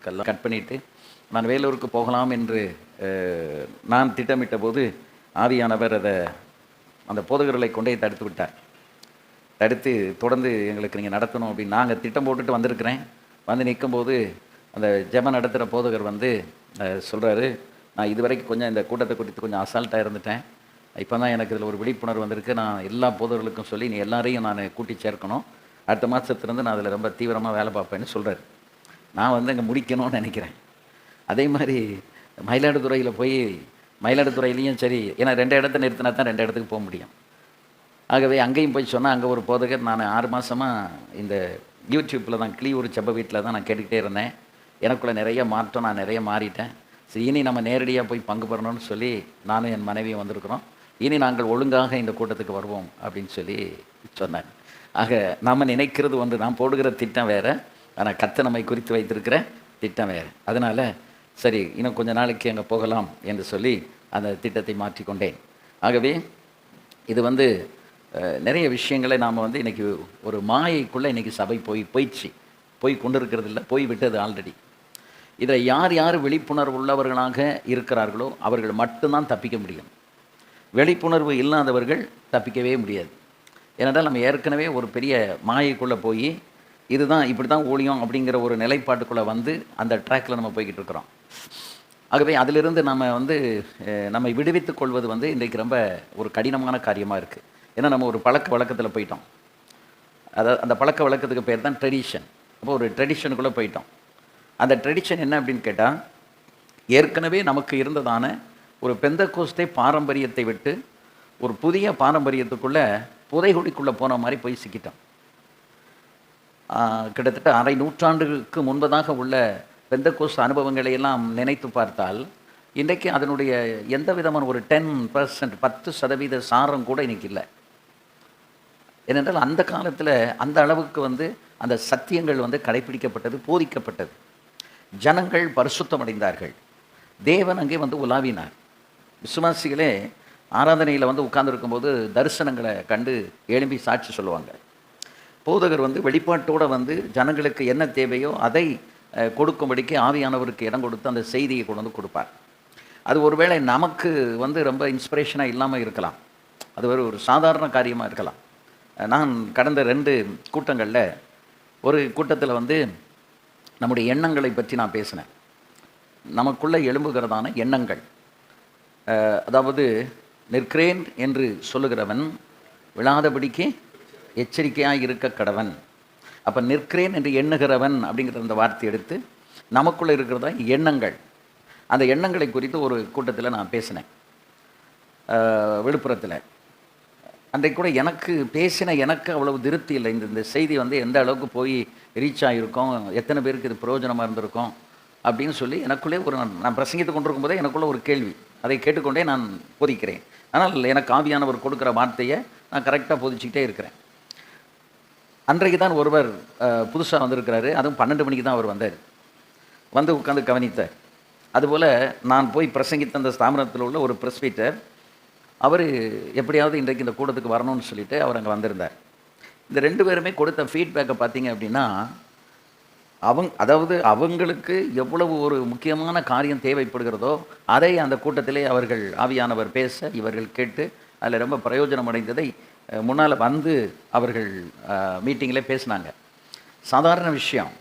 கல்லாம் cut பண்ணிவிட்டு நான் வேலூருக்கு போகலாம் என்று நான் திட்டமிட்ட போது ஆவியானவர் அந்த போதகர்களை கொண்டே தடுத்து விட்டார். தடுத்து தொடர்ந்து எங்களுக்கு நீங்கள் நடத்தணும் அப்படின்னு நாங்கள் திட்டம் போட்டுட்டு வந்திருக்கிறேன். வந்து நிற்கும்போது அந்த ஜெபம் நடத்துகிற போதகர் சொல்கிறாரு, நான் இதுவரைக்கும் கொஞ்சம் இந்த கூட்டத்தை குறித்து கொஞ்சம் அசால்ட்டாக இருந்துட்டேன். இப்போ தான் எனக்கு இதில் ஒரு விழிப்புணர்வு வந்திருக்கு. நான் எல்லா போதகர்களுக்கும் சொல்லி நீ எல்லாரையும் நான் கூட்டி சேர்க்கணும். அடுத்த மாதத்துலேருந்து நான் அதில் ரொம்ப தீவிரமாக வேலை பார்ப்பேன்னு சொல்கிறார். நான் அங்கே முடிக்கணும்னு நினைக்கிறேன். அதே மாதிரி மயிலாடுதுறையில் போய் மயிலாடுதுறையிலையும் சரி, ஏன்னா 2 இடத்த நிறுத்தினா தான் 2 இடத்துக்கு போக முடியும். ஆகவே அங்கேயும் போய் சொன்னால் அங்கே ஒரு போதகர், நான் 6 மாதமாக இந்த யூடியூப்பில் தான் கிளியூர் செப்ப வீட்டில் தான் நான் கேட்டுக்கிட்டே இருந்தேன். எனக்குள்ளே நிறைய மாற்றம், நான் நிறைய மாறிட்டேன். சரி, இனி நம்ம நேரடியாக போய் பங்கு பெறணும்னு சொல்லி நானும் என் மனைவியும் வந்திருக்கிறோம். இனி நாங்கள் ஒழுங்காக இந்த கூட்டத்துக்கு வருவோம் அப்படின்னு சொல்லி சொன்னேன். ஆக நம்ம நினைக்கிறது ஒன்று, நான் போடுகிற திட்டம் வேறு, ஆனால் கர்த்தர் நம்மை குறித்து வைத்திருக்கிற திட்டம் வேறு. அதனால் சரி, இன்னும் கொஞ்ச நாளைக்கு அங்கே போகலாம் என்று சொல்லி அந்த திட்டத்தை மாற்றிக்கொண்டேன். ஆகவே இது நிறைய விஷயங்களை நாம் இன்றைக்கி ஒரு மாயைக்குள்ளே இன்றைக்கி சபை போய் கொண்டு இருக்கிறது இல்லை, போய் விட்டது ஆல்ரெடி. இதில் யார் யார் விழிப்புணர்வு உள்ளவர்களாக இருக்கிறார்களோ அவர்கள் மட்டும்தான் தப்பிக்க முடியும். விழிப்புணர்வு இல்லாதவர்கள் தப்பிக்கவே முடியாது. ஏனென்றால் நம்ம ஏற்கனவே ஒரு பெரிய மாயைக்குள்ளே போய் இதுதான் இப்படி தான் ஊழியம் அப்படிங்கிற ஒரு நிலைப்பாட்டுக்குள்ளே அந்த ட்ராக்கில் நம்ம போய்கிட்டு இருக்கிறோம். ஆகவே அதிலிருந்து நம்ம நம்மை விடுவித்துக் கொள்வது இன்றைக்கு ரொம்ப ஒரு கடினமான காரியமாக இருக்குது. ஏன்னா நம்ம ஒரு பழக்க வழக்கத்தில் போயிட்டோம். அந்த பழக்க வழக்கத்துக்கு பேர் தான் ட்ரெடிஷன். அப்போ ஒரு ட்ரெடிஷனுக்குள்ளே போயிட்டோம். அந்த ட்ரெடிஷன் என்ன அப்படின்னு கேட்டால், ஏற்கனவே நமக்கு இருந்ததான ஒரு பெந்தகோஸ்தே பாரம்பரியத்தை விட்டு ஒரு புதிய பாரம்பரியத்துக்குள்ளே புதைகுழிக்குள்ளே போன மாதிரி போய் சிக்கிட்டோம். கிட்டத்தட்ட அரை நூற்றாண்டுக்கு முன்பதாக உள்ள பெந்தகோஸ்த் அனுபவங்களை எல்லாம் நினைத்து பார்த்தால் இன்றைக்கு அதனுடைய எந்த விதமான ஒரு 10%, 10% சாரம் கூட இன்றைக்கி இல்லை. ஏனென்றால் அந்த காலத்தில் அந்த அளவுக்கு அந்த சத்தியங்கள் கடைப்பிடிக்கப்பட்டது, போதிக்கப்பட்டது. ஜனங்கள் பரிசுத்தமடைந்தார்கள். தேவன் அங்கே உலாவினார். விசுவாசிகளே ஆராதனையில் உட்கார்ந்துருக்கும்போது தரிசனங்களை கண்டு எழும்பி சாட்சி சொல்லுவாங்க. போதகர் வெளிப்பாட்டோடு ஜனங்களுக்கு என்ன தேவையோ அதை கொடுக்கும்படிக்கு ஆவியானவருக்கு இடம் கொடுத்து அந்த செய்தியை கொண்டு கொடுப்பார். அது ஒருவேளை நமக்கு ரொம்ப இன்ஸ்பிரேஷனாக இல்லாமல் இருக்கலாம். அது ஒரு சாதாரண காரியமாக இருக்கலாம். நான் கடந்த 2 கூட்டங்களில் ஒரு கூட்டத்தில் நம்முடைய எண்ணங்களை பற்றி நான் பேசினேன். நமக்குள்ளே எழும்புகிறதான எண்ணங்கள், அதாவது நிற்கிறேன் என்று சொல்லுகிறவன் விழாதபடிக்கு எச்சரிக்கையாக இருக்க கடவன். அப்போ நிற்கிறேன் என்று எண்ணுகிறவன் அப்படிங்கிற அந்த வார்த்தை எடுத்து நமக்குள்ளே இருக்கிறதா எண்ணங்கள், அந்த எண்ணங்களை குறித்து ஒரு கூட்டத்தில் நான் பேசினேன் விழுப்புரத்தில். அன்றைக்கு கூட எனக்கு அவ்வளவு திருப்தி இல்லை. இந்த செய்தி எந்த அளவுக்கு போய் ரீச் ஆகிருக்கோம், எத்தனை பேருக்கு இது பிரயோஜனமாக இருந்திருக்கோம் அப்படின்னு சொல்லி எனக்குள்ளே நான் பிரசங்கித்து கொண்டிருக்கும் போதே எனக்குள்ளே ஒரு கேள்வி. அதை கேட்டுக்கொண்டே நான் போதிக்கிறேன். ஆனால் எனக்கு ஆவியானவர் கொடுக்குற வார்த்தையை நான் கரெக்டாக போதிச்சுக்கிட்டே இருக்கிறேன். அன்றைக்கு தான் ஒருவர் புதுசாக வந்திருக்கிறாரு. அதுவும் 12 மணிக்கு தான் அவர் வந்தார். உட்காந்து கவனித்தார். அதுபோல் நான் போய் பிரசங்கித்த அந்த ஸ்தாபனத்தில் உள்ள ஒரு பிரஸ்பீட்டர், அவர் எப்படியாவது இன்றைக்கு இந்த கூட்டத்துக்கு வரணும்னு சொல்லிட்டு அவர் அங்கே வந்திருந்தார். இந்த 2 பேருமே கொடுத்த ஃபீட்பேக்கை பார்த்தீங்க அப்படின்னா, அதாவது அவங்களுக்கு எவ்வளவு ஒரு முக்கியமான காரியம் தேவைப்படுகிறதோ அதை அந்த கூட்டத்திலே அவர்கள் ஆவியானவர் பேச இவர்கள் கேட்டு அதில் ரொம்ப பிரயோஜனம் அடைந்ததை முன்னால் அவர்கள் மீட்டிங்கில் பேசினாங்க. சாதாரண விஷயம்,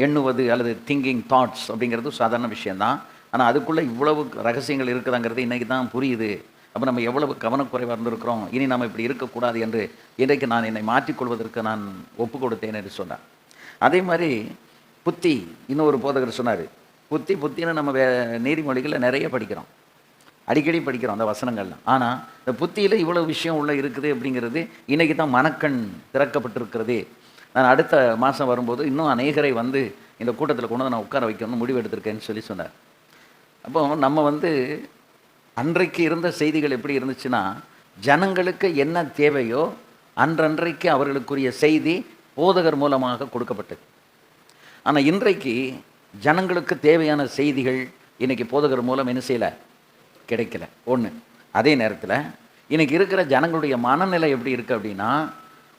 எண்ணுவது அல்லது திங்கிங் தாட்ஸ் அப்படிங்கிறது சாதாரண விஷயந்தான். ஆனால் அதுக்குள்ளே இவ்வளவு ரகசியங்கள் இருக்குதாங்கிறது இன்றைக்கி தான் புரியுது. அப்போ நம்ம எவ்வளவு கவனக்குறைவாக இருந்திருக்கிறோம், இனி நம்ம இப்படி இருக்கக்கூடாது என்று இன்றைக்கு நான் என்னை மாற்றிக்கொள்வதற்கு நான் ஒப்பு கொடுத்தேன் என்று சொன்னார். அதே மாதிரி புத்தி, இன்னொரு போதகர் சொன்னார், புத்தின்னு நம்ம நீதிமொழிகளில் நிறைய படிக்கிறோம், அடிக்கடி படிக்கிறோம் அந்த வசனங்கள்லாம். ஆனால் இந்த புத்தியில் இவ்வளோ விஷயம் உள்ளே இருக்குது அப்படிங்கிறது இன்றைக்கி தான் மனக்கண் திறக்கப்பட்டிருக்கிறது. நான் அடுத்த மாதம் வரும்போது இன்னும் அநேகரை இந்த கூட்டத்தில் கொண்டு நான் உட்கார வைக்கணும்னு முடிவு எடுத்திருக்கேன்னு சொல்லி சொன்னார். அப்போ நம்ம அன்றைக்கு இருந்த செய்திகள் எப்படி இருந்துச்சுன்னா, ஜனங்களுக்கு என்ன தேவையோ அன்றன்றைக்கு அவர்களுக்குரிய செய்தி போதகர் மூலமாக கொடுக்கப்பட்டது. ஆனால் இன்றைக்கு ஜனங்களுக்கு தேவையான செய்திகள் இன்றைக்கி போதகர் மூலம் என்ன செய்யலை, கிடைக்கல. ஒன்று. அதே நேரத்தில் இன்றைக்கி இருக்கிற ஜனங்களுடைய மனநிலை எப்படி இருக்குது அப்படின்னா,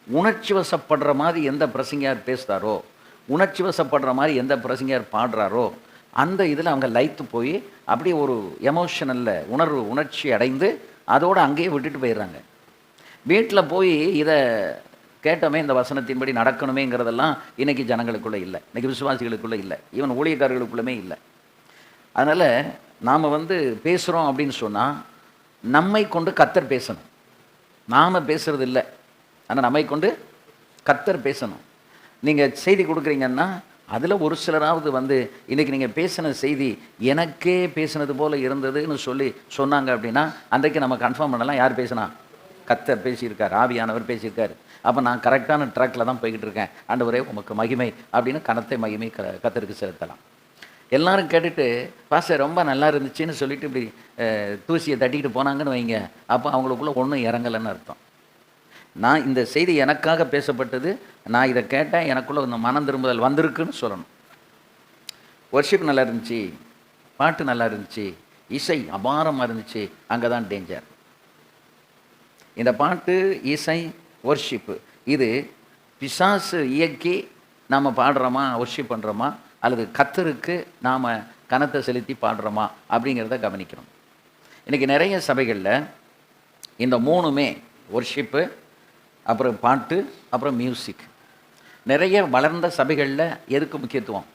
உணர்ச்சி வசப்படுற மாதிரி எந்த பிரசங்கியார் பேசுகிறாரோ, உணர்ச்சி வசப்படுற மாதிரி எந்த பிரசங்கர் பாடுறாரோ அந்த இதில் அவங்க லயித்து போய் அப்படியே ஒரு எமோஷனலில் உணர்ச்சி அடைந்து அதோடு அங்கேயே விட்டுட்டு போயிடுறாங்க. வீட்டில் போய் இதை கேட்டோமே இந்த வசனத்தின்படி நடக்கணுமேங்கிறதெல்லாம் இன்றைக்கி ஜனங்களுக்குள்ளே இல்லை, இன்றைக்கி விசுவாசிகளுக்குள்ளே இல்லை, ஈவன் ஊழியக்காரர்களுக்குள்ளே இல்லை. அதனால் நாம் பேசுகிறோம் அப்படின்னு சொன்னால் நம்மை கொண்டு கர்த்தர் பேசணும், நாம் பேசுகிறது இல்லை. ஆனால் நம்மை கொண்டு கர்த்தர் பேசணும். நீங்கள் செய்தி கொடுக்குறீங்கன்னா அதில் ஒரு சிலராவது இன்றைக்கி நீங்கள் பேசின செய்தி எனக்கே பேசினது போல் இருந்ததுன்னு சொன்னாங்க அப்படின்னா அன்றைக்கு நம்ம கன்ஃபார்ம் பண்ணலாம் யார் பேசினா, கர்த்தர் பேசியிருக்கார், ஆவியானவர் பேசியிருக்கார். அப்போ நான் கரெக்டான ட்ராக்கில் தான் போய்கிட்டு இருக்கேன், ஆண்டவரே உமக்கு மகிமை அப்படின்னு கனத்தை மகிமை கர்த்தருக்கு செலுத்தலாம். எல்லாரும் கேட்டுட்டு பாஸ்டர் ரொம்ப நல்லா இருந்துச்சுன்னு சொல்லிட்டு இப்படி தூசியை தட்டிக்கிட்டு போனாங்கன்னு வைங்க, அப்போ அவங்களுக்குள்ளே ஒன்றும் இறங்கலைன்னு அர்த்தம். நான் இந்த செய்தி எனக்காக பேசப்பட்டது, நான் இதை கேட்டேன், எனக்குள்ளே இந்த மனம் திரும்புதல் வந்திருக்குன்னு சொல்லணும். வர்ஷிப் நல்லா இருந்துச்சு, பாட்டு நல்லா இருந்துச்சு, இசை அபாரமாக இருந்துச்சு, அங்கே தான் டேஞ்சர். இந்த பாட்டு, இசை, வர்ஷிப்பு இது பிசாசு இயக்கி நாம் பாடுறோமா, வர்ஷிப் பண்ணுறோமா, அல்லது கர்த்தருக்கு நாம் கனத்தை செலுத்தி பாடுறோமா அப்படிங்கிறத கவனிக்கணும். இன்றைக்கி நிறைய சபைகளில் இந்த மூணுமே, வர்ஷிப்பு, அப்புறம் பாட்டு, அப்புறம் மியூசிக், நிறைய வளர்ந்த சபைகளில் எதுக்கு முக்கியத்துவம்?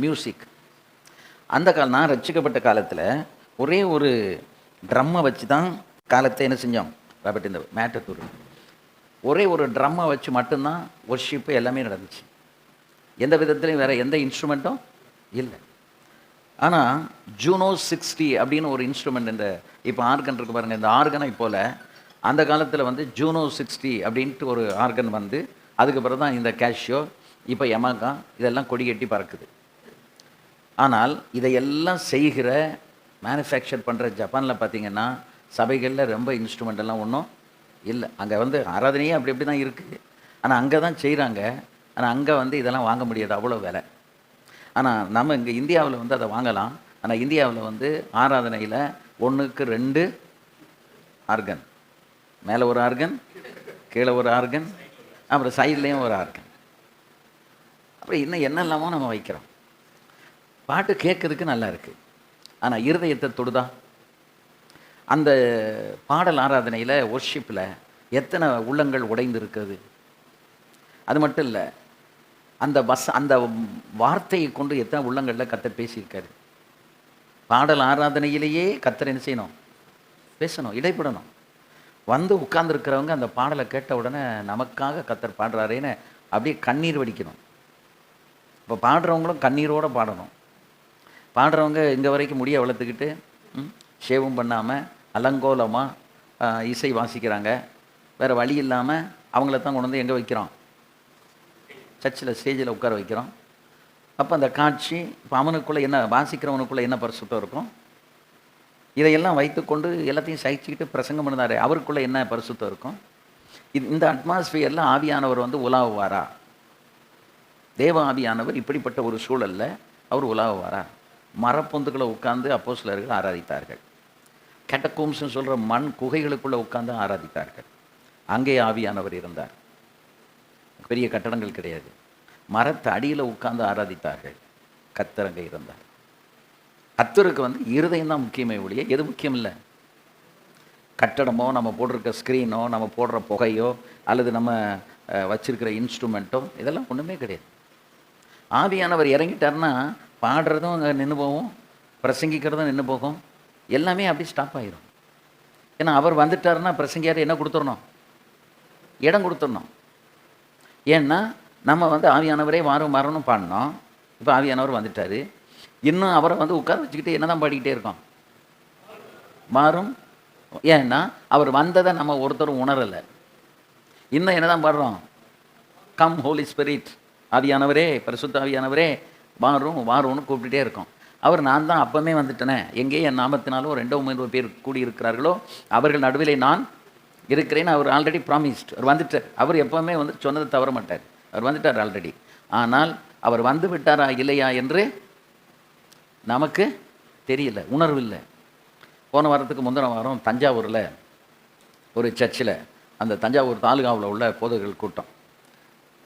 மியூசிக். அந்த நான் ரட்சிக்கப்பட்ட காலத்தில் ஒரே ஒரு ட்ரம்மை வச்சு தான் காலத்தை என்ன செஞ்சோம், ராபர்ட் இந்த மேட்டத்தூர் ஒரே ஒரு ட்ரம்மை வச்சு மட்டும்தான் வர்ஷிப்பு எல்லாமே நடந்துச்சு. எந்த விதத்துலையும் வேறு எந்த இன்ஸ்ட்ருமெண்ட்டும் இல்லை. ஆனால் ஜூனோ 60 அப்படின்னு ஒரு இன்ஸ்ட்ருமெண்ட், இந்த இப்போ ஆர்கன் இருக்குது பாருங்கள், இந்த ஆர்கனை போல் அந்த காலத்தில் ஜூனோ 60 அப்படின்ட்டு ஒரு ஆர்கன் அதுக்கு பிறகு தான் இந்த கேஷியோ, இப்போ யமாகா இதெல்லாம் கொடி கட்டி பறக்குது. ஆனால் இதையெல்லாம் செய்கிற மேனுஃபேக்சர் பண்ணுற ஜப்பானில் பார்த்திங்கன்னா சபைகளில் ரொம்ப இன்ஸ்ட்ருமெண்ட் எல்லாம் ஒன்றும் இல்லை. அங்கே ஆராதனையே அப்படி தான் இருக்குது. ஆனால் அங்கே தான் செய்கிறாங்க. ஆனால் அங்கே இதெல்லாம் வாங்க முடியாது, அவ்வளோ விலை. ஆனால் நம்ம இங்கே இந்தியாவில் அதை வாங்கலாம். ஆனால் இந்தியாவில் ஆராதனையில் 1க்கு 2 ஆர்கன், மேலே ஒரு ஆர்கன், கீழே ஒரு ஆர்கன், அப்புறம் சைட்லேயும் ஒரு ஆர்கன், அப்புறம் இன்னும் என்னெல்லாமோ நம்ம வைக்கிறோம். பாட்டு கேட்குறதுக்கு நல்லா இருக்குது, ஆனால் இருதயத்தை தொடுதா? அந்த பாடல் ஆராதனையில், வர்ஷிப்பில் எத்தனை உள்ளங்கள் உடைந்து இருக்குது? அது மட்டும் இல்லை, அந்த வார்த்தையை கொண்டு எத்தனை உள்ளங்களில் கர்த்தர் பேசியிருக்காரு. பாடல் ஆராதனையிலேயே கர்த்தர் என்ன செய்யணும், பேசணும், இடைப்படணும். உட்கார்ந்துருக்கிறவங்க அந்த பாடலை கேட்ட உடனே நமக்காக கர்த்தர் பாடுறாரேன்னு அப்படியே கண்ணீர் வடிக்கணும். இப்போ பாடுறவங்களும் கண்ணீரோடு பாடணும். பாடுறவங்க இங்கே வரைக்கும் முடிய வளர்த்துக்கிட்டு ஷேவும் பண்ணாமல் அலங்கோலமாக இசை வாசிக்கிறாங்க. வேறு வழி இல்லாமல் அவங்கள தான் கொண்டு எங்கே வைக்கிறோம், சர்ச்சில் ஸ்டேஜில் உட்கார வைக்கிறோம். அப்போ அந்த காட்சி, இப்போ அவனுக்குள்ளே என்ன, வாசிக்கிறவனுக்குள்ளே என்ன பரிசுத்தம் இருக்கும்? இதையெல்லாம் வைத்துக்கொண்டு எல்லாத்தையும் சகிச்சுக்கிட்டு பிரசங்கம் பண்ணாரு, அவருக்குள்ளே என்ன பரிசுத்தம் இருக்கும்? இந்த அட்மாஸ்பியரில் ஆவியானவர் உலாவுவாரா? தேவ ஆவியானவர் இப்படிப்பட்ட ஒரு சூழலில் அவர் உலாவுவாரா? மரப்பொந்துக்களை உட்கார்ந்து அப்போஸ்தலர்கள் ஆராதித்தார்கள். கேட்டகோம்ஸ்னு சொல்கிற மண் குகைகளுக்குள்ளே உட்கார்ந்து ஆராதித்தார்கள். அங்கே ஆவியானவர் இருந்தார். பெரிய கட்டடங்கள் கிடையாது, மரத்து அடியில் உட்கார்ந்து ஆராதித்தார்கள். கர்த்தர் அங்கே இருந்தார். கர்த்தருக்கு இருதயம் தான் முக்கியமே ஒழிய எது முக்கியம் இல்லை. கட்டடமோ, நம்ம போட்டிருக்க ஸ்க்ரீனோ, நம்ம போடுற புகையோ, அல்லது நம்ம வச்சிருக்கிற இன்ஸ்ட்ருமெண்ட்டோ, இதெல்லாம் ஒன்றுமே கிடையாது. ஆவியானவர் இறங்கிட்டார்னா பாடுறதும் அங்கே நின்று போகும், பிரசங்கிக்கிறதும் நின்று போகும், எல்லாமே அப்படி ஸ்டாப் ஆகிரும். ஏன்னா அவர் வந்துட்டாருன்னா பிரசங்கியார் என்ன கொடுத்துடணும், இடம் கொடுத்துடணும். ஏன்னா நம்ம ஆவியானவரே வரணும் பாடினோம். இப்போ ஆவியானவர் வந்துட்டார், இன்னும் அவரை உட்கார வச்சுக்கிட்டு என்ன தான் பாடிக்கிட்டே இருக்கோம், மாறும். ஏன்னா அவர் வந்ததை நம்ம ஒருத்தரும் உணரலை. இன்னும் என்ன தான் பாடுறோம், கம் ஹோலி ஸ்பிரிட், ஆவியானவரே, பரிசுத்த ஆவியானவரே வாரும்னு கூப்பிட்டுட்டே இருக்கோம். அவர் நான் தான் அப்பமே வந்துட்டேனே, எங்கே என் நாமத்தினாலோ 2-3 பேர் கூடியிருக்கிறார்களோ அவர்கள் நடுவிலே நான் இருக்கிறேன்னு அவர் ஆல்ரெடி ப்ராமிஸ்ட். அவர் வந்துட்டார். அவர் எப்போவுமே சொன்னதை தவற மாட்டார். அவர் வந்துட்டார் ஆல்ரெடி. ஆனால் அவர் வந்து விட்டாரா இல்லையா என்று நமக்கு தெரியல, உணர்வு இல்லை. போன வாரத்துக்கு முந்தின வாரம் தஞ்சாவூரில் ஒரு சர்ச்சில், அந்த தஞ்சாவூர் தாலுகாவில் உள்ள போதகர்கள் கூட்டம்,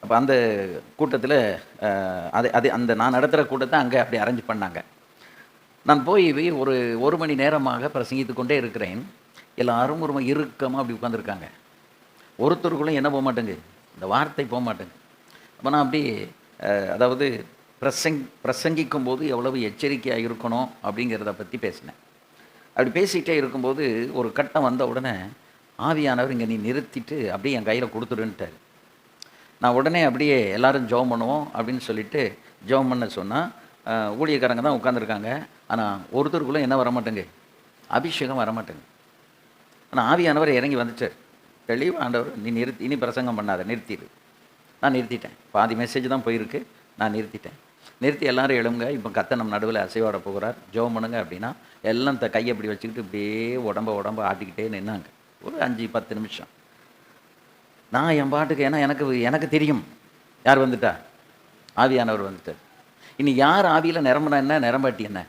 அப்போ அந்த கூட்டத்தில் அது அது அந்த நான் நடத்துகிற கூட்டத்தை அங்கே அப்படி அரேஞ்ச் பண்ணாங்க. நான் போய் ஒரு 1 மணி நேரமாக பிரசங்கித்து கொண்டே இருக்கிறேன். எல்லாரும் ஒரு இறுக்கமாக அப்படி உட்காந்துருக்காங்க. ஒருத்தருக்குள்ளே என்ன போக மாட்டேங்குது, இந்த வார்த்தை போக மாட்டேங்குது. அப்போ நான் அப்படி அதாவது பிரசங்கிக்கும் போது எவ்வளவு எச்சரிக்கையாக இருக்கணும் அப்படிங்கிறத பற்றி பேசினேன். அப்படி பேசிகிட்டே இருக்கும்போது ஒரு கட்டம் வந்த உடனே ஆவியானவர் இங்கே நீ நிறுத்திட்டு அப்படியே என் கையில் கொடுத்துடுன்ட்டார். நான் உடனே அப்படியே எல்லோரும் ஜெபம் பண்ணுவோம் அப்படின்னு சொல்லிட்டு ஜெபம் பண்ண சொன்னால் ஊழியக்காரங்க தான் உட்காந்துருக்காங்க. ஆனால் ஒருத்தருக்குள்ளே என்ன வரமாட்டேங்க, அபிஷேகம் வரமாட்டேங்க. ஆனால் ஆவியானவர் இறங்கி வந்துட்டார். தெளிவாக ஆண்டவர் நீ இனி பிரசங்கம் பண்ணாத, நிறுத்திடு. நான் நிறுத்திட்டேன். பாதி மெசேஜ் தான் போயிருக்கு, நான் நிறுத்திட்டேன். நிறுத்தி எல்லோரும் எழுங்க, இப்போ கர்த்தர் நம்ம நடுவில் அசைவாட போகிறார், ஜெபம் பண்ணுங்க அப்படின்னா எல்லாம் கையை அப்படி வச்சுக்கிட்டு இப்படியே உடம்ப ஆட்டிக்கிட்டே நின்னாங்க ஒரு 5-10 நிமிஷம். நான் என் பாட்டுக்கு, ஏன்னா எனக்கு தெரியும் யார் வந்துட்டா, ஆவியானவர் வந்துட்டார். இனி யார் ஆவியில் நிரம்பினா என்ன, நிரம்பாட்டி என்ன,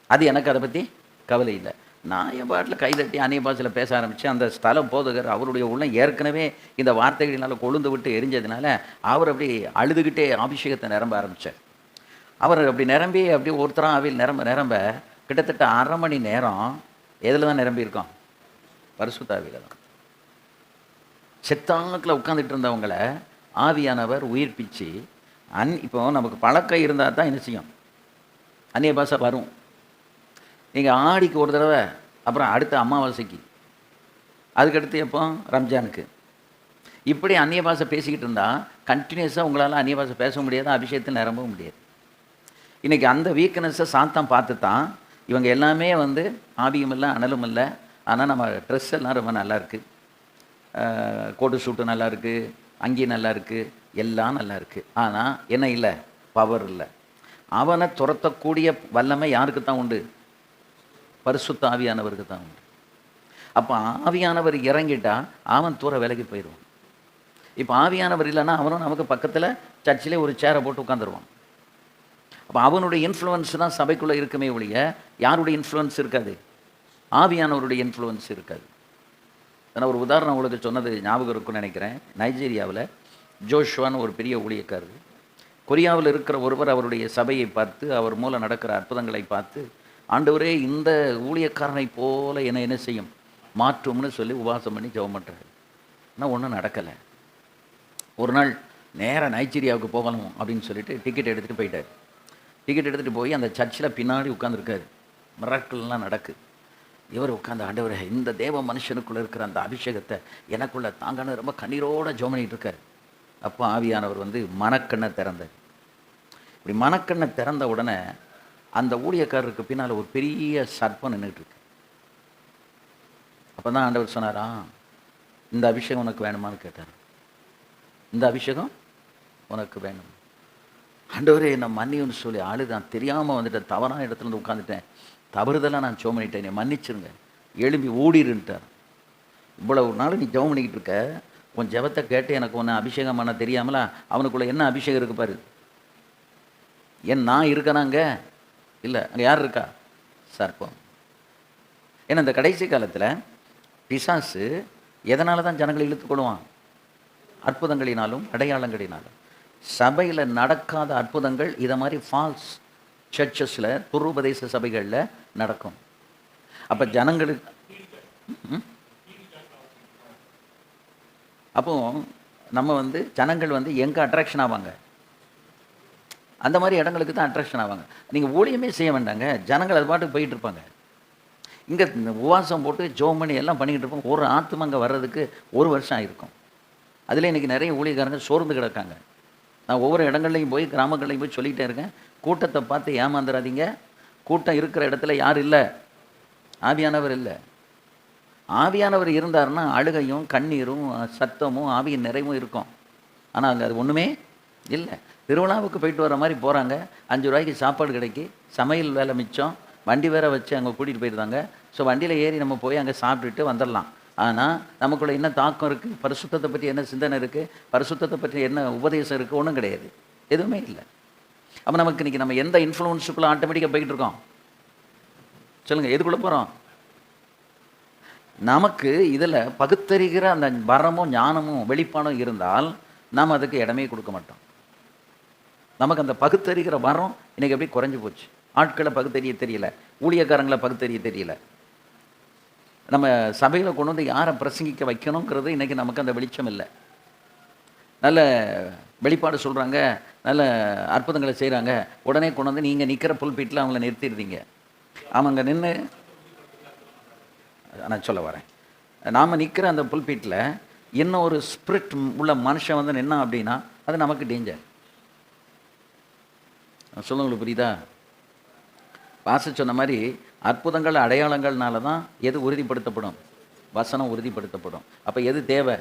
அது எனக்கு அதை பற்றி கவலை இல்லை. நான் என் பாட்டில் கைதட்டி அந்நிய பாஷையில் பேச ஆரம்பித்து அந்த ஸ்தலம் போதுகிற அவருடைய உள்ளம் ஏற்கனவே இந்த வார்த்தைகளினால் கொழுந்து விட்டு எரிஞ்சதுனால அவர் அப்படி அழுதுகிட்டே அபிஷேகத்தை நிரம்ப ஆரம்பித்தார். அவர் அப்படி நிரம்பி அப்படி ஒருத்தராக ஆவியில் நிரம்ப கிட்டத்தட்ட 1/2 மணி நேரம் எதில் தான் நிரம்பியிருக்கோம், பரிசுத்த ஆவியில் தான். செத்தாக்கில் உட்காந்துட்டு இருந்தவங்களை ஆவியானவர் உயிர்ப்பிச்சு இப்போ நமக்கு பழக்கம் இருந்தால் தான் என்ன செய்யும், அந்நிய பாஷை வரும். நீங்கள் ஆடிக்கு ஒரு தடவை, அப்புறம் அடுத்த அமாவாசைக்கு, அதுக்கடுத்து எப்போ ரம்ஜானுக்கு, இப்படி அந்நிய பாஷை பேசிக்கிட்டு இருந்தால் கண்டினியூஸாக உங்களால் அந்நிய பாஷை பேச முடியாது, அபிஷேகத்தில் நிரம்பவும் முடியாது. இன்றைக்கி அந்த வீக்னஸை சாத்தான் பார்த்து தான் இவங்க எல்லாமே ஆவியும் இல்லை அனலும் இல்லை, ஆனால் நம்ம ட்ரெஸ் எல்லாம் ரொம்ப நல்லாயிருக்கு, கோட்டு சூட்டு நல்லாயிருக்கு, அங்கி நல்லா இருக்குது, எல்லாம் நல்லா இருக்குது. ஆனால் என்ன இல்லை, பவர் இல்லை. அவனை துரத்தக்கூடிய வல்லமை யாருக்கு தான் உண்டு, பரிசுத்த ஆவியானவருக்கு தான் உண்டு. அப்போ ஆவியானவர் இறங்கிட்டா அவன் தூர விலகி போயிடுவான். இப்போ ஆவியானவர் இல்லைன்னா அவனும் நமக்கு பக்கத்தில் சர்ச்சிலே ஒரு சேரை போட்டு உட்காந்துருவான். அப்போ அவனுடைய இன்ஃப்ளூயன்ஸ் தான் சபைக்குள்ளே இருக்குமே ஒழிய யாருடைய இன்ஃப்ளூயன்ஸ் இருக்காது, ஆவியானவருடைய இன்ஃப்ளூயன்ஸ் இருக்காது. நான் ஒரு உதாரணம் உங்களுக்கு சொன்னது ஞாபகம் இருக்குன்னு நினைக்கிறேன். நைஜீரியாவில் ஜோஷுவான்னு ஒரு பெரிய ஊழியக்காரர், கொரியாவில் இருக்கிற ஒருவர் அவருடைய சபையை பார்த்து அவர் மூலம் நடக்கிற அற்புதங்களை பார்த்து, ஆண்டவரே இந்த ஊழியக்காரனை போல என்ன செய்யும், மாற்றும்னு சொல்லி உபவாசம் பண்ணி ஜெபம் பண்ணுறாரு. ஆனால் ஒன்றும் நடக்கலை. ஒரு நாள் நேராக நைஜீரியாவுக்கு போகணும் அப்படின்னு சொல்லிட்டு டிக்கெட் எடுத்துகிட்டு போயிட்டார். டிக்கெட் எடுத்துகிட்டு போய் அந்த சர்ச்சில் பின்னாடி உட்காந்துருக்காரு. மிராக்கிள்லாம் நடக்குது. இவர் உட்காந்து, ஆண்டவரே இந்த தேவ மனுஷனுக்குள்ளே இருக்கிற அந்த அபிஷேகத்தை எனக்குள்ளே தாங்கன்னு ரொம்ப கண்ணீரோடு ஜெபம் பண்ணிகிட்டு இருக்கார். அப்போ ஆவியானவர் மனக்கண்ணை திறந்தார். இப்படி மனக்கண்ணை திறந்த உடனே அந்த ஊழியக்காரருக்கு பின்னால் ஒரு பெரிய சர்ப்பம் நின்றுட்டு இருக்கு. அப்போ தான் ஆண்டவர் சொன்னாரா, இந்த அபிஷேகம் உனக்கு வேணுமான்னு கேட்டார். இந்த அபிஷேகம் உனக்கு வேணும். ஆண்டவரே என்னை மன்னியுன்னு சொல்லி நான் தெரியாமல் வந்துட்டேன், தவறான இடத்துல உட்காந்துட்டேன், தவறுதெல்லாம் நான் ஜெபம் பண்ணிட்டேன், என்னை மன்னிச்சிருங்க, எழும்பி ஓடிருன்ட்டார். இவ்வளவு நாள் நீ ஜெபம் பண்ணிக்கிட்டு இருக்க, உன் ஜெபத்தை கேட்டு எனக்கு ஒன்று அபிஷேகம் பண்ண தெரியாமலா, அவனுக்குள்ளே என்ன அபிஷேகம் இருக்கு பாரு. ஏன் நான் இருக்கனாங்க இல்லை, அங்கே யார் இருக்கா, சர்ப்பம். ஏன்னா இந்த கடைசி காலத்தில் பிசாசு எதனால தான் ஜனங்களை இழுத்துக்கொள்வான், அற்புதங்களினாலும் அடையாளங்களினாலும். சபையில் நடக்காத அற்புதங்கள் இதை மாதிரி ஃபால்ஸ் சர்ச்சஸில் துருபதேச சபைகளில் நடக்கும். அப்போ ஜனங்களுக்கு அப்போ நம்ம ஜனங்கள் எங்கே அட்ராக்ஷன் ஆவாங்க, அந்த மாதிரி இடங்களுக்கு தான் அட்ராக்ஷன் ஆவாங்க. நீங்கள் ஊழியமே செய்ய வேண்டாங்க, ஜனங்கள் அது பாட்டுக்கு போயிட்டு இருப்பாங்க. இங்கே உபவாசம் போட்டு ஜெபம் பண்ணி எல்லாம் பண்ணிக்கிட்டு இருப்போம். ஒரு ஆத்மா அங்கே வர்றதுக்கு 1 வருஷம் ஆகிருக்கும். அதில் இன்றைக்கி நிறைய ஊழியக்காரங்க சோர்ந்து கிடக்காங்க. நான் ஒவ்வொரு இடங்கள்லையும் போய் கிராமங்கள்லையும் போய் சொல்லிகிட்டே இருக்கேன், கூட்டத்தை பார்த்து ஏமாந்துடாதீங்க. கூட்டம் இருக்கிற இடத்துல யார் இல்லை, ஆவியானவர் இல்லை. ஆவியானவர் இருந்தாருன்னா அழுகையும் கண்ணீரும் சத்தமும் ஆவியின் நிறைவும் இருக்கும். ஆனால் அங்கே அது ஒன்றுமே இல்லை. திருவிழாவுக்கு போயிட்டு வர மாதிரி போகிறாங்க, 5 ரூபாய்க்கு சாப்பாடு கிடைக்கி, சமையல் வேலை மிச்சம், வண்டி வேற வச்சு அங்கே கூட்டிகிட்டு போயிருந்தாங்க. ஸோ வண்டியில் ஏறி நம்ம போய் அங்கே சாப்பிட்டுட்டு வந்துடலாம். ஆனால் நமக்குள்ள என்ன தாக்கம் இருக்குது, பரிசுத்தத்தை பற்றி என்ன சிந்தனை இருக்குது, பரிசுத்தத்தை பற்றி என்ன உபதேசம் இருக்குது, ஒன்றும் கிடையாது, எதுவுமே இல்லை. அப்போ நமக்கு இன்றைக்கி நம்ம எந்த இன்ஃப்ளூயன்ஸுக்குள்ளே ஆட்டோமேட்டிக்காக போய்கிட்டு இருக்கோம் சொல்லுங்கள், எதுக்குள்ளே போகிறோம்? நமக்கு இதில் பகுத்தறிகிற அந்த வரமும் ஞானமும் வெளிப்பாடும் இருந்தால் நாம் அதுக்கு இடமே கொடுக்க மாட்டோம். நமக்கு அந்த பகுத்தறிகிற வரம் இன்றைக்கி எப்படி குறைஞ்சி போச்சு. ஆட்களை பகுத்தறிய தெரியல, ஊழியக்காரங்களை பகுத்தறிய தெரியல. நம்ம சபையில் கொண்டு வந்து யாரை பிரசங்கிக்க வைக்கணுங்கிறது இன்றைக்கி நமக்கு அந்த வெளிச்சம் இல்லை. நல்ல வெளிப்பாடு சொல்கிறாங்க, நல்ல அற்புதங்களை செய்கிறாங்க, உடனே கொண்டு வந்து நீங்கள் நிற்கிற புல்பீட்டில் அவங்கள நிறுத்திடுறீங்க. அவங்க நின்று, நான் சொல்ல வரேன், நாம் நிற்கிற அந்த புல்பீட்டில் இன்னும் ஒரு ஸ்பிரிட் உள்ள மனுஷன் வந்து நின்னா அப்படின்னா அது நமக்கு டேஞ்சர். சொல்லுங்களுக்கு புரியுதா? பாச சொன்ன மாதிரி அற்புதங்கள் அடையாளங்கள்னால தான் எது உறுதிப்படுத்தப்படும்? வசனம் உறுதிப்படுத்தப்படும். அப்போ எது தேவை?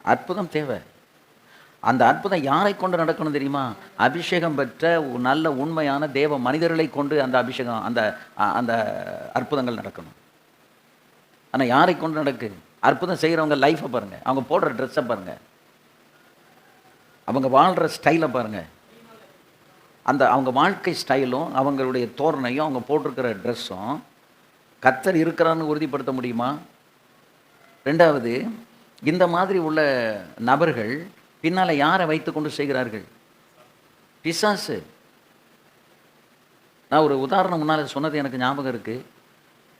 அற்புதம் தேவை. அந்த அற்புதம் யாரை கொண்டு நடக்கணும் தெரியுமா? அபிஷேகம் பெற்ற நல்ல உண்மையான தேவ மனிதர்களை கொண்டு அந்த அபிஷேகம், அந்த அந்த அற்புதங்கள் நடக்கணும். ஆனால் யாரை கொண்டு நடக்கு? அற்புதம் செய்கிறவங்க லைஃப்பை பாருங்கள், அவங்க போடுற ட்ரெஸ்ஸை பாருங்கள், அவங்க வாழ்கிற ஸ்டைலை பாருங்கள். அந்த அவங்க வாழ்க்கை ஸ்டைலும் அவங்களுடைய தோரணையும் அவங்க போட்டிருக்கிற ட்ரெஸ்ஸும் கர்த்தர் இருக்கிறான்னு உறுதிப்படுத்த முடியுமா? ரெண்டாவது, இந்த மாதிரி உள்ள நபர்கள் பின்னால் யாரை வைத்து கொண்டு செய்கிறார்கள்? பிசாசு. நான் ஒரு உதாரணம் முன்னால் சொன்னது எனக்கு ஞாபகம் இருக்குது.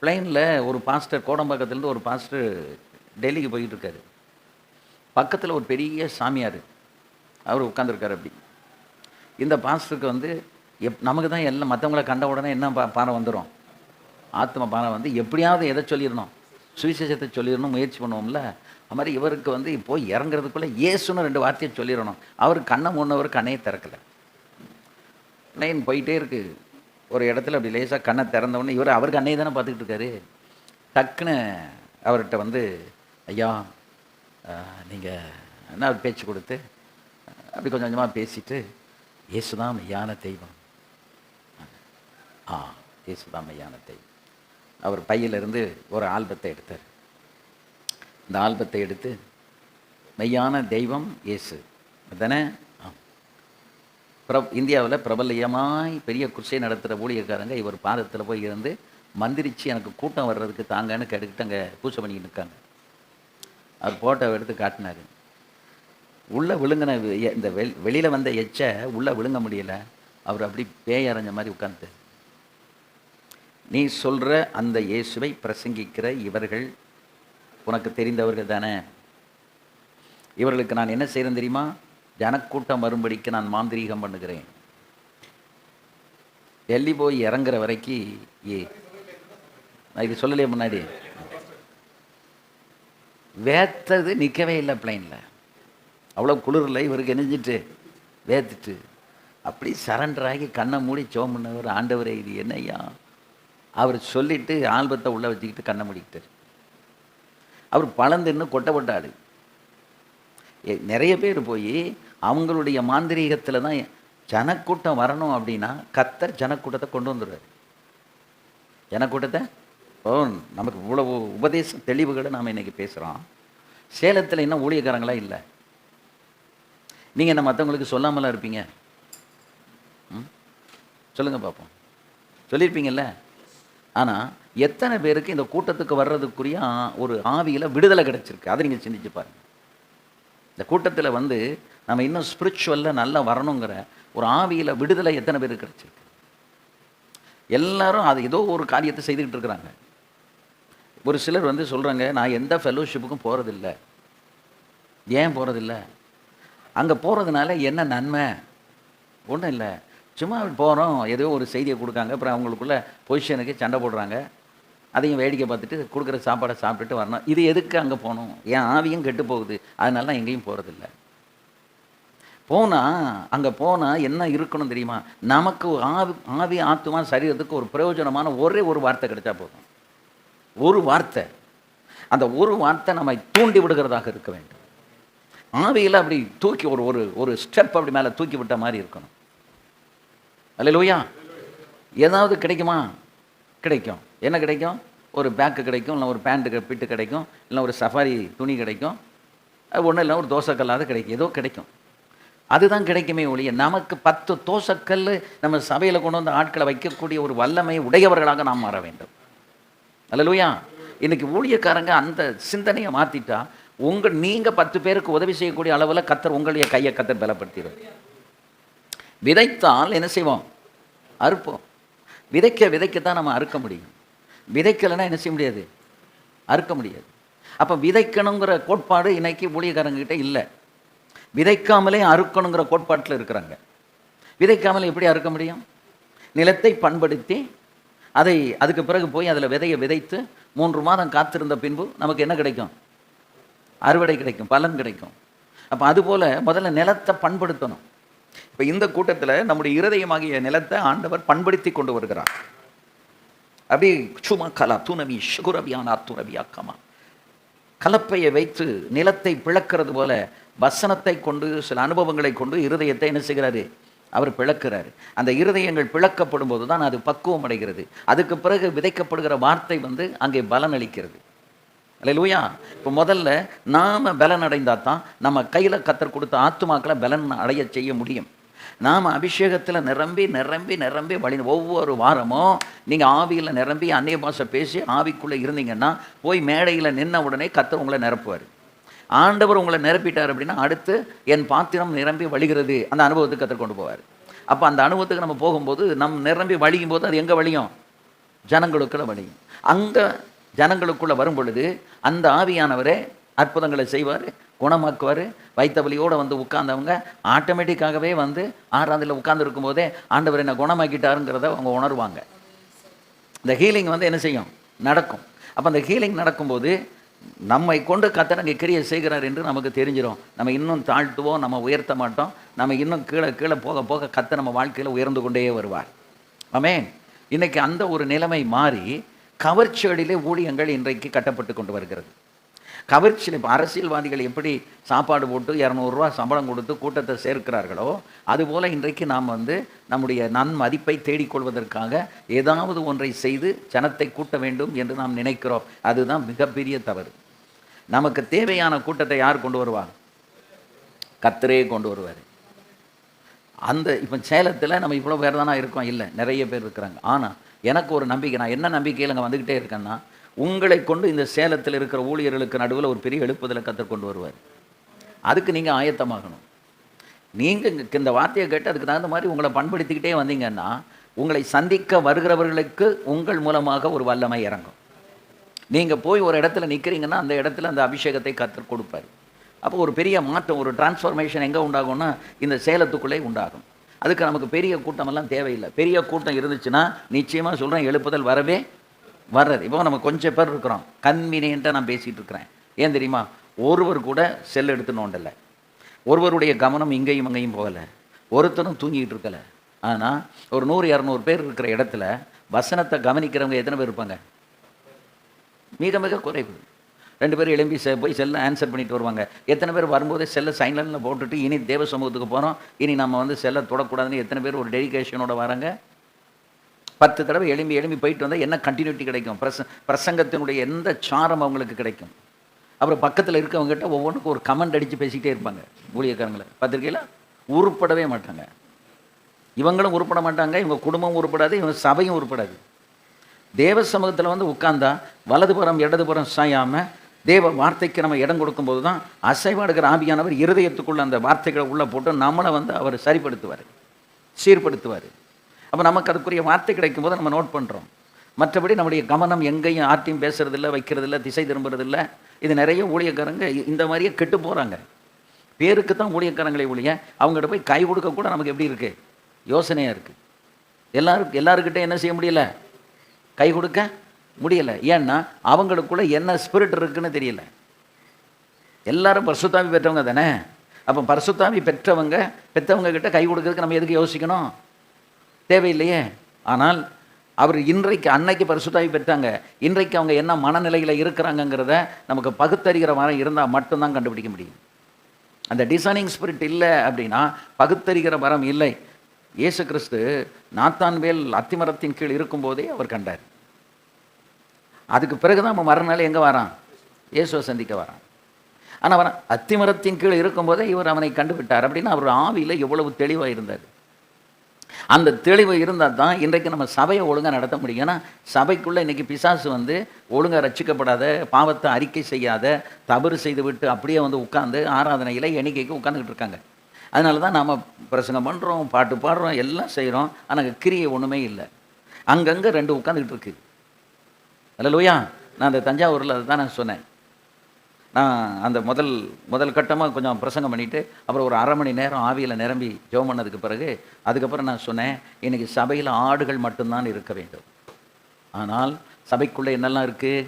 பிளைனில் ஒரு பாஸ்டர், கோடம்பாக்கத்துலேருந்து ஒரு பாஸ்டர் டெல்லிக்கு போயிட்டு இருக்காரு. பக்கத்தில் ஒரு பெரிய சாமியார் அவர் உட்காந்துருக்கார். அப்படி இந்த பாஸ்டருக்கு வந்து நமக்கு தான் எல்லாம் மற்றவங்கள கண்ட உடனே என்ன பாறை வந்துடும், ஆத்ம பாறை வந்து எப்படியாவது எதை சொல்லிடணும், சுவிசேஷத்தை சொல்லிடணும் முயற்சி பண்ணுவோம்ல. அது மாதிரி இவருக்கு வந்து போய் இறங்குறதுக்குள்ளே இயேசுன்னு 2 வார்த்தையை சொல்லிடணும். அவர் கண்ணை மூணவர் கண்ணையே திறக்கலை. பிளைன் போயிட்டே இருக்குது. ஒரு இடத்துல அப்படி லேசாக கண்ணை திறந்தவுடனே இவர் அவர் கண்ணையை தானே பார்த்துக்கிட்டு இருக்காரு. டக்குன்னு அவர்கிட்ட வந்து, ஐயா நீங்கள் என்ன பேச்சு கொடுத்து அப்படி கொஞ்சம் கொஞ்சமாக பேசிட்டு, இயேசுதான் மெய்யான தெய்வம், இயேசுதான் மெய்யான தெய்வம். அவர் பையிலிருந்து ஒரு ஆல்பத்தை எடுத்தார். இந்த ஆல்பத்தை எடுத்து, மெய்யான தெய்வம் இயேசு தானே, இந்தியாவில் பிரபல்யமாய் பெரிய குர்சை நடத்துகிற ஊழியக்காரங்க இவர் பாதத்தில் போய் இருந்து மந்திரிச்சு எனக்கு கூட்டம் வர்றதுக்கு தாங்கன்னு கேட்டுக்கிட்டு அங்கே பூஜை பண்ணிக்கிட்டு இருக்காங்க. அவர் ஃபோட்டோவை எடுத்து காட்டினார். உள்ளே விழுங்கின இந்த வெளியில் வந்த எச்சை உள்ளே விழுங்க முடியலை. அவர் அப்படி பேய் அரைஞ்ச மாதிரி உட்காந்து, நீ சொல்கிற அந்த இயேசுவை பிரசங்கிக்கிற இவர்கள் உனக்கு தெரிந்தவர்கள் தானே, இவர்களுக்கு நான் என்ன செய்கிறேன் தெரியுமா? ஜனக்கூட்டம் வரும்படிக்கு நான் மாந்திரீகம் பண்ணுகிறேன். டெல்லி போய் இறங்குற வரைக்கும் நான் இது சொல்லலையே முன்னாடி, வேத்தது நிற்கவே இல்லை பிளைனில். அவ்வளோ குளிரில் இவருக்கு நெஞ்சிட்டு வேத்துட்டு அப்படி சரண்டராகி கண்ணை மூடி ஜெபம் பண்ணவர். ஆண்டவரே இது என்னையா? அவர் சொல்லிவிட்டு ஆல்பத்தை உள்ளே வச்சுக்கிட்டு கண்ணை மூடிக்கிட்டார். அவர் பழந்துன்னு கொட்டப்பட்டாள். நிறைய பேர் போய் அவங்களுடைய மாந்திரீகத்தில் தான் ஜனக்கூட்டம் வரணும் அப்படின்னா கர்த்தர் ஜனக்கூட்டத்தை கொண்டு வந்துடுவார். ஜனக்கூட்டத்தை நமக்கு இவ்வளவு உபதேச தெளிவுகளை நாம் இன்றைக்கி பேசுகிறோம். சேலத்தில் இன்னும் ஊழியக்காரங்களாம் இல்லை. நீங்கள் என்ன மற்றவங்களுக்கு சொல்லாமலாம் இருப்பீங்க? சொல்லுங்கள் பார்ப்போம். சொல்லியிருப்பீங்கல்ல. ஆனால் எத்தனை பேருக்கு இந்த கூட்டத்துக்கு வர்றதுக்குரிய ஒரு ஆவியில் விடுதலை கிடச்சிருக்கு? அதை நீங்கள் சிந்திச்சு பாருங்கள். இந்த கூட்டத்தில் வந்து நம்ம இன்னும் ஸ்பிரிச்சுவலில் நல்லா வரணுங்கிற ஒரு ஆவியில் விடுதலை எத்தனை பேருக்கு கிடச்சிருக்கு? எல்லாரும் அது ஏதோ ஒரு காரியத்தை செய்துக்கிட்டு இருக்கிறாங்க. ஒரு சிலர் வந்து சொல்கிறாங்க, நான் எந்த ஃபெலோஷிப்புக்கும் போகிறதில்ல. ஏன் போகிறதில்ல? அங்கே போகிறதுனால என்ன நன்மை? ஒன்றும் இல்லை, சும்மா போகிறோம், ஏதோ ஒரு செய்தியை கொடுக்காங்க, அப்புறம் அவங்களுக்குள்ள பொசிஷனுக்கு சண்டை போடுறாங்க, அதையும் வேடிக்கை பார்த்துட்டு கொடுக்குற சாப்பாடை சாப்பிட்டுட்டு வரணும். இது எதுக்கு அங்கே போகணும்? என் ஆவியும் கெட்டு போகுது, அதனால தான் எங்கேயும் போகிறதில்ல. போனால் அங்கே போனால் என்ன இருக்கணும் தெரியுமா? நமக்கு ஆவி ஆத்மா சரீரத்துக்கு ஒரு பிரயோஜனமான ஒரே ஒரு வார்த்தை கிடைச்சா போதும். ஒரு வார்த்தை, அந்த ஒரு வார்த்தை நம்மை தூண்டி விடுகிறதாக இருக்க வேண்டும். ஆவியில் அப்படி தூக்கி ஒரு ஒரு ஸ்டெப் அப்படி மேலே தூக்கி விட்ட மாதிரி இருக்கணும். அல்லேலூயா. ஏதாவது கிடைக்குமா? கிடைக்கும். என்ன கிடைக்கும்? ஒரு பேக்கு கிடைக்கும், இல்லை ஒரு பேண்ட்டு பிட்டு கிடைக்கும், இல்லை ஒரு சஃபாரி துணி கிடைக்கும், அது ஒன்றும் இல்லை ஒரு தோசைக்கல்லாவது கிடைக்கும், ஏதோ கிடைக்கும். அதுதான் கிடைக்குமே ஒழிய நமக்கு 10 தோசைக்கல் நம்ம சபையில் கொண்டு வந்து ஆட்களை வைக்கக்கூடிய ஒரு வல்லமை உடையவர்களாக நாம் மாற வேண்டும். அல்லேலூயா. இன்றைக்கி ஊழியக்காரங்க அந்த சிந்தனையை மாற்றிட்டா நீங்கள் 10 பேருக்கு உதவி செய்யக்கூடிய அளவில் கத்தர் உங்களுடைய கையை கத்தர் பலப்படுத்திடும். விதைத்தால் என்ன செய்வோம்? அறுப்போம். விதைக்கத்தான் நம்ம அறுக்க முடியும். விதைக்கலைன்னா என்ன செய்ய முடியாது? அறுக்க முடியாது. அப்போ விதைக்கணுங்கிற கோட்பாடு இன்னைக்கு ஊழியக்காரங்கிட்ட இல்லை. விதைக்காமலே அறுக்கணுங்கிற கோட்பாட்டில் இருக்கிறாங்க. விதைக்காமலே எப்படி அறுக்க முடியும்? நிலத்தை பண்படுத்தி அதுக்கு பிறகு போய் அதில் விதையை விதைத்து 3 மாதம் காத்திருந்த பின்பு நமக்கு என்ன கிடைக்கும்? அறுவடை கிடைக்கும், பலன் கிடைக்கும். அப்போ அதுபோல் முதல்ல நிலத்தை பண்படுத்தணும். இப்போ இந்த கூட்டத்தில் நம்முடைய இருதயமாகிய நிலத்தை ஆண்டவர் பண்படுத்தி கொண்டு வருகிறார். அப்படி சும்மா கலா துணவி சுகுரவியானா துணவியாக்கமா கலப்பையை வைத்து நிலத்தை பிளக்கிறது போல வசனத்தை கொண்டு சில அனுபவங்களை கொண்டு இருதயத்தை என்ன செய்கிறாரு? அவர் பிளக்கிறார். அந்த இருதயங்கள் பிளக்கப்படும் போது தான் அது பக்குவம் அடைகிறது. அதுக்கு பிறகு விதைக்கப்படுகிற வார்த்தை அங்கே பலன் அளிக்கிறது. அல்லேலூயா. இப்போ முதல்ல நாம் பலன் அடைந்தால் தான் நம்ம கையில் கத்தர் கொடுத்த ஆத்துமாக்களை பலன் அடைய செய்ய முடியும். நாம் அபிஷேகத்தில் நிரம்பி நிரம்பி நிரம்பி ஒவ்வொரு வாரமும் நீங்கள் ஆவியில் நிரம்பி அந்நிய பாஷை பேசி ஆவிக்குள்ளே இருந்தீங்கன்னா போய் மேடையில் நின்ன உடனே கத்தர் உங்களை நிரப்புவார். ஆண்டவர் உங்களை நிரப்பிட்டார் அப்படின்னா அடுத்து என் பாத்திரம் நிரம்பி வழிகிறது, அந்த அனுபவத்துக்கு கத்தர் கொண்டு போவார். அப்போ அந்த அனுபவத்துக்கு நம்ம போகும்போது நிரம்பி வழியும் போது அது எங்கே வழியும்? ஜனங்களுக்குள்ள வழியும். அங்கே ஜனங்களுக்குள்ளே வரும் பொழுது அந்த ஆவியானவரே அற்புதங்களை செய்வார், குணமாக்குவார். வைத்த வலியோடு உட்கார்ந்தவங்க ஆட்டோமேட்டிக்காகவே ஆறாந்தில் உட்கார்ந்து இருக்கும்போதே ஆண்டவர் என்ன குணமாக்கிட்டாருங்கிறத அவங்க உணர்வாங்க. இந்த ஹீலிங் என்ன செய்யும்? நடக்கும். அப்போ அந்த ஹீலிங் நடக்கும்போது நம்மை கொண்டு கர்த்தர் அங்கே கிரியை செய்கிறார் என்று நமக்கு தெரிஞ்சிடும். நம்ம இன்னும் தாழ்த்துவோம், நம்ம உயர்த்த மாட்டோம். நம்ம இன்னும் கீழே கீழே போக போக கர்த்தர் நம்ம வாழ்க்கையில் உயர்ந்து கொண்டே வருவார். ஆமென். இன்றைக்கி அந்த ஒரு நிலைமை மாறி கவர்ச்சிகளிலே ஊழியங்கள் இன்றைக்கு கட்டப்பட்டு கொண்டு வருகிறது. கவர்ச்சியில் இப்போ அரசியல்வாதிகள் எப்படி சாப்பாடு போட்டு 200 ரூபா சம்பளம் கொடுத்து கூட்டத்தை சேர்க்கிறார்களோ அதுபோல் இன்றைக்கு நாம் நம்முடைய நன்மதிப்பை தேடிக்கொள்வதற்காக ஏதாவது ஒன்றை செய்து ஜனத்தை கூட்ட வேண்டும் என்று நாம் நினைக்கிறோம். அதுதான் மிகப்பெரிய தவறு. நமக்கு தேவையான கூட்டத்தை யார் கொண்டு வருவார்? கர்த்தரே கொண்டு வருவார். இப்போ சேலத்தில் நம்ம இவ்வளோ பேர் தானே இருக்கோம்? இல்லை, நிறைய பேர் இருக்கிறாங்க. ஆனால் எனக்கு ஒரு நம்பிக்கை, நான் என்ன நம்பிக்கையில் அங்கே வந்துக்கிட்டே இருக்கேன்னா, உங்களை கொண்டு இந்த சேலத்தில் இருக்கிற ஊழியர்களுக்கு நடுவில் ஒரு பெரிய எழுப்புதலை கத்தர் கொண்டு வருவார். அதுக்கு நீங்கள் ஆயத்தமாகணும். நீங்கள் இந்த வார்த்தையை கேட்டு அதுக்கு தகுந்த மாதிரி உங்களை பண்படுத்திக்கிட்டே வந்தீங்கன்னா உங்களை சந்திக்க வருகிறவர்களுக்கு உங்கள் மூலமாக ஒரு வல்லமை இறங்கும். நீங்கள் போய் ஒரு இடத்துல நிற்கிறீங்கன்னா அந்த இடத்துல அந்த அபிஷேகத்தை கத்தர் கொடுப்பார். அப்போ ஒரு பெரிய மாற்றம், ஒரு டிரான்ஸ்ஃபர்மேஷன் எங்கே உண்டாகும்னா இந்த சேலத்துக்குள்ளே உண்டாகும். அதுக்கு நமக்கு பெரிய கூட்டமெல்லாம் தேவையில்லை. பெரிய கூட்டம் இருந்துச்சுன்னா நிச்சயமாக சொல்கிறேன், எழுப்புதல் வரவே வர்றது. இப்போ நம்ம கொஞ்சம் பேர் இருக்கிறோம், கன்வீனியண்ட்டாக நான் பேசிகிட்டு இருக்கிறேன். ஏன் தெரியுமா? ஒருவர் கூட செல் எடுத்து நோண்டலை, ஒருவருடைய கவனம் இங்கேயும் அங்கேயும் போகலை, ஒருத்தரும் தூங்கிக்கிட்டு இருக்கலை. ஆனால் ஒரு 100-200 பேர் இருக்கிற இடத்துல வசனத்தை கவனிக்கிறவங்க எத்தனை பேர் இருப்பாங்க? மிக மிக குறைவு. 2 பேர் எழும்பி போய் செல்லை ஆன்சர் பண்ணிட்டு வருவாங்க. எத்தனை பேர் வரும்போதே செல்லை சைலண்டில் போட்டுட்டு இனி தேவ சமூகத்துக்கு போகிறோம், இனி நம்ம செல்லை தொடக்கூடாதுன்னு எத்தனை பேர் ஒரு டெடிகேஷனோட வராங்க? 10 தடவை எழும்பி போயிட்டு வந்தால் என்ன கண்டினியூட்டி கிடைக்கும்? பிரசங்கத்தினுடைய எந்த சாரம் அவங்களுக்கு கிடைக்கும்? அப்புறம் பக்கத்தில் இருக்கவங்ககிட்ட ஒவ்வொன்றுக்கும் ஒரு கமெண்ட் அடித்து பேசிக்கிட்டே இருப்பாங்க. ஊழியக்காரங்களை பத்திரிக்கையில் உருப்படவே மாட்டாங்க. இவங்களும் உருப்பட மாட்டாங்க, இவங்க குடும்பம் உருப்படாது, இவங்க சபையும் உருப்படாது. தேவ சமூகத்தில் உட்கார்ந்தா வலதுபுறம் இடதுபுறம் சாயாமல் தேவ வார்த்தைக்கு நம்ம இடம் கொடுக்கும்போது தான் அசைவாடுகிற ஆவியானவர் இருதயத்துக்குள்ளே அந்த வார்த்தைகளை உள்ளே போட்டு நம்மளை அவர் சரிப்படுத்துவார், சீர்படுத்துவார். அப்போ நமக்கு அதுக்குரிய வார்த்தை கிடைக்கும் போது நம்ம நோட் பண்ணுறோம். மற்றபடி நம்முடைய கவனம் எங்கேயும் ஆர்ட்டியும் பேசுறதில்லை, வைக்கிறதில்ல, திசை திரும்புறதில்லை. இது நிறைய ஊழியக்காரங்க இந்த மாதிரியே கெட்டு போகிறாங்க. பேருக்கு தான் ஊழியக்காரங்களை ஊழிய, அவங்ககிட்ட போய் கை கொடுக்க கூட நமக்கு எப்படி இருக்குது? யோசனையாக இருக்குது. எல்லாருக்கிட்ட என்ன செய்ய முடியல? கை கொடுக்க முடியலை. ஏன்னா அவங்களுக்குள்ள என்ன ஸ்பிரிட் இருக்குன்னு தெரியல. எல்லாரும் பரிசுத்தாவி பெற்றவங்க தானே. அப்போ பரிசுத்தாவி பெற்றவங்க கிட்ட கை கொடுக்கறதுக்கு நம்ம எதுக்கு யோசிக்கணும்? தேவையில்லையே. ஆனால் அவர் அன்னைக்கு பரிசுத்தாவி பெற்றாங்க, இன்றைக்கு அவங்க என்ன மனநிலையில் இருக்கிறாங்கங்கிறத நமக்கு பகுத்தறிகிற வரம் இருந்தால் மட்டும்தான் கண்டுபிடிக்க முடியும். அந்த டிசைனிங் ஸ்பிரிட் இல்லை அப்படின்னா பகுத்தறிகிற வரம் இல்லை. இயேசு கிறிஸ்து நாத்தான்வேல் அத்திமரத்தின் கீழ் இருக்கும்போதே அவர் கண்டார். அதுக்கு பிறகுதான் நம்ம மறுநாள் எங்கே வரான்? இயேசுவை சந்திக்க வரான். ஆனால் அவன் அத்திமரத்தின் கீழ் இருக்கும்போதே இவர் அவனை கண்டுவிட்டார். அப்படின்னா அவர் ஆவியில் எவ்வளவு தெளிவாக இருந்தார். அந்த தெளிவு இருந்தால் தான் இன்றைக்கு நம்ம சபையை ஒழுங்காக நடத்த முடியும். ஏன்னா சபைக்குள்ளே இன்றைக்கி பிசாசு வந்து ஒழுங்காக ரட்சிக்கப்படாத, பாவத்தை அறிக்கை செய்யாத, தவறு செய்துவிட்டு அப்படியே வந்து உட்காந்து ஆராதனையில் எண்ணிக்கைக்கு உட்காந்துக்கிட்டு இருக்காங்க. அதனால தான் நாம் பிரசங்கம் பண்ணுறோம், பாட்டு பாடுறோம், எல்லாம் செய்கிறோம். ஆனால் கிரியை ஒன்றுமே இல்லை. அங்கங்கே 2 உட்காந்துக்கிட்டு இருக்கு. அல்லேலூயா. நான் அந்த தஞ்சாவூரில் அதை தான் நான் சொன்னேன். நான் அந்த முதல் கட்டமாக கொஞ்சம் பிரசங்கம் பண்ணிவிட்டு அப்புறம் ஒரு 1/2 மணி நேரம் ஆவியில் நிரம்பி ஜெபம் பண்ணதுக்கு பிறகு அதுக்கப்புறம் நான் சொன்னேன், இன்றைக்கி சபையில் ஆடுகள் மட்டும்தான் இருக்க வேண்டும். ஆனால் சபைக்குள்ளே என்னெல்லாம் இருக்குது?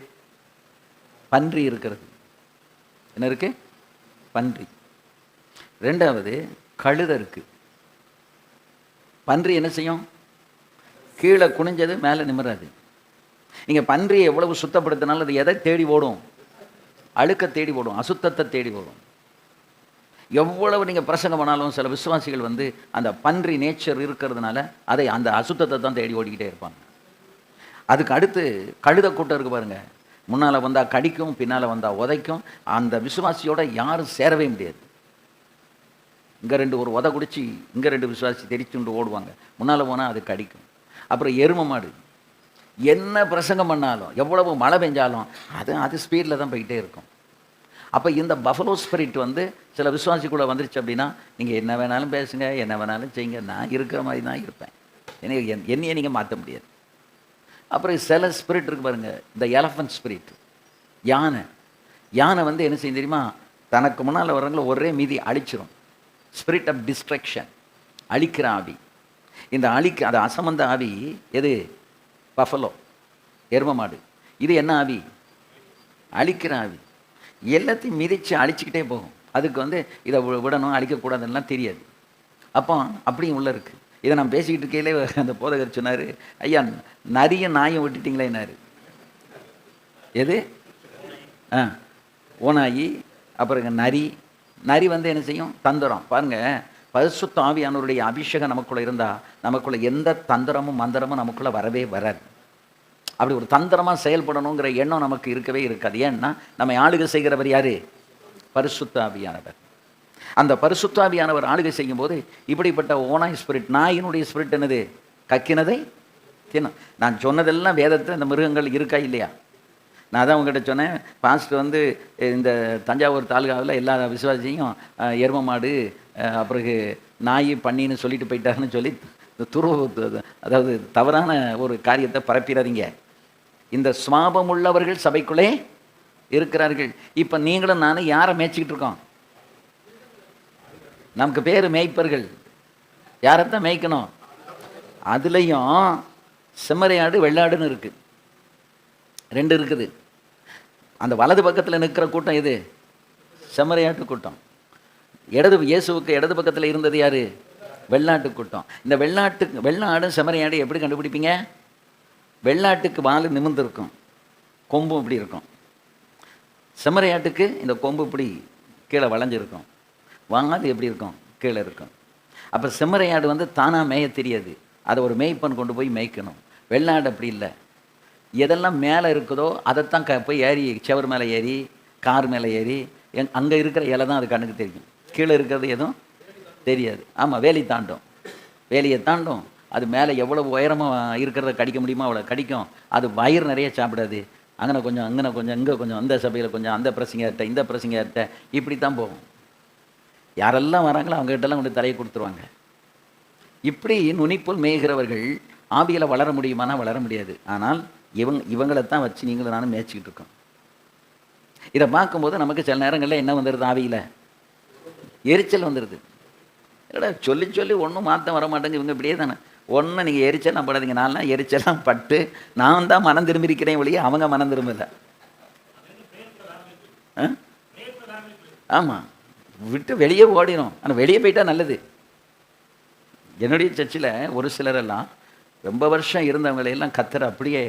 பன்றி இருக்கிறது. என்ன இருக்குது? பன்றி. 2வது கழுதை இருக்குது. பன்றி என்ன செய்யும்? கீழே குனிஞ்சது மேலே நிமிராது. நீங்கள் பன்றியை எவ்வளவு சுத்தப்படுத்தினாலும் அது எதை தேடி ஓடும்? அழுக்க தேடி ஓடும், அசுத்தத்தை தேடி ஓடும். எவ்வளவு நீங்கள் பிரசங்கம் பண்ணாலும் சில விசுவாசிகள் வந்து அந்த பன்றி நேச்சர் இருக்கிறதுனால அந்த அசுத்தத்தை தான் தேடி ஓடிக்கிட்டே இருப்பாங்க. அதுக்கு அடுத்து கழுத கூட்டம் இருக்குது பாருங்கள். முன்னால் வந்தால் கடிக்கும், பின்னால் வந்தால் உதைக்கும். அந்த விசுவாசியோட யாரும் சேரவே முடியாது. இங்கே 2 ஒரு உதை குடிச்சு இங்கே 2 விசுவாசி தெரிச்சுண்டு ஓடுவாங்க. முன்னால் போனால் அது கடிக்கும். அப்புறம் எருமை மாடு என்ன பிரசங்கம் பண்ணாலும், எவ்வளவு மழை பெஞ்சாலும் அது ஸ்பீடில் தான் போய்கிட்டே இருக்கும். அப்போ இந்த பஃபலோ ஸ்பிரிட் வந்து சில விசுவாசிக்குள்ளே வந்துருச்சு அப்படின்னா, நீங்கள் என்ன வேணாலும் பேசுங்க, என்ன வேணாலும் செய்யுங்க, நான் இருக்கிற மாதிரி தான் இருப்பேன். என்னையே நீங்கள் மாற்ற முடியாது. அப்புறம் சில ஸ்பிரிட் இருக்குது பாருங்கள், இந்த எலஃபண்ட் ஸ்பிரிட், யானை வந்து என்ன செய்யும் தெரியுமா? தனக்கு முன்னால் வர்றவங்கள ஒரே மீதி அழிச்சிரும். ஸ்பிரிட் ஆஃப் டிஸ்ட்ரக்ஷன், அழிக்கிற ஆவி. இந்த அது அசமந்த ஆவி எது? பஃபலோ, எரும மாடு. இது என்ன ஆவி? அழிக்கிற ஆவி. எல்லாத்தையும் மிதித்து அழிச்சிக்கிட்டே போகும். அதுக்கு வந்து இதை விடணும், அழிக்கக்கூடாதுன்னெலாம் தெரியாது. அப்போ அப்படியும் உள்ள இருக்குது. இதை நான் பேசிக்கிட்டு இருக்கையிலே அந்த போதகர் சொன்னார், ஐயா நரியும் நாயும் விட்டுட்டிங்களே என்னாரு? எது? ஓநாயி, அப்புறம் நரி வந்து என்ன செய்யும்? தந்திரம். பாருங்கள், பரிசுத்த ஆவியானவருடைய அபிஷேகம் நமக்குள்ளே இருந்தால் நமக்குள்ளே எந்த தந்திரமும் மந்திரமும் நமக்குள்ளே வரவே வராது. அப்படி ஒரு தந்திரமாக செயல்படணுங்கிற எண்ணம் நமக்கு இருக்கவே இருக்காது. ஏன்னா நம்ம ஆளுகை செய்கிறவர் யார்? பரிசுத்த ஆவியானவர். அந்த பரிசுத்த ஆவியானவர் ஆளுகை செய்யும்போது இப்படிப்பட்ட ஓனாய் ஸ்பிரிட், நாயினுடைய ஸ்பிரிட் என்னது? கக்கினதை தின்னும். நான் சொன்னதெல்லாம் வேதத்தில் இந்த மிருகங்கள் இருக்கா இல்லையா? நான் தான் உங்கள்கிட்ட சொன்னேன், பாஸ்டர் வந்து இந்த தஞ்சாவூர் தாலுகாவில் எல்லா விசுவாசியும் எரும மாடு, அப்புறம் நாய், பன்னின்னு சொல்லிட்டு போயிட்டாருன்னு சொல்லி அதாவது தவறான ஒரு காரியத்தை பரப்பிடாதீங்க. இந்த சுவாபம் உள்ளவர்கள் சபைக்குள்ளே இருக்கிறார்கள். இப்போ நீங்களும் நானும் யாரை மேய்ச்சிக்கிட்டு இருக்கோம்? நமக்கு பேர் மேய்ப்பர்கள். யாரைத்தான் மேய்க்கணும்? அதுலேயும் செம்மறியாடு வெள்ளாடுன்னு இருக்குது, 2 இருக்குது. அந்த வலது பக்கத்தில் நிற்கிற கூட்டம் எது? செம்மறியாட்டு கூட்டம். இயேசுவுக்கு இடது பக்கத்தில் இருந்தது யார்? வெள்ளாட்டு கூட்டம். இந்த வெள்ளாடும் செம்மறியாடு எப்படி கண்டுபிடிப்பீங்க? வெள்ளாட்டுக்கு வால் நிமிர்ந்துருக்கும், கொம்பும் இப்படி இருக்கும். செம்மறியாட்டுக்கு இந்த கொம்பு இப்படி கீழே வளைஞ்சிருக்கும், வால் எப்படி இருக்கும்? கீழே இருக்கும். அப்போ செம்மறியாடு வந்து தானாக மேய தெரியாது, அதை ஒரு மேய்ப்பன் கொண்டு போய் மேய்க்கணும். வெள்ளாடு அப்படி இல்லை. எதெல்லாம் மேலே இருக்குதோ அதைத்தான் போய் ஏறி, செவர் மேலே ஏறி, கார் மேலே ஏறி, அங்கே இருக்கிற இலை தான் அது கண்ணுக்கு தெரியும். கீழே இருக்கிறது எதுவும் தெரியாது. ஆமாம், வேலியை தாண்டும். அது மேலே எவ்வளோ உயரமாக இருக்கிறத கடிக்க முடியுமோ அவ்வளோ கடிக்கும். அது வயிறு நிறைய சாப்பிடாது. அங்கே கொஞ்சம், இங்கே கொஞ்சம், அந்த சபையில் கொஞ்சம், அந்த பிரசங்கர்கிட்ட, இந்த பிரசங்கர்கிட்ட, இப்படி தான் போகும். யாரெல்லாம் வராங்களோ அவங்ககிட்டலாம் கொண்டு தலையை கொடுத்துருவாங்க. இப்படி நுனிப்புல் மேய்கிறவர்கள் ஆவியில் வளர முடியுமானா வளர முடியாது. ஆனால் இவங்களைத்தான் வச்சு நீங்களும் நானும் மேய்ச்சிக்கிட்டு இருக்கோம். இதை பார்க்கும்போது நமக்கு சில நேரங்களில் என்ன வந்துடுது? ஆவியில் எரிச்சல் வந்துடுது. இல்லைடா சொல்லி ஒன்றும் மாற்றம் வர மாட்டேங்க, இவங்க இப்படியே தானே. ஒன்றும் நீங்கள் எரிச்சலாம் படாதீங்க. நான்லாம் எரிச்சலாம் பட்டு நான் தான் மனம் திரும்பியிருக்கிறேன் ஒழிய அவங்க மனம் திரும்பலை. ஆமாம், விட்டு வெளியே ஓடிடும். ஆனால் வெளியே போயிட்டா நல்லது. என்னுடைய சர்ச்சில் ஒரு சிலரெல்லாம் ரொம்ப வருஷம் இருந்தவங்களையெல்லாம் கத்தர் அப்படியே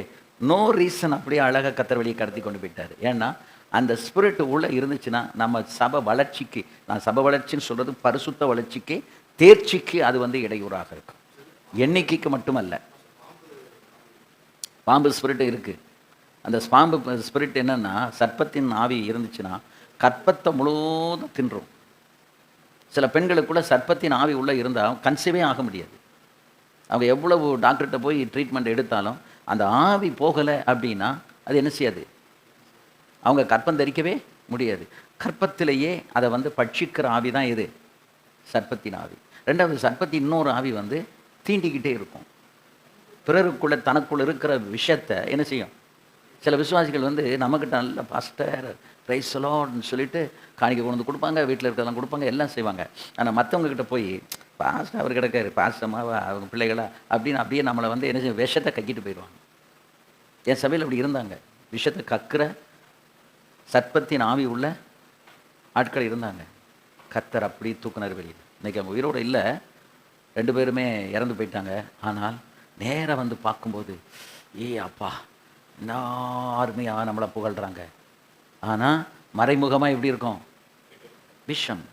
நோ ரீசன் அப்படியே அழகாக கத்தர் வெளியே கடத்தி கொண்டு போயிட்டார். ஏன்னா அந்த ஸ்பிரிட் உள்ளே இருந்துச்சுன்னா நம்ம சபை வளர்ச்சிக்கு, நான் சபை வளர்ச்சின்னு சொல்கிறது பரிசுத்த வளர்ச்சிக்கு, தேர்ச்சிக்கு அது வந்து இடையூறாக இருக்கும். எண்ணிக்கைக்கு மட்டுமல்ல. பாம்பு ஸ்பிரிட் இருக்குது. அந்த பாம்பு ஸ்பிரிட் என்னென்னா, சர்ப்பத்தின் ஆவி இருந்துச்சுன்னா கற்பத்தை முழுவதும் தின்றும். சில பெண்களுக்குள்ள சர்ப்பத்தின் ஆவி உள்ளே இருந்தால் கன்சீவே ஆக முடியாது. அவங்க எவ்வளவு டாக்டர்கிட்ட போய் ட்ரீட்மெண்ட் எடுத்தாலும் அந்த ஆவி போகலை அப்படின்னா அது என்ன செய்யாது, அவங்க கற்பம் தரிக்கவே முடியாது. கற்பத்திலேயே அதை வந்து பட்சிக்கிற ஆவி தான் எது? சர்ப்பத்தின் ஆவி. ரெண்டாவது, சர்ப்பத்தின் இன்னொரு ஆவி வந்து தீண்டிக்கிட்டே இருக்கும். பிறருக்குள்ள தனக்குள்ள இருக்கிற விஷயத்தை என்ன செய்யும்? சில விசுவாசிகள் வந்து நம்மக்கிட்ட நல்ல பாஸ்டர் ரைஸ் லார்ட்னு சொல்லிட்டு காணிக்கை கொண்டு வந்து கொடுப்பாங்க, வீட்டில் இருக்கிறதெல்லாம் கொடுப்பாங்க, எல்லாம் செய்வாங்க. ஆனால் மற்றவங்கக்கிட்ட போய் பாஸ்டர் அவர் கிடக்காரு, பாஸ்டமாவா அவங்க பிள்ளைகளா அப்படின்னு அப்படியே நம்மளை வந்து என்ன செய்யும்? விஷத்தை கக்கிட்டு போயிடுவாங்க. என் சபையில் அப்படி இருந்தாங்க. விஷத்தை கக்கிற சர்ப்பத்தின் ஆவி உள்ள ஆட்கள் இருந்தாங்க. கர்த்தர் அப்படி தூக்குனர் வெளியில். இன்றைக்கி அவங்க உயிரோடு இல்லை, 2 பேருமே இறந்து போயிட்டாங்க. ஆனால் நேராக வந்து பார்க்கும்போது அப்பா எல்லாருமே நம்மளை புகழ்கிறாங்க. ஆனால் மறைமுகமாக எப்படி இருக்கும்? விஷம்.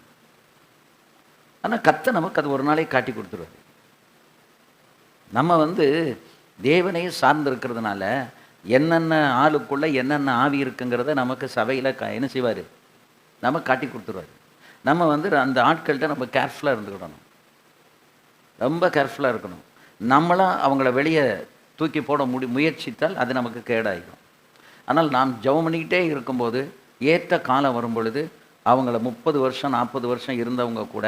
ஆனால் கர்த்தர் நமக்கு அது ஒரு நாளே காட்டி கொடுத்துருவாரு. நம்ம வந்து தேவனையே சார்ந்து இருக்கிறதுனால என்னென்ன ஆளுக்குள்ளே என்னென்ன ஆவி இருக்குங்கிறத நமக்கு சபையில் என்ன செய்வார்? நம்ம காட்டி கொடுத்துருவார். நம்ம வந்து அந்த ஆட்கள்கிட்ட நம்ம கேர்ஃபுல்லாக இருந்துக்கிடணும், ரொம்ப கேர்ஃபுல்லாக இருக்கணும். நம்மளாம் அவங்கள வெளியே தூக்கி போட முயற்சித்தால் அது நமக்கு கேடாயிடும். ஆனால் நாம் ஜெபம் பண்ணிக்கிட்டே இருக்கும்போது ஏற்ற காலம் வரும் பொழுது அவங்கள 30 வருஷம் 40 வருஷம் இருந்தவங்க கூட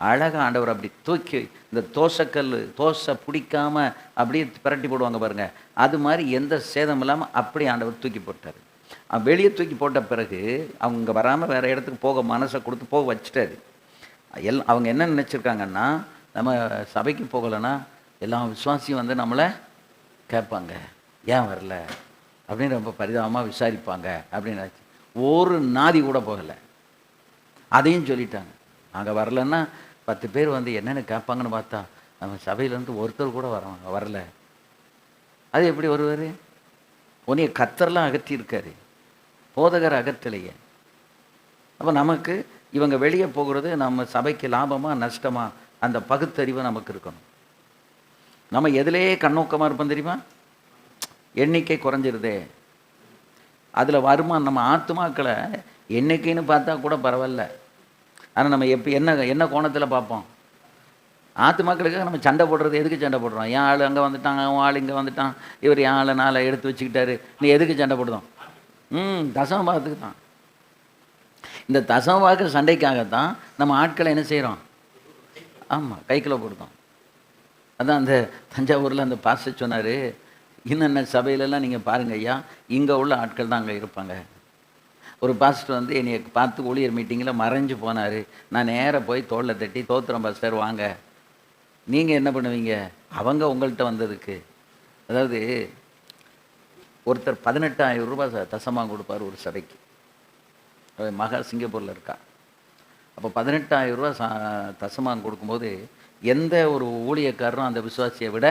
அழகாக ஆண்டவர் அப்படி தூக்கி இந்த தோசை பிடிக்காமல் அப்படியே பிரட்டி போடுவாங்க பாருங்கள், அது மாதிரி எந்த சேதம் இல்லாமல் அப்படி ஆண்டவர் தூக்கி போட்டார். வெளியே தூக்கி போட்ட பிறகு அவங்க வராமல் வேறு இடத்துக்கு போக மனசை கொடுத்து போக வச்சுட்டாரு. அவங்க என்ன நினச்சிருக்காங்கன்னா, நம்ம சபைக்கு போகலைன்னா எல்லா விசுவாசியும் வந்து நம்மளை கேட்பாங்க, ஏன் வரல அப்படின்னு ரொம்ப பரிதாபமாக விசாரிப்பாங்க அப்படின்னு. ஒரு நாதி கூட போகலை. அதையும் சொல்லிட்டாங்க. அங்கே வரலன்னா 10 பேர் வந்து என்னென்னு கேட்பாங்கன்னு பார்த்தா நம்ம சபையிலேருந்து ஒருத்தர் கூட வரல. அது எப்படி வருவார்? உன்னைய கர்த்தர்லாம் அகற்றியிருக்காரு, போதகர் அகற்றலையே. அப்போ நமக்கு இவங்க வெளியே போகிறது நம்ம சபைக்கு லாபமாக நஷ்டமா, அந்த பகுத்தறிவு நமக்கு இருக்கணும். நம்ம எதிலேயே கண்ணோக்கமாக இருப்போம் தெரியுமா? எண்ணிக்கை குறைஞ்சிருதே, அதில் வருமானம் நம்ம ஆத்துமாக்களை எண்ணிக்கைன்னு பார்த்தா கூட பரவாயில்ல. ஆனால் நம்ம என்ன கோணத்தில் பார்ப்போம்? ஆத்துமாக்களுக்காக நம்ம சண்டை போடுறது. எதுக்கு சண்டை போடுறோம்? என் ஆள் அங்கே வந்துட்டாங்க, அவன் ஆள் இங்கே வந்துட்டான், இவர் என் ஆளை நாளை எடுத்து வச்சுக்கிட்டாரு, நீ எதுக்கு சண்டை போடுதோம்? தசமபாகத்துக்கு தான். இந்த தசமபாக சண்டைக்காகத்தான் நம்ம ஆட்களை என்ன செய்கிறோம்? ஆமாம், கைக்குள்ளே போடுதோம். அதான் அந்த தஞ்சாவூரில் அந்த பாஸ்டர் சொன்னார், இன்னென்ன சபையிலெல்லாம் நீங்கள் பாருங்கள் ஐயா, இங்கே உள்ள ஆட்கள் தான் அங்கே இருப்பாங்க. ஒரு பாஸ்டர் வந்து என்னை பார்த்து ஊழியர் மீட்டிங்கில் மறைஞ்சு போனார். நான் நேராக போய் தோளில் தட்டி, தோத்திரம் பாஸ்டர் வாங்க. நீங்கள் என்ன பண்ணுவீங்க? அவங்க உங்கள்கிட்ட வந்ததுக்கு. அதாவது ஒருத்தர் 18,000 ரூபாய் தசமாக கொடுப்பார் ஒரு சபைக்கு. மகா சிங்கப்பூரில் இருக்கா. அப்போ 18,000 ரூபா தசமாக கொடுக்கும்போது எந்த ஒரு ஊழியக்காரரும் அந்த விசுவாசியை விட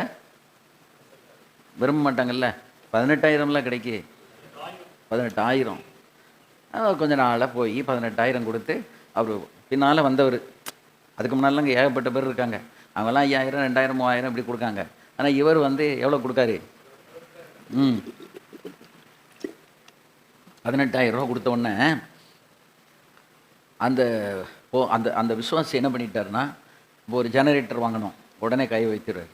விரும்ப மாட்டாங்கல்ல. 18,000லாம் கிடைக்கி 18,000. கொஞ்ச நாளாக போய் 18,000 கொடுத்து அவர் பின்னால் வந்தவர். அதுக்கு முன்னாடிலாம் இங்கே ஏகப்பட்ட பேர் இருக்காங்க. அவங்கெல்லாம் 5,000 2,000 3,000 இப்படி கொடுக்காங்க. ஆனால் இவர் வந்து எவ்வளோ கொடுக்காரு? 18,000 ரூபா கொடுத்த உடனே அந்த அந்த அந்த விசுவாசி என்ன பண்ணிட்டாருன்னா, இப்போ ஒரு ஜெனரேட்டர் வாங்கணும், உடனே கை வைத்துறாரு.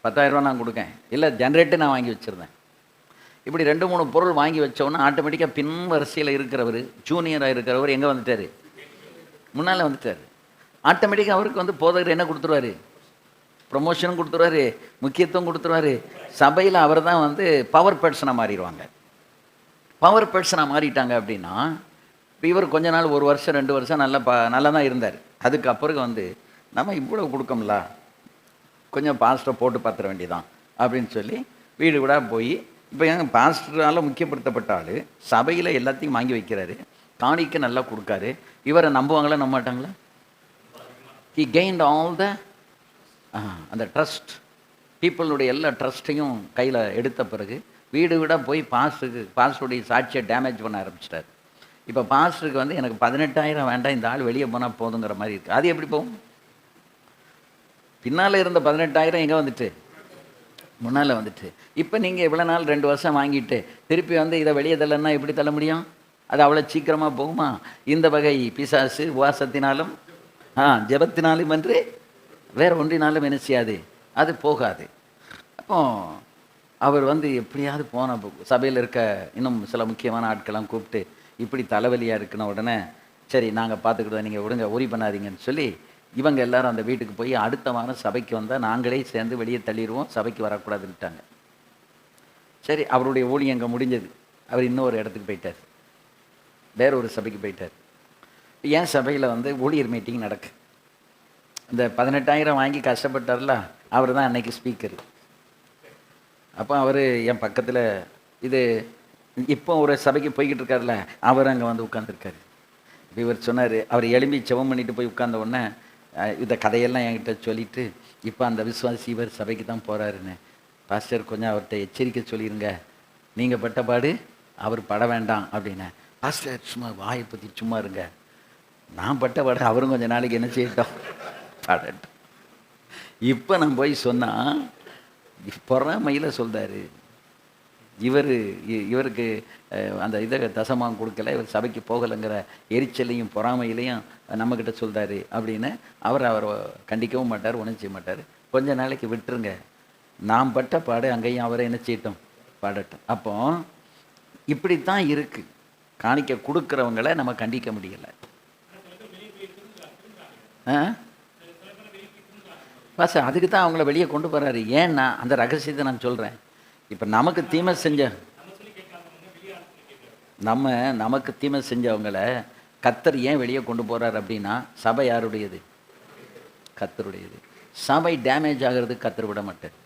10,000 ரூபா நான் கொடுக்கேன், இல்லை ஜெனரேட்டர் நான் வாங்கி வச்சுருந்தேன். இப்படி 2-3 பொருள் வாங்கி வச்சோன்னா ஆட்டோமேட்டிக்காக பின் வரிசையில் இருக்கிறவர், ஜூனியராக இருக்கிறவர் எங்கே வந்துட்டார்? முன்னால் வந்துட்டார். ஆட்டோமேட்டிக்காக அவருக்கு வந்து போதகர் என்ன கொடுத்துருவாரு? ப்ரொமோஷனும் கொடுத்துருவாரு, முக்கியத்துவம் கொடுத்துருவாரு. சபையில் அவர் தான் வந்து பவர் பர்சனாக மாறிடுவாங்க. பவர் பர்சனாக மாறிட்டாங்க அப்படின்னா, இப்போ இவர் கொஞ்ச நாள் 1 வருஷம் 2 வருஷம் நல்லா தான் இருந்தார். அதுக்கப்புறம் வந்து நம்ம இவ்வளோ கொடுக்கோம்ல, கொஞ்சம் பாஸ்டரை போட்டு பார்த்துட வேண்டியதான் அப்படின்னு சொல்லி வீடு வீடாக போய், இப்போ எங்கள் பாஸ்டரால் முக்கியப்படுத்தப்பட்ட ஆள் சபையில் எல்லாத்தையும் வாங்கி வைக்கிறாரு, காணிக்க நல்லா கொடுக்காரு. இவரை நம்புவாங்களா நம்ப மாட்டாங்களா? ஹி கெயின்ட் ஆல் த அந்த ட்ரஸ்ட். பீப்புளுடைய எல்லா ட்ரஸ்ட்டையும் கையில் எடுத்த பிறகு வீடு வீடாக போய் பாஸ்டருடைய சாட்சியை டேமேஜ் பண்ண ஆரம்பிச்சிட்டார். இப்போ பாஸ்டருக்கு வந்து எனக்கு 18,000 வேண்டாம், இந்த ஆள் வெளியே போனால் போதுங்கிற மாதிரி இருக்குது. அது எப்படி போகும்? பின்னால் இருந்த 18,000 எங்கே வந்துட்டு? முன்னால் வந்துட்டு. இப்போ நீங்கள் இவ்வளோ நாள் 2 வருஷம் வாங்கிட்டு திருப்பி வந்து இதை வெளியே தள்ளனா எப்படி தள்ள முடியும்? அது அவ்வளோ சீக்கிரமாக போகுமா? இந்த வகை பிசாசு உபவாசத்தினாலும் ஜெபத்தினாலும் என்று வேறு ஒன்றினாலும் என்ன செய்யாது, அது போகாது. அப்போ அவர் வந்து எப்படியாவது போன சபையில் இருக்க இன்னும் சில முக்கியமான ஆட்கள்லாம் கூப்பிட்டு, இப்படி தலைவலியாக இருக்குன உடனே, சரி நாங்கள் பார்த்துக்கிட்டோம், நீங்கள் விடுங்க, ஒரி பண்ணாதீங்கன்னு சொல்லி, இவங்க எல்லாரும் அந்த வீட்டுக்கு போய் அடுத்த வாரம் சபைக்கு வந்தால் நாங்களே சேர்ந்து வெளியே தள்ளிடுவோம், சபைக்கு வரக்கூடாதுன்ட்டாங்க. சரி, அவருடைய ஊழியம் அங்கே முடிஞ்சது. அவர் இன்னொரு இடத்துக்கு போயிட்டார், வேற ஒரு சபைக்கு போயிட்டார். என் சபையில் வந்து ஊழியர் மீட்டிங் நடக்கு. இந்த 18,000 வாங்கி கஷ்டப்பட்டார்ல, அவர் தான் அன்னைக்கு ஸ்பீக்கர். அப்போ அவர் என் பக்கத்தில், இது இப்போ ஒரு சபைக்கு போய்கிட்டு இருக்காருல்ல, அவர் அங்கே வந்து உட்காந்துருக்காரு. இப்போ இவர் சொன்னார், அவர் எழும்பி செவம் பண்ணிட்டு போய் உட்கார்ந்த உடனே இந்த கதையெல்லாம் என்கிட்ட சொல்லிவிட்டு, இப்போ அந்த விசுவாசி இவர் சபைக்கு தான் போகிறாருன்னு, பாஸ்டர் கொஞ்சம் அவர்கிட்ட எச்சரிக்கை சொல்லிடுங்க, நீங்கள் பட்ட பாடு அவர் பட வேண்டாம் அப்படின்னு. பாஸ்டர் சும்மா வாயை பற்றி சும்மா இருங்க, நான் பட்ட பாடு அவரும் கொஞ்சம் நாளைக்கு என்ன செய்யட்டும், படட்டும். இப்போ நான் போய் சொன்னால் பொறாமையில் சொல்கிறாரு, இவருக்கு அந்த இதை தசமாக கொடுக்கல, இவர் சபைக்கு போகலைங்கிற எரிச்சலையும் பொறாமையிலையும் நம்மக்கிட்ட சொல்கிறாரு அப்படின்னு. அவரை கண்டிக்கவும் மாட்டார், ஒன்றும் செய்ய மாட்டார். கொஞ்ச நாளைக்கு விட்டுருங்க, நாம் பட்ட பாடு அங்கேயும் அவரை என்ன செய்யட்டும், பாடட்டும். அப்போ இப்படித்தான் இருக்குது. காணிக்க கொடுக்குறவங்கள நம்ம கண்டிக்க முடியலை. பாச அதுக்கு தான் அவங்கள வெளியே கொண்டு போகிறாரு. ஏன்னா அந்த ரகசியத்தை நான் சொல்கிறேன். இப்போ நமக்கு தீமை செஞ்சவங்கள கர்த்தர் ஏன் வெளியே கொண்டு போகிறார் அப்படின்னா, சபை யாருடையது? கர்த்தருடையது. சபை டேமேஜ் ஆகிறது கர்த்தர் விட மாட்டார்.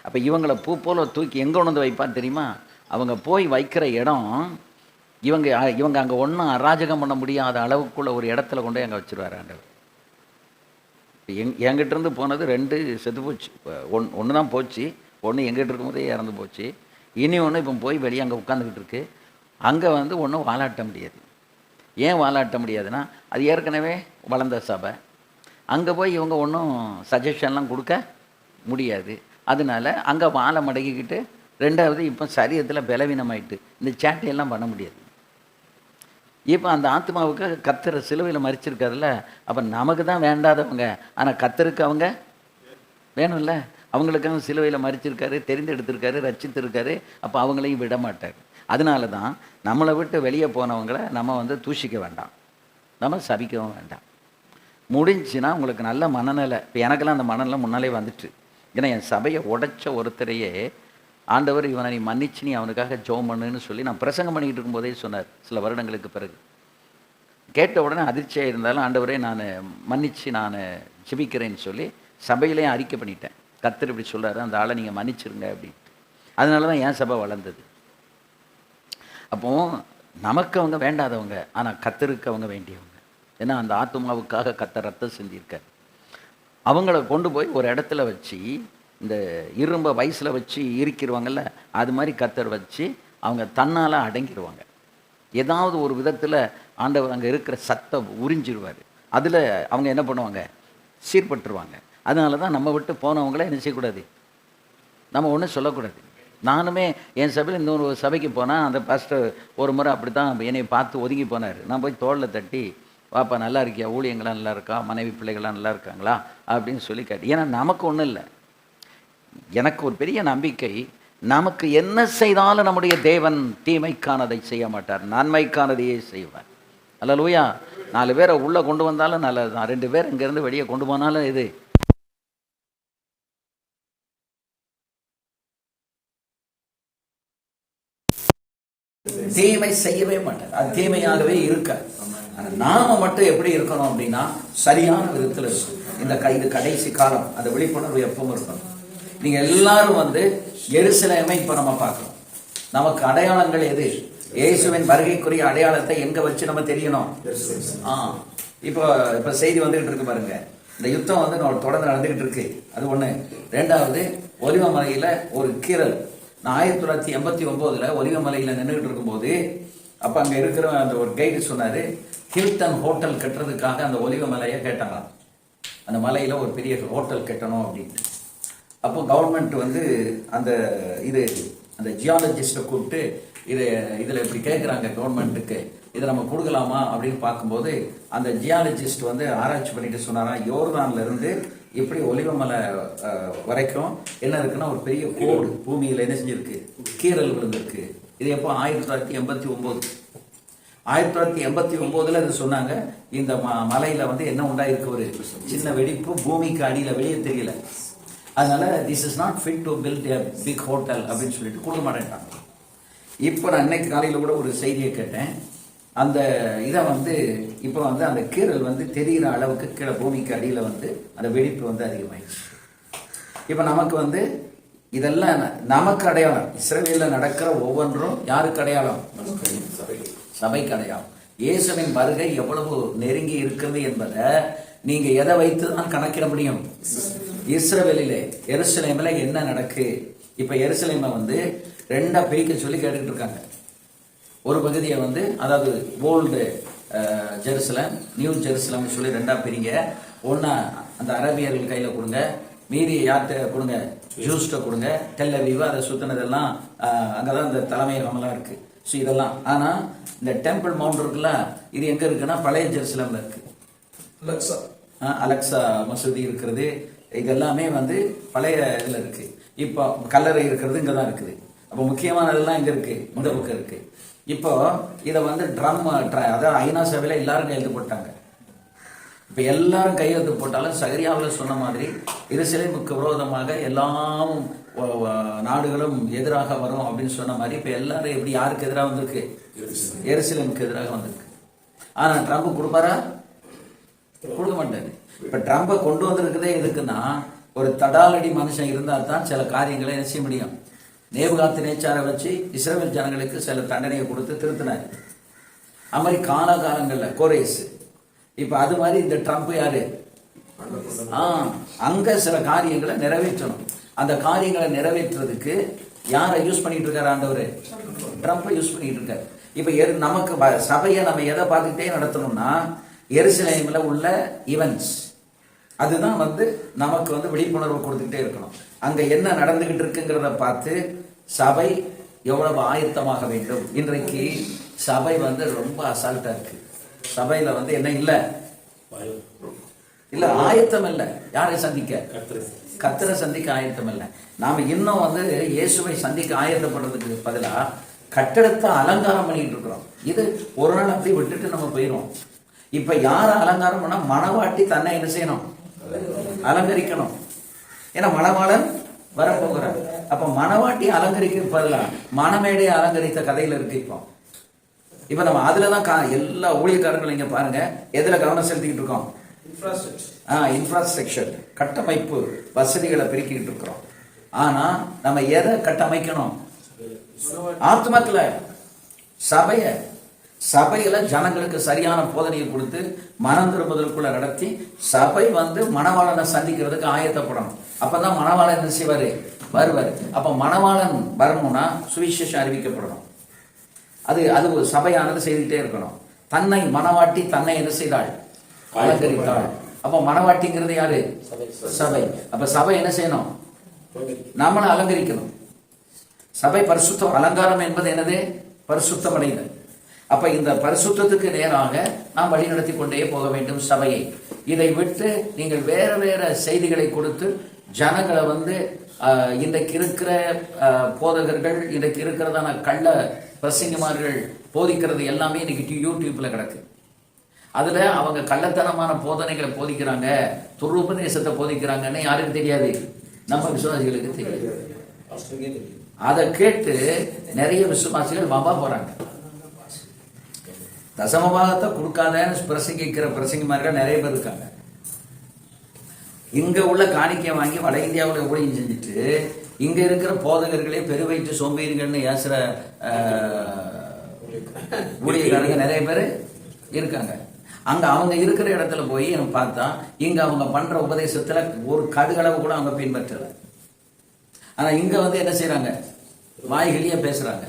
அப்போ இவங்களை பூ போல தூக்கி எங்கே கொண்டு வந்து வைப்பான்னு தெரியுமா? அவங்க போய் வைக்கிற இடம், இவங்க அங்கே ஒன்றும் அராஜகம் பண்ண முடியாத அளவுக்குள்ள ஒரு இடத்துல கொண்டு அங்கே வச்சுருவார் ஆண்டவர். என்கிட்டேருந்து போனது 2 செத்து போச்சு. ஒன்று தான் போச்சு, ஒன்று எங்கிட்ட இருக்கும்போதே இறந்து போச்சு. இனி ஒன்று இப்போ போய் வெளியே அங்கே உட்காந்துக்கிட்டு இருக்கு. அங்கே வந்து ஒன்றும் வாலாட்ட முடியாது. ஏன் வாலாட்ட முடியாதுன்னா, அது ஏற்கனவே வளர்ந்த சபை. அங்கே போய் இவங்க ஒன்றும் சஜஷன்லாம் கொடுக்க முடியாது. அதனால அங்கே வாழை மடக்கிக்கிட்டு, 2வது இப்போ சரீரத்தில் பலவீனமாயிட்டு இந்த சேட்டையெல்லாம் பண்ண முடியாது. இப்போ அந்த ஆத்மாவுக்கு கர்த்தர் சிலுவையில் மறிச்சிருக்காருல்ல, அப்போ நமக்கு தான் வேண்டாதவங்க, ஆனால் கர்த்தருக்கு அவங்க வேணும்ல. அவங்களுக்காக சிலுவையில் மறிச்சிருக்காரு, தெரிந்தெடுத்திருக்காரு, ரட்சித்திருக்காரு. அப்போ அவங்களையும் விட மாட்டார். அதனால தான் நம்மளை விட்டு வெளியே போனவங்களை நம்ம வந்து தூஷிக்க வேண்டாம், நம்ம சபிக்கவும் வேண்டாம். முடிஞ்சுன்னா உங்களுக்கு நல்ல மனநிலை. இப்போ எனக்கெல்லாம் அந்த மனநிலை முன்னாலே வந்துட்டு. ஏன்னா என் சபையை உடைச்ச ஒருத்தரையே ஆண்டவர், இவனை நீ மன்னிச்சு நீ அவனுக்காக ஜெபம் பண்ணுன்னு சொல்லி நான் பிரசங்கம் பண்ணிக்கிட்டு இருக்கும்போதே சொன்னார். சில வருடங்களுக்கு பிறகு கேட்ட உடனே அதிர்ச்சியாக இருந்தாலும், ஆண்டவரே நான் மன்னிச்சு நான் ஜெபிக்கிறேன்னு சொல்லி சபையிலேயே அறிக்கை பண்ணிட்டேன். கர்த்தர் இப்படி சொல்கிறாரு, அந்த ஆளை நீங்கள் மன்னிச்சிருங்க அப்படின்ட்டு. அதனால தான் என் சபை வளர்ந்தது. அப்போது நமக்கு அவங்க வேண்டாதவங்க, ஆனால் கர்த்தருக்கு அவங்க வேண்டியவங்க. ஏன்னா அந்த ஆத்துமாவுக்காக கர்த்தர் ரத்தம் செஞ்சிருக்கார். அவங்கள கொண்டு போய் ஒரு இடத்துல வச்சு, இந்த இரும்பை வயசில் வச்சு இருக்கிறவாங்கல்ல, அது மாதிரி கர்த்தர் வச்சு அவங்க தன்னால் அடங்கிடுவாங்க. ஏதாவது ஒரு விதத்தில் ஆண்டவர் அங்கே இருக்கிற சத்தை உறிஞ்சிடுவார். அதில் அவங்க என்ன பண்ணுவாங்க, சீர்பட்டுருவாங்க. அதனால தான் நம்ம விட்டு போனவங்கள என்ன செய்யக்கூடாது, நம்ம ஒன்றும் சொல்லக்கூடாது. நானுமே என் சபையில் இன்னொரு சபைக்கு போனால், அந்த பாஸ்டர் ஒரு முறை அப்படி தான் என்னை பார்த்து ஒதுங்கி போனார். நான் போய் தோளில் தட்டி, வாப்பா நல்லா இருக்கியா, ஊழியங்களாம் நல்லா இருக்கா, மனைவி பிள்ளைகள்லாம் நல்லா இருக்காங்களா அப்படின்னு சொல்லி கேட்டு. ஏன்னா நமக்கு ஒன்றும் இல்லை, எனக்கு ஒரு பெரிய நம்பிக்கை, நமக்கு என்ன செய்தாலும் நம்முடைய தேவன் தீமைக்கானதை செய்ய மாட்டார், நன்மைக்கானதையே செய்வார். அல்லேலூயா. 4 பேரை உள்ளே கொண்டு வந்தாலும் நல்லது தான், 2 பேர் இங்கேருந்து வெளியே கொண்டு போனாலும் இது தீமை செய்யவே மாட்டார், அது தீமையாகவே இருக்காது. நாம மட்டும் எப்படி இருக்கணும் அப்படின்னா, சரியான விதத்தில் இருக்கும். இது கடைசி காலம், அந்த விழிப்புணர்வு எப்பவும் இருக்கணும். நீங்க எல்லாரும் வந்து எருசலேமை இப்ப நம்ம பார்க்கிறோம். நமக்கு அடையாளங்கள் எது? இயேசுவின் வருகைக்குரிய அடையாளத்தை எங்க வச்சு நம்ம தெரியணும். இப்ப செய்தி வந்துகிட்டு இருக்கு பாருங்க, இந்த யுத்தம் வந்து தொடர்ந்து நடந்துகிட்டு இருக்கு. அது ஒண்ணு. 2வது, ஒலிவமலையில ஒரு கீறல். நான் 1989 ஒலிவமலையில நின்றுகிட்டு இருக்கும்போது, அப்ப அங்க இருக்கிற அந்த ஒரு கைடு சொன்னாரு, ஹில்டன் ஹோட்டல் கட்டுறதுக்காக அந்த ஒலிவமலையை கேட்டாங்க. அந்த மலையில ஒரு பெரிய ஹோட்டல் கட்டணும் அப்படின்ட்டு. அப்போ கவர்மெண்ட் வந்து அந்த ஜியாலஜிஸ்ட்டை கூப்பிட்டு இதில் இப்படி கேட்குறாங்க கவர்மெண்ட்டுக்கு, இதை நம்ம கொடுக்கலாமா அப்படின்னு பார்க்கும்போது, அந்த ஜியாலஜிஸ்ட் வந்து ஆராய்ச்சி பண்ணிட்டு சொன்னாராம், யோர்தான்ல இருந்து இப்படி ஒலிவமலை வரைக்கும் என்ன இருக்குன்னா ஒரு பெரிய கோடு பூமியில் என்ன செஞ்சிருக்கு, கீறல் விழுந்திருக்கு. இது எப்போ 1989. 1989 இது சொன்னாங்க. இந்த மலையில வந்து என்ன உண்டாயிருக்கு, ஒரு சின்ன வெடிப்பு, பூமிக்கு அடியில வெளியே தெரியல. அதனால this is not fit to build a big hotel அப்படின்னு சொல்லிட்டு கொடுக்க மாட்டேன்ட்டாங்க. இப்போ நான் இன்னைக்கு காலையில் கூட ஒரு செய்தியை கேட்டேன். அந்த இதை வந்து இப்போ வந்து அந்த கீறல் வந்து தெரிகிற அளவுக்கு கீழே பூமிக்கு அடியில் வந்து அந்த வெடிப்பு வந்து அதிகமாயிடுச்சு. இப்போ நமக்கு வந்து இதெல்லாம் நமக்கு அடையாளம். இஸ்ரவேலில் நடக்கிற ஒவ்வொன்றும் யாருக்கு அடையாளம்? சபைக்கு அடையாளம். இயேசுவின் வருகை எவ்வளவு நெருங்கி இருக்கிறது என்பதை நீங்க எதை வைத்து தான் கணக்கிட முடியும்? இஸ்ரவேலிலே எருசலேம்ல என்ன நடக்கு? இப்ப எருசலேமை வந்து ரெண்டா பிரிக்க சொல்லி கேட்டுக்கிட்டு இருக்காங்க. ஒரு பகுதியை வந்து அதாவது ஓல்டு ஜெருசலம், நியூ ஜெருசலம் சொல்லி ரெண்டா பிரிங்க. ஒன்னா அந்த அரபியர்கள் கையில கொடுங்க, மீதி யார்கிட்ட கொடுங்க? ஜூஸ்ட கொடுங்க. டெல் அவிவ் அதை சுத்தினதெல்லாம் அங்கதான் இந்த தலைமையகமெல்லாம் இருக்கு. ஸோ இதெல்லாம். ஆனா இந்த டெம்பிள் மவுண்ட் இருக்குல்ல, இது எங்க இருக்குன்னா பழைய ஜெருசலம்ல இருக்கு. அலெக்சா மசூதி இருக்கிறது. இது எல்லாமே வந்து பழைய இதுல இருக்கு. இப்போ கல்லறை இருக்கிறது இங்க தான் இருக்குது. அப்போ முக்கியமானதெல்லாம் இங்க இருக்கு, இந்த பக்கம் இருக்கு. இப்போ இதை வந்து அதாவது ஐநா சபையில எல்லாரும் கையெழுத்து போட்டாங்க. இப்ப எல்லாரும் கையெழுத்து போட்டாலும் சகரியாவில் சொன்ன மாதிரி எருசலேமுக்கு விரோதமாக எல்லாம் நாடுகளும் எதிராக வரும் அப்படின்னு சொன்ன மாதிரி இப்ப எல்லாரும் எப்படி யாருக்கு எதிராக வந்திருக்கு? எருசலேமுக்கு எதிராக வந்திருக்கு. ஆனா ட்ரம்ப் கொடுப்பாரா? கொடுக்க மாட்டாரு. இப்ப ட்ரம்பை கொண்டு வந்திருக்கிறதே எதுக்குன்னா, ஒரு தடாலடி மனுஷன் இருந்தா தான் சில காரியங்களை என்ன செய்ய முடியும். நேபுகாத்நேச்சாரை வச்சு இஸ்ரவேல் ஜனங்களுக்கு சில தண்டனையை கொடுத்து திருத்தினார். அது மாதிரி காலகாலங்கள்ல கோரேஸ். இப்ப அது மாதிரி இந்த ட்ரம்ப் யாரு? அங்க சில காரியங்களை நிறைவேற்றணும். அந்த காரியங்களை நிறைவேற்றுறதுக்கு யாரை யூஸ் பண்ணிட்டு இருக்காரு? ஆண்டவர் ட்ரம்ப்பை யூஸ் பண்ணிட்டு இருக்காரு. இப்ப நமக்கு சபையை நம்ம எதை பார்த்துக்கிட்டே நடத்தணும்னா, எருசலேம்ல உள்ள ஈவென்ட்ஸ் அதுதான் வந்து நமக்கு வந்து விழிப்புணர்வு கொடுத்துக்கிட்டே இருக்கணும். அங்க என்ன நடந்துகிட்டு இருக்குங்கிறத பார்த்து சபை எவ்வளவு ஆயத்தமாக வேண்டும். இன்றைக்கு சபை வந்து ரொம்ப அசால்ட்டா இருக்கு. சபையில வந்து என்ன இல்ல ஆயத்தம் இல்ல. யாரை சந்திக்க? கர்த்தரை சந்திக்க ஆயத்தம் இல்ல. நாம இன்னும் வந்து இயேசுவை சந்திக்க ஆயத்தப்படுறதுக்கு பதிலா கட்டடத்தை அலங்காரம் பண்ணிட்டு இருக்கிறோம். இது ஒரு நாள் அப்படி விட்டுட்டு நம்ம போயிடும். இப்ப யார அலங்காரம் பண்ணா, மணவாட்டி தன்னை என்ன செய்யணும்? அலங்கரிக்கணும். ஏன்னா மணவாளன் வரப்போகிறார். அப்ப மணவாட்டி அலங்கரிக்க பதிலா மணமேடையை அலங்கரித்த கதையில இருக்கு. இப்ப நம்ம அதுலதான் எல்லா ஊழியக்காரங்களும் இங்க பாருங்க எதுல கவனம் செலுத்திக்கிட்டு இருக்கோம்? இன்ஃப்ராஸ்ட்ரக்சர், கட்டமைப்பு வசதிகளை பெருக்கிட்டு இருக்கிறோம். ஆனா நம்ம எதை கட்டமைக்கணும்? ஆத்மாக்களை, சபையில ஜனங்களுக்கு சரியான போதனையை கொடுத்து மனம் திரும்புதலுக்குள்ள நடத்தி சபை வந்து மணவாளனை சந்திக்கிறதுக்கு ஆயத்தப்படணும். அப்பதான் மணவாளன் என்ன செய்வாரு? வருவாரு. அப்ப மணவாளன் வரணும்னா சுவிசேஷம் அறிவிக்கப்படணும். அது ஒரு சபையானது செய்துகிட்டே இருக்கணும். தன்னை மணவாட்டி தன்னை என்ன செய்தாள்? அலங்கரித்தாள். அப்ப மணவாட்டிங்கிறது யாரு? சபை. அப்ப சபை என்ன செய்யணும்? நம்மளை அலங்கரிக்கணும். சபை பரிசுத்தம். அலங்காரம் என்பது என்னது? பரிசுத்தம் அடைதல். அப்ப இந்த பரிசுத்தத்துக்கு நேராக நாம் வழி நடத்தி கொண்டே போக வேண்டும் சபையை. இதை விட்டு நீங்கள் வேற வேற செய்திகளை கொடுத்து ஜனங்களை வந்து இன்றைக்கு இருக்கிற போதகர்கள், இன்றைக்கு இருக்கிறதான கள்ள பிரசங்கமார்கள் போதிக்கிறது எல்லாமே இன்னைக்கு யூடியூப்ல கிடக்கு. அதுல அவங்க கள்ளத்தனமான போதனைகளை போதிக்கிறாங்க, துருபதேசத்தை போதிக்கிறாங்கன்னு யாருக்கு தெரியாது? நம்ம விசுவாசிகளுக்கு தெரியாது. அதை கேட்டு நிறைய விசுவாசிகள் வம்பா போறாங்க. தசமபாகத்தை கொடுக்காதன்னு பிரசங்கிக்கிற பிரசங்கிமார்கள் நிறைய பேர் இருக்காங்க. இங்க உள்ள காணிக்கை வாங்கி வட இந்தியாவில் ஊழியம் செஞ்சுட்டு இங்க இருக்கிற போதகர்களே பெருவைட்டு சோம்பேறிகள்னு ஏசுற ஊழியக்காரங்க நிறைய பேர் இருக்காங்க. அங்க அவங்க இருக்கிற இடத்துல போய் நம்ம பார்த்தா இங்க அவங்க பண்ற உபதேசத்துல ஒரு கடுகளவு கூட அவங்க பின்பற்றல. ஆனா இங்க வந்து என்ன செய்யறாங்க? வாய்களியே பேசுறாங்க.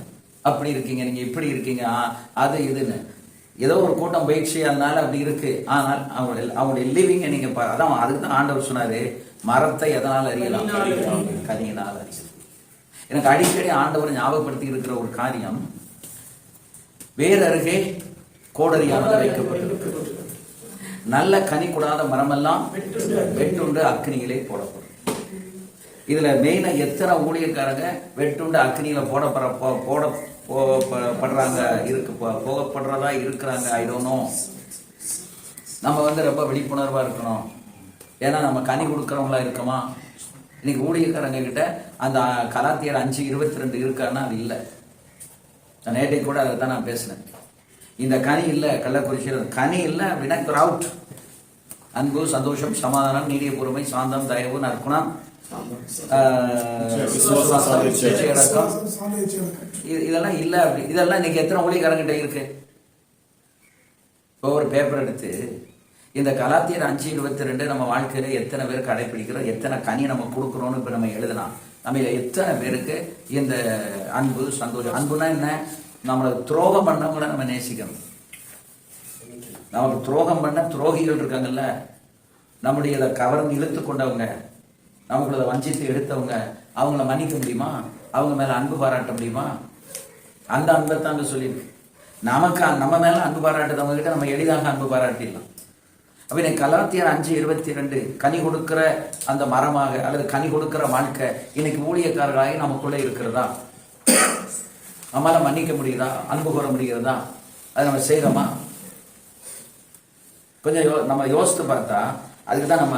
அப்படி இருக்கீங்க, நீங்க இப்படி இருக்கீங்க, அது இதுன்னு ஏதோ ஒரு கூட்டம் பயிற்சி அதனால அப்படி இருக்கு. ஆனால் அவங்களுடைய லிவிங்க நீங்க அதான் அதுக்கு தான் ஆண்டவர் சொன்னாரு, மரத்தை எதனால் அறியலாம்? கனியினால் அறியலாம். எனக்கு அடிக்கடி ஆண்டவர் ஞாபகப்படுத்தி இருக்கிற ஒரு காரியம், வேறு அருகே கோடரியானது வைக்கப்பட்டிருக்கு. நல்ல கனி கூடாத மரமெல்லாம் வெட்டுண்டு அக்னியிலே போடப்படும். இதுல மெயினா எத்தனை ஊழியக்காரங்க வெட்டுண்டு அக்னியில போடப்படுறாங்க போகப்படுறதா இருக்கிறாங்க? I don't know. நம்ம ரொம்ப விழிப்புணர்வா இருக்கணும். ஏன்னா நம்ம கனி கொடுக்கறவங்களா இருக்கோமா? இன்னைக்கு ஊழியக்காரங்க கிட்ட அந்த கலாத்தியர் 5:22 இருக்கான்னா அது இல்லை. நேற்றை கூட அதை தான் நான் பேசினேன். இந்த கனி இல்லை, கள்ளக்குறிச்சியில் கனி இல்லை அப்படின்னா அவுட். அன்பு, சந்தோஷம், சமாதானம், நீடிய பொறுமை, சாந்தம், தயவு, நற்குணம், இதெல்லாம் இல்லை. அப்படி இதெல்லாம் இன்னைக்கு எத்தனை ஊழியக்காரங்கிட்ட இருக்கு? இப்போ ஒரு பேப்பர் எடுத்து இந்த கலாத்தியர் 5:22 நம்ம வாழ்க்கையில எத்தனை பேர் கடைபிடிக்கிறோம், எத்தனை கனி நம்ம கொடுக்குறோம்னு இப்போ நம்ம எழுதலாம். நம்ம எத்தனை பேருக்கு இந்த அன்பு, சந்தோஷம்? அன்புனா என்ன? நம்மளை துரோகம் பண்ணவங்களை நம்ம நேசிக்கணும். நமக்கு துரோகம் பண்ண துரோகிகள் இருக்காங்கல்ல, நம்முடைய கவர்ந்து இழுத்து கொண்டவங்க, நமக்குள்ள வஞ்சித்து எடுத்தவங்க, அவங்கள மன்னிக்க முடியுமா? அவங்க மேல அன்பு பாராட்ட முடியுமா? அந்த அன்பை தாங்க சொல்லியிருக்கு. நம்ம மேல அன்பு பாராட்டுறவங்க கிட்ட நம்ம எளிதாக அன்பு பாராட்டிடலாம். அப்ப இன்னைக்கு கலாத்தியர் 5:22 கனி கொடுக்கிற அந்த மரமாக அல்லது கனி கொடுக்கிற வாழ்க்கை இன்னைக்கு ஊழியக்காரர்களாகி நமக்குள்ள இருக்கிறதா? நம்மளால மன்னிக்க முடியுதா? அன்பு கூற முடிகிறதா? அதை நம்ம செய்யறோமா? கொஞ்சம் நம்ம யோசித்து பார்த்தா அதுக்கு தான் நம்ம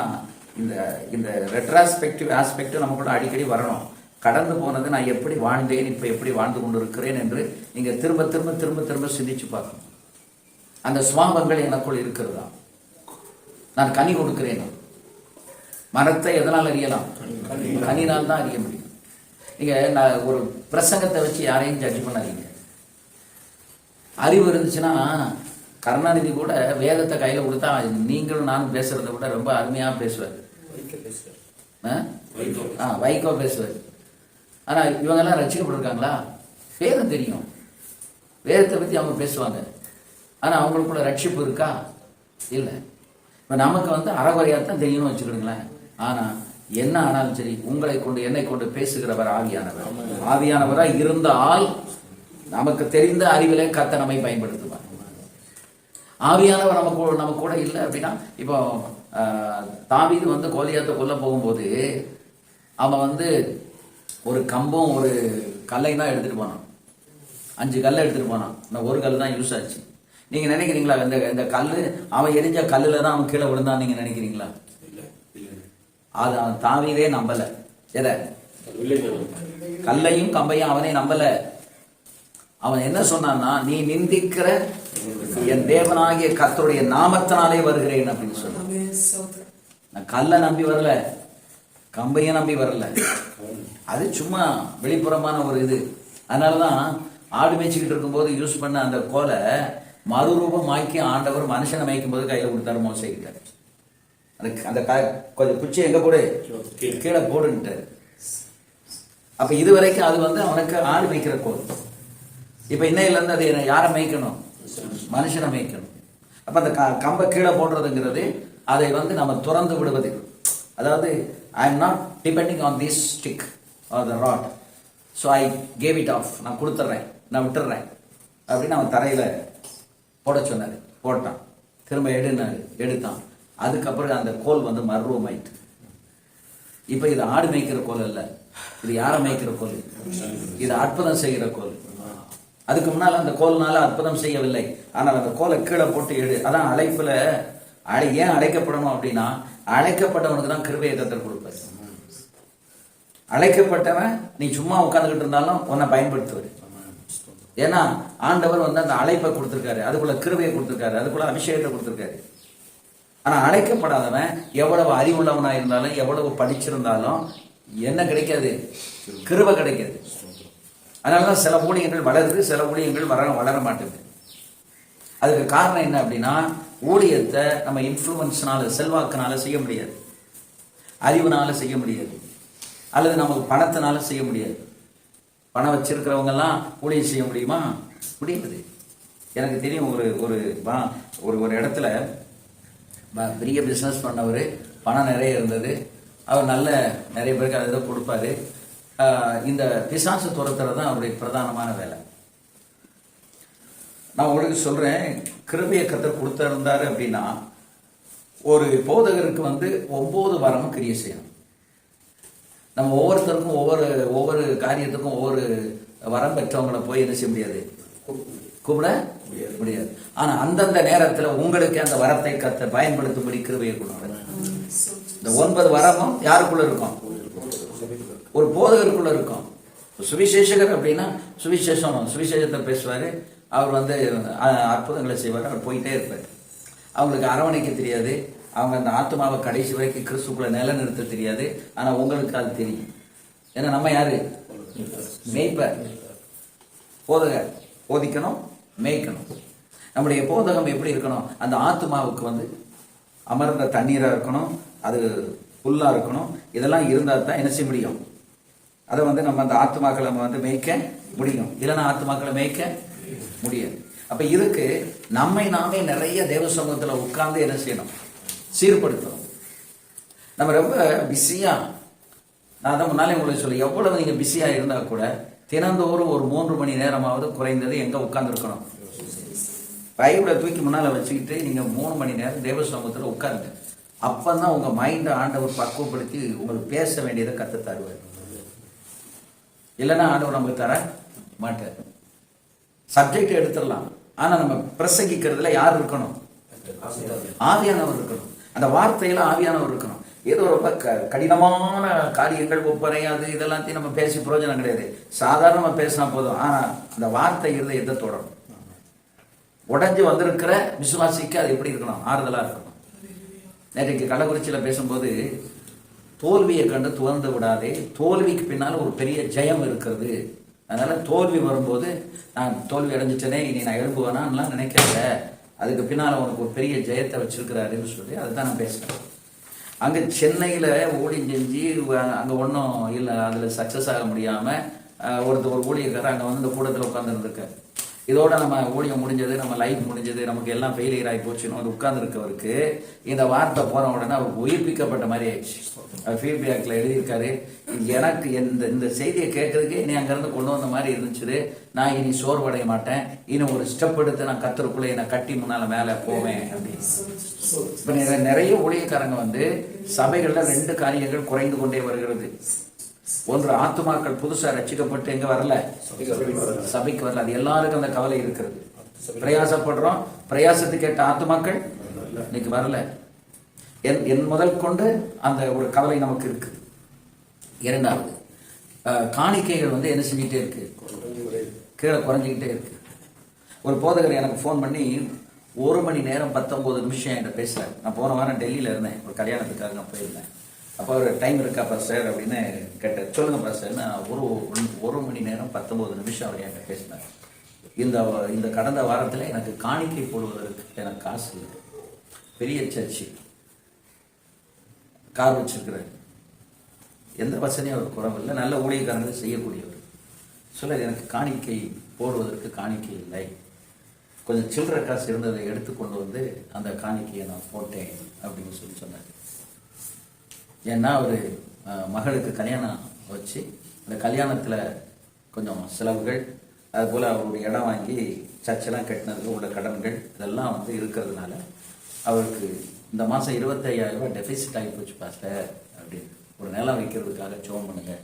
இந்த ரெட்ராஸ்பெக்டிவ் ஆஸ்பெக்ட் நம்ம கூட அடிக்கடி வரணும். கடந்து போனது நான் எப்படி வாழ்ந்தேன், இப்ப எப்படி வாழ்ந்து கொண்டு இருக்கிறேன் என்று நீங்க திரும்ப திரும்ப திரும்ப திரும்ப சிந்திச்சு பார்க்கணும். அந்த சுவாபங்கள் எனக்குள் இருக்கிறதா? நான் கனி கொடுக்கிறேன். மரத்தை எதனால் அறியலாம்? கனினால் தான் அறிய முடியும். நீங்க நான் ஒரு பிரசங்கத்தை வச்சு யாரையும் ஜட்ஜ் பண்ணாதீங்க. அறிவு இருந்துச்சுன்னா கருணாநிதி கூட வேதத்தை கையில கொடுத்தா நீங்களும் நானும் பேசுறதை விட ரொம்ப அருமையா பேசுவார். வைகோ பேசுவார். ஆனா இவங்க எல்லாம் ரட்சிக்கப்பட்டிருக்காங்களா? வேதம் தெரியும், வேதத்தை பத்தி அவங்க பேசுவாங்க. ஆனா அவங்களுக்குள்ள ரட்சிப்பு இருக்கா? இல்லை. இப்ப நமக்கு அறகுறையாத்தான் தெரியணும்னு வச்சுக்கிடுங்களேன். ஆனா என்ன ஆனாலும் சரி, உங்களை கொண்டு என்னை கொண்டு பேசுகிறவர் ஆவியானவர். ஆவியானவரா இருந்தால் நமக்கு தெரிந்த அறிவிலே கர்த்தர் நம்மை பயன்படுத்துவார். ஆவியானவர் நம்ம கூட இல்லை அப்படின்னா, இப்போ தாவீது கோலியாத்தை கொல்ல போகும்போது அவன் ஒரு கம்பம் ஒரு கல்லையும் தான் எடுத்துட்டு போனான். 5 கல்லை எடுத்துட்டு போனான். நான் ஒரு கல் தான் யூஸ் ஆச்சு. நீங்க நினைக்கிறீங்களா இந்த கல்லு அவன் எரிஞ்ச கல்லுல தான் அவன் கீழே விழுந்தான் நீங்க நினைக்கிறீங்களா? அது அவன் தாவீதே நம்பல. எதை? கல்லையும் கம்பையும் அவனே நம்பல. அவன் என்ன சொன்னான்னா, நீ நிந்திக்கிற என் தேவனாகிய கர்த்தருடைய நாமத்தினாலே வருகிறேன் அப்படின்னு சொன்னான். நான் கல்லை நம்பி வரல, கம்பையும் நம்பி வரல. அது சும்மா வெளிப்புறமான ஒரு இது. அதனாலதான் ஆடு மேய்ச்சிக்கிட்டு இருக்கும்போது யூஸ் பண்ண அந்த கோலை மறுரூபமாக்கி ஆண்டவர் மனுஷனை மேய்க்கும் போது கையில கொடுத்தாரு மோசே கிட்ட. அந்த கொஞ்சம் குச்சி எங்க போடு, கீழே போடுன்ட்டாரு. அப்ப இது வரைக்கும் அது அவனுக்கு ஆடு மேய்க்கிற கோல். இப்ப இன்னையில இருந்து அது யாரை மேய்க்கணும்? மனுஷனை மேய்க்கணும். அப்ப அந்த கம்பை கீழே போடுறதுங்கிறது அதை நம்ம துறந்து விடுவது. அதாவது I am not depending on this stick or the rod, so I gave it off. நான் கொடுத்துட்றேன், நான் விட்டுறேன் அப்படின்னு அவன் தரையில போட சொன்னாரு. போட்டான். திரும்ப எடுனாரு, எடுத்தான். அதுக்கப்புறம் அந்த கோல் மர்வமாயிட்டு. இப்ப இது ஆடு மேய்க்கிற கோல் அல்ல, இது யாரை மேய்க்கிற கோல்? இது அற்புதம் செய்கிற கோல். அதுக்கு முன்னால அந்த கோல்னால அற்புதம் செய்யவில்லை. ஆனால் அந்த கோலை கீழே போட்டு எடு. அதான் அழைப்புல ஏன் அழைக்கப்படணும் அப்படின்னா, அழைக்கப்பட்டவனுக்கு தான் கிருபையை கர்த்தர் கொடுப்பார். அழைக்கப்பட்டவன் நீ சும்மா உட்கார்ந்துகிட்டு இருந்தாலும் உன்னை பயன்படுத்துவார். ஏன்னா ஆண்டவர் அந்த அழைப்பை கொடுத்திருக்காரு, அதுக்குள்ள கிருபையை கொடுத்திருக்காரு, அதுக்குள்ள அபிஷேகத்தை கொடுத்திருக்காரு. ஆனா அழைக்கப்படாதவன் எவ்வளவு அறிவுள்ளவனா இருந்தாலும் எவ்வளவு படிச்சிருந்தாலும் என்ன கிடைக்காது? கிருபை கிடைக்காது. அதனாலதான் சில ஊழியங்கள் வளருது, சில ஊழியங்கள் வளர மாட்டேங்குது. அதுக்கு காரணம் என்ன அப்படின்னா, ஊழியத்தை நம்ம இன்ஃப்ளூயன்ஸ்னால, செல்வாக்குனால செய்ய முடியாது, அறிவுனால செய்ய முடியாது, அல்லது நமக்கு பணத்தினால செய்ய முடியாது. பணம் வச்சிருக்கிறவங்க எல்லாம் ஊழியம் செய்ய முடியுமா? முடியாது. எனக்கு தெரியும், ஒரு இடத்துல பெரிய பிஸ்னஸ் பண்ணவர், பணம் நிறைய இருந்தது, அவர் நிறைய பேருக்கு அதை தான் கொடுப்பாரு. இந்த பிசாசு துரத்துறது தான் அவருடைய பிரதானமான வேலை. நான் உங்களுக்கு சொல்றேன், கிருபையை கர்த்தர் கொடுத்திருந்தாரு அப்படின்னா ஒரு போதகருக்கு வந்து 9 வரமும் கிரியை செய்யணும். நம்ம ஒவ்வொருத்தருக்கும் ஒவ்வொரு காரியத்துக்கும் ஒவ்வொரு வரம் பெற்றவங்களை போய் என்ன செய்ய முடியாது, கூப்பிட முடியாது. ஆனா அந்தந்த நேரத்தில் உங்களுக்கு அந்த வரத்தை பயன்படுத்தும்படி கிருபையை கொடுக்கணும். இந்த 9 வரமும் யாருக்குள்ள இருக்கும்? ஒரு போதகருக்குள்ள இருக்கும். சுவிசேஷகர் அப்படின்னா சுவிசேஷத்தை பேசுவாரு, அவர் வந்து அற்புதங்களை செய்வார், அவர் போயிட்டே இருப்பார். அவங்களுக்கு அரவணைக்க தெரியாது, அவங்க அந்த ஆத்மாவை கடைசி வரைக்கும் கிறிஸ்துக்குள்ள நிலைநிறுத்த தெரியாது. ஆனா உங்களுக்கு அது தெரியும். ஏன்னா நம்ம யாரு? மேய்ப்பர், போதகர். போதிக்கணும், மேய்க்கணும். நம்முடைய போதகம் எப்படி இருக்கணும்? அந்த ஆத்மாவுக்கு வந்து அமர்ந்த தண்ணீரா இருக்கணும், அது புல்லா இருக்கணும். இதெல்லாம் இருந்தா தான் என்ன செய்ய முடியும்? அதை வந்து நம்ம அந்த ஆத்மாக்களை நம்ம வந்து மேய்க்க முடியும். இல்லைன்னா ஆத்மாக்களை மேய்க்க முடியாது. அப்ப இதுக்கு நம்மை நாமே நிறைய தேவ சமூகத்துல உட்கார்ந்து என்ன செய்யணும்? சீர்படுத்தணும். நம்ம ரொம்ப பிஸியா, நான் தான் முன்னாலே உங்களுக்கு சொல்ல, எவ்வளவு நீங்க பிஸியா இருந்தா கூட தினந்தோறும் ஒரு 3 மணி நேரமாவது குறைந்தது எங்க உட்கார்ந்து இருக்கணும்? பைபிளை தூக்கி முன்னால வச்சுக்கிட்டு நீங்க 3 மணி நேரம் தேவ சமூகத்துல உட்காருங்க. அப்பதான் உங்க மைண்டை ஆண்டவர் பக்குவப்படுத்தி உங்களுக்கு பேச வேண்டியதை கத்து தருவார். இல்லைன்னா ஆண்டவர் நமக்கு தர மாட்டார். சப்ஜெக்ட் எடுத்துடலாம், ஆனா நம்ம பிரசங்கிக்கிறதுல யார் இருக்கணும்? ஆவியானவர் இருக்கணும். அந்த வார்த்தையில ஆவியானவர் இருக்கணும். ஏதோ ரொம்ப கடினமான காரியங்கள் ஒப்பறையாது இதெல்லாத்தையும் நம்ம பேசி பிரயோஜனம் கிடையாது. சாதாரணமா பேசினா போதும். ஆனா அந்த வார்த்தை இருதயத்தை தொடரும். உடஞ்சு வந்திருக்கிற விசுவாசிக்கு அது எப்படி இருக்கணும்? ஆறுதலா இருக்கணும். நேற்றைக்கு கள்ளக்குறிச்சியில பேசும்போது, தோல்வியை கண்டு துவந்து விடாதே, தோல்விக்கு பின்னால ஒரு பெரிய ஜெயம் இருக்கிறது. அதனால தோல்வி வரும்போது நான் தோல்வி அடைஞ்சிட்டேனே, இனி நான் எழும்புவேனான்லாம் நினைக்கிறத, அதுக்கு பின்னால உனக்கு ஒரு பெரிய ஜெயத்தை வச்சிருக்கிறாருன்னு சொல்லி அதுதான் நான் பேசுறேன். அங்க சென்னையில ஊழியம் செஞ்சு அங்க ஒன்றும் இல்லை, அதுல சக்சஸ் ஆக முடியாம ஒரு ஊழியக்காரர் அங்க வந்து இந்த கூடத்துல உட்கார்ந்து இருந்திருக்காரு. இதோட நம்ம ஊழியம் முடிஞ்சது, நம்ம லைஃப் முடிஞ்சது, நமக்கு எல்லாம் ஃபெயிலியர் ஆகி போச்சுன்னு வந்து உட்கார்ந்து இருக்கவருக்கு இந்த வார்த்தை போன உடனே அவருக்கு உயிர்ப்பிக்கப்பட்ட மாதிரி ஆயிடுச்சு. ஃபீட்பேக்ல எழுதியிருக்காரு, எனக்கு இந்த செய்தியை கேட்கறதுக்கு இனி அங்கிருந்து கொண்டு வந்த மாதிரி இருந்துச்சு. நான் இனி சோர்வடைய மாட்டேன், இன்னும் ஒரு ஸ்டெப் எடுத்து நான் கத்தருக்குள்ளே என்னை கட்டி முன்னால மேல போவேன் அப்படின்னு. இப்ப நிறைய ஊழியக்காரங்க வந்து சபைகள்ல 2 காரியங்கள் குறைந்து கொண்டே வருகிறது. ஒன்று, ஆத்துமாக்கள் புதுசா ரட்சிக்கப்பட்டு எங்க வரல, சபைக்கு வரல. அது எல்லாருக்கும் அந்த கவலை இருக்கிறது. பிரயாசப்படுறோம், பிரயாசத்துக்கு கேட்ட ஆத்துமாக்கள் இன்னைக்கு வரல. என் முதல் கொண்டு அந்த ஒரு கவலை நமக்கு இருக்கு. இரண்டாவது, காணிக்கைகள் வந்து என்ன செஞ்சுக்கிட்டே இருக்கு, கீழே குறைஞ்சிக்கிட்டே இருக்கு. ஒரு போதகர் எனக்கு ஃபோன் பண்ணி 1 மணி நேரம் 19 நிமிஷம் என்கிட்ட பேசுறாரு. நான் போன வாரம் டெல்லியில இருந்தேன், ஒரு கல்யாணத்துக்காக நான் போயிருந்தேன். அப்போ ஒரு டைம் இருக்கா பாஸ்டர் அப்படின்னு கேட்டார். சொல்லுங்க பாஸ்டர். நான் ஒரு மணி நேரம் 19 நிமிஷம் அவர் என்கிட்ட பேசினார். இந்த கடந்த வாரத்தில் எனக்கு காணிக்கை போடுவதற்கு எனக்கு காசு இல்லை. பெரிய சர்ச்சு, கார் வச்சிருக்கிறார், எந்த வசதியும் அவர் குறவில்லை, நல்ல ஊழியக்காரர்கள் செய்யக்கூடியவர். சொல்ல, எனக்கு காணிக்கை போடுவதற்கு காணிக்கை இல்லை, கொஞ்சம் சில்லறை காசு இருந்ததை எடுத்து கொண்டு வந்து அந்த காணிக்கையை நான் போட்டேன் அப்படின்னு சொல்லி சொன்னார். ஏன்னா அவர் மகளுக்கு கல்யாணம் வச்சு அந்த கல்யாணத்தில் கொஞ்சம் செலவுகள், அதுபோல் அவருடைய இடம் வாங்கி சர்ச்செல்லாம் கட்டினதுக்கு உள்ள கடன்கள் இதெல்லாம் வந்து இருக்கிறதுனால அவருக்கு இந்த மாதம் 25,000 ரூபாய் டெபிசிட் ஆகி போச்சு பாஸ்டர் அப்படின்னு. ஒரு நிலம் விற்கிறதுக்காக ஜெபம் பண்ணுங்க,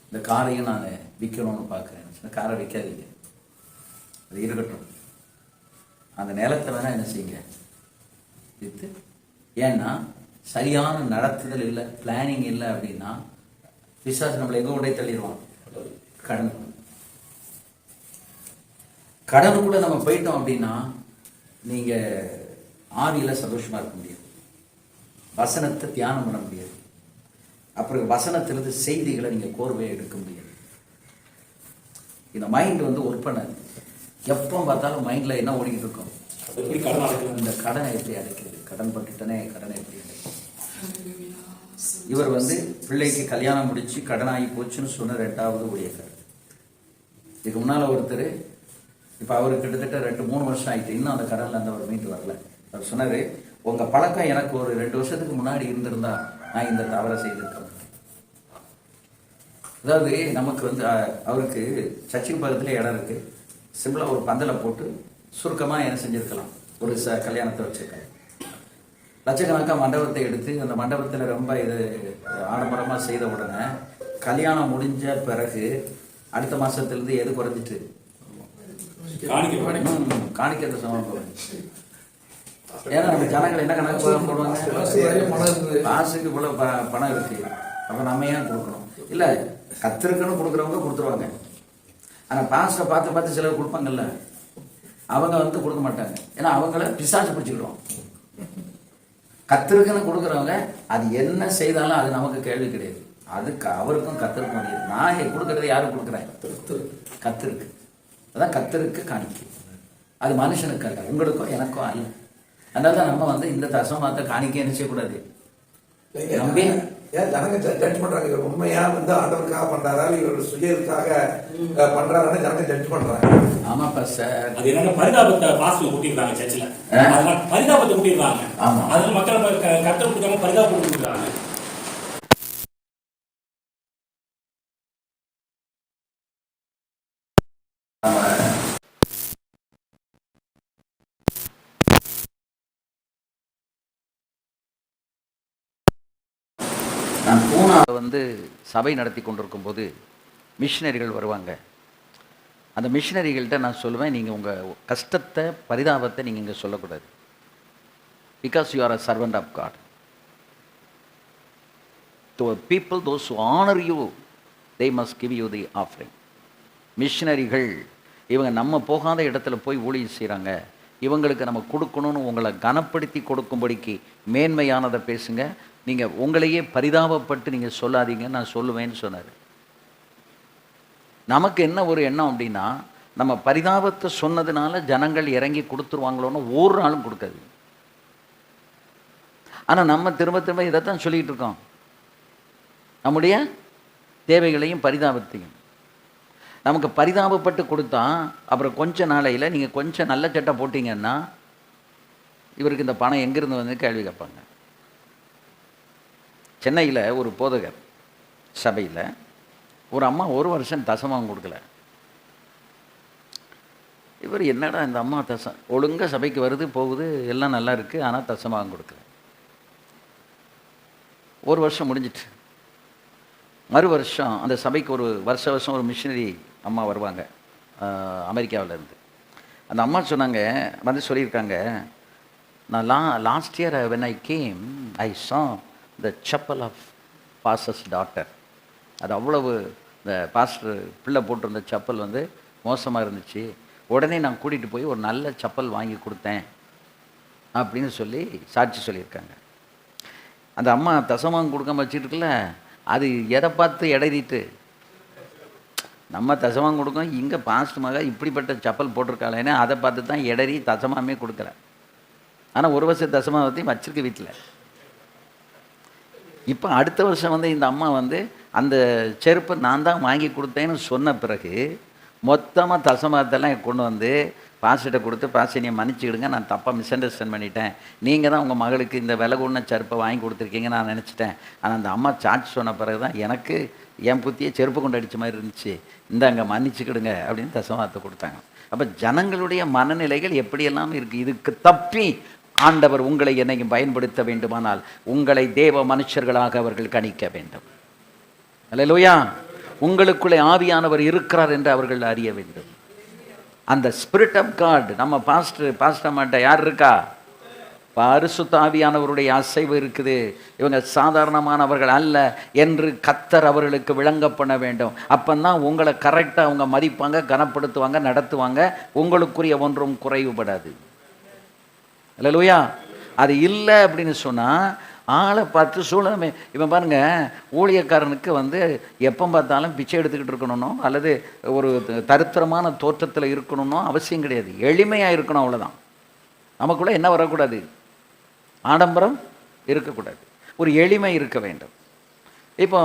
இந்த காரையும் நான் விற்கணும்னு பார்க்குறேன். காரை விற்காதீங்க, அது இருக்கட்டும், அந்த நிலத்தை வேணா என்ன செய்யுங்க, விற்று. ஏன்னா சரியான நடத்துதல் இல்லை, பிளானிங் இல்லை அப்படின்னா பிசாசு நம்மளை எங்க உடை தள்ளிடுவான்? கடனுக்குள்ள நம்ம போயிட்டோம் அப்படின்னா நீங்க ஆவியில சந்தோஷமா இருக்க முடியாது, வசனத்தை தியானம் பண்ண முடியாது, அப்புறம் வசனத்திலிருந்து செய்திகளை நீங்க கோர்வையை எடுக்க முடியாது. இந்த மைண்ட் வந்து ஒர்க் பண்ணாது. எப்போ பார்த்தாலும் மைண்ட்ல என்ன ஓடிக்கிட்டு இருக்கும்? இந்த கடனை எப்படி அடைக்கிறது, கடன் பட்டுட்டனே, கடனை எப்படி அடைக்கிறது? இவர் வந்து பிள்ளைக்கு கல்யாணம் முடிச்சு கடனாகி போச்சுன்னு சொன்ன 2வது ஊழியக்காரர். இதுக்கு முன்னால ஒருத்தர், இப்ப அவருக்கு கிட்டத்தட்ட 2-3 வருஷம் ஆயிட்டு, இன்னும் அந்த கடன்ல இருந்து அவர் மீண்டு வரல. அவர் சொன்னாரு, உங்க பழக்கம் எனக்கு ஒரு 2 வருஷத்துக்கு முன்னாடி இருந்திருந்தா நான் இந்த தவறை செய்திருக்கேன். அதாவது நமக்கு வந்து அவருக்கு சச்சின் பக்கத்துல இடம் இருக்கு, சிம்பிளா ஒரு பந்தலை போட்டு சுருக்கமா என்ன செஞ்சிருக்கலாம், ஒரு கல்யாணத்தை வச்சிருக்காரு. லட்சக்கணக்காக மண்டபத்தை எடுத்து அந்த மண்டபத்தில் ரொம்ப இது ஆடம்பரமாக செய்த உடனே கல்யாணம் முடிஞ்ச பிறகு அடுத்த மாதத்துலேருந்து எது குறைஞ்சிட்டு காணிக்கிறது சமம். ஏன்னா நம்ம ஜனங்கள் என்ன கணக்கு போடுவாங்க, காசுக்கு இவ்வளோ பணம் இருக்கு, அப்போ நம்ம ஏன் கொடுக்கணும்? இல்லை, கத்திருக்குன்னு கொடுக்குறவங்க கொடுத்துருவாங்க. ஆனால் பாஸ்டரை பார்த்து பார்த்து சிலர் கொடுப்பாங்கல்ல, அவங்க வந்து கொடுக்க மாட்டாங்க. ஏன்னா அவங்கள பிசாசு பிடிச்சிக்கிடுவோம். கத்திருக்குன்னு கொடுக்குறவங்க அது என்ன செய்தாலும் அது நமக்கு கேள்வி கிடையாது. அதுக்கு அவருக்கும் கத்திருக்க முடியாது. நான் கொடுக்கறது யாரும் கொடுக்குறேன்? கத்திருக்கு. அதான் கத்திருக்கு காணிக்கை. அது மனுஷனுக்கு அல்ல, உங்களுக்கும் எனக்கும் அல்ல. அதனால தான் நம்ம வந்து இந்த தசமத்தை காணிக்கை நினைச்சக்கூடாது. நம்பி ஏன் ஜனங்க ஜட்ஜ் பண்றாங்க, இவர் உண்மையா வந்து ஆண்டவருக்காக பண்றாரா இவர் சுயத்துக்காக பண்றாருன்னு ஜனங்க ஜட்ஜ் பண்றாங்க. ஆமாப்பா சார், அது என்னன்னா பரிதாபத்தை பாஸ்ல கூட்டிருக்காங்க சர்ச்சில். அதனால பரிதாபத்தை கூட்டிருக்காங்க. அதனால மக்கள் கருத்தை கொடுக்காம பரிதாபத்தை கூட்டிருக்காங்க. நான் பூனாவில் வந்து சபை நடத்தி கொண்டிருக்கும் போது மிஷினரிகள் வருவாங்க. அந்த மிஷினரிகள்கிட்ட நான் சொல்லுவேன், நீங்கள் உங்கள் கஷ்டத்தை பரிதாபத்தை நீங்கள் இங்கே சொல்லக்கூடாது. Because you are a servant of God. To people those who honour you they must give you the offering. மிஷினரிகள் இவங்க நம்ம போகாத இடத்துல போய் ஊழியம் செய்கிறாங்க, இவங்களுக்கு நம்ம கொடுக்கணும்னு உங்களை கனப்படுத்தி கொடுக்கும்படிக்கு மேன்மையானதை பேசுங்க. நீங்கள் உங்களையே பரிதாபப்பட்டு நீங்கள் சொல்லாதீங்க, நான் சொல்லுவேன்னு சொன்னார். நமக்கு என்ன ஒரு எண்ணம் அப்படின்னா, நம்ம பரிதாபத்தை சொன்னதுனால ஜனங்கள் இறங்கி கொடுத்துருவாங்களோன்னு ஒரு நாளும் கொடுக்காது. ஆனால் நம்ம திரும்ப திரும்ப இதைத்தான் சொல்லிக்கிட்டு இருக்கோம், நம்முடைய தேவைகளையும் பரிதாபத்தையும். நமக்கு பரிதாபப்பட்டு கொடுத்தா அப்புறம் கொஞ்ச நாளையில் நீங்கள் கொஞ்சம் நல்ல சட்டை போட்டிங்கன்னா இவருக்கு இந்த பணம் எங்கேருந்து வந்து கேள்வி கேட்பாங்க. சென்னையில் ஒரு போதகர் சபையில் ஒரு அம்மா 1 வருஷம் தசமாவும் கொடுக்கல. இவர் என்னடா இந்த அம்மா ஒழுங்காக சபைக்கு வருது போகுது எல்லாம் நல்லா இருக்குது, ஆனால் தசமாவும் கொடுக்கல. 1 வருஷம் முடிஞ்சிட்டு மறு வருஷம் அந்த சபைக்கு ஒரு வருஷம் ஒரு மிஷினரி அம்மா வருவாங்க அமெரிக்காவிலேருந்து. அந்த அம்மா சொன்னாங்க, வந்து சொல்லியிருக்காங்க, நான் last year when I came I saw the chapel of pastor's daughter. அது அவ்வளவு இந்த பாஸ்டர் பிள்ளை போட்டிருந்த சப்பல் வந்து மோசமாக இருந்துச்சு. உடனே நான் கூட்டிகிட்டு போய் ஒரு நல்ல சப்பல் வாங்கி கொடுத்தேன் அப்படின்னு சொல்லி சாட்சி சொல்லியிருக்காங்க. அந்த அம்மா தசமாங்க கொடுக்காம வச்சுட்டுருக்குல்ல, அது எதை பார்த்து இடைதிட்டு நம்ம தசமாங்க கொடுக்கோம், இங்கே பாஸ்ட் மக இப்படிப்பட்ட சப்பல் போட்டிருக்காளேன்னு அதை பார்த்து தான் இடறி தசமாமே கொடுக்கல. ஆனால் 1 வருஷம் தசமாவத்தையும் வச்சிருக்க வீட்டில். இப்போ அடுத்த வருஷம் வந்து இந்த அம்மா வந்து அந்த செருப்பை நான் தான் வாங்கி கொடுத்தேன்னு சொன்ன பிறகு மொத்தமாக தசமாவத்தெல்லாம் கொண்டு வந்து பாஸ்ட்டை கொடுத்து, பாஸ்ட்டை நீங்கள் மன்னிச்சுக்கிடுங்க, நான் தப்பாக மிஸ் அண்டர்ஸ்டாண்ட் பண்ணிட்டேன், நீங்கள் தான் உங்கள் மகளுக்கு இந்த விலை கூடின செருப்பை வாங்கி கொடுத்துருக்கீங்க நான் நினச்சிட்டேன். ஆனால் அந்த அம்மா சாட்சி சொன்ன பிறகு தான் எனக்கு என் புத்தியை செருப்பு கொண்டு அடித்த மாதிரி இருந்துச்சு, இந்த அங்கே மன்னிச்சுக்கிடுங்க அப்படின்னு தசமாவத்தை கொடுத்தாங்க. அப்போ ஜனங்களுடைய மனநிலைகள் எப்படியெல்லாம் இருக்குது. இதுக்கு தப்பி ஆண்டவர் உங்களை என்னையும் பயன்படுத்த வேண்டுமானால் உங்களை தேவ மனுஷர்களாக அவர்கள் கணிக்க வேண்டும். அல்லேலூயா. உங்களுக்குள்ளே ஆவியானவர் இருக்கிறார் என்று அவர்கள் அறிய வேண்டும். அந்த ஸ்பிரிட் ஆஃப் காட் நம்ம பாஸ்டர் மாட்ட யார் இருக்கா? பரிசுத்த ஆவியானவருடைய அசைவு இருக்குது. இவங்க சாதாரணமானவர்கள் அல்ல என்று கர்த்தர் அவர்களுக்கு விளங்க பண்ண வேண்டும். அப்பந்தான் உங்களை கரெக்டாக அவங்க மதிப்பாங்க, கனப்படுத்துவாங்க, நடத்துவாங்க. உங்களுக்குரிய ஒன்றும் குறைவுபடாது. அல்லேலூயா. அது இல்லை அப்படின்னு சொன்னால் ஆளை பார்த்து சூழ்நிலை. இவன் பாருங்க, ஊழியக்காரனுக்கு வந்து எப்போ பார்த்தாலும் பிச்சை எடுத்துக்கிட்டு இருக்கணும் அல்லது ஒரு தரித்திரமான தோற்றத்தில் இருக்கணும்னோ அவசியம் கிடையாது. எளிமையாக இருக்கணும், அவ்வளோதான். நமக்குள்ளே என்ன வரக்கூடாது? ஆடம்பரம் இருக்கக்கூடாது, ஒரு எளிமை இருக்க வேண்டும். இப்போ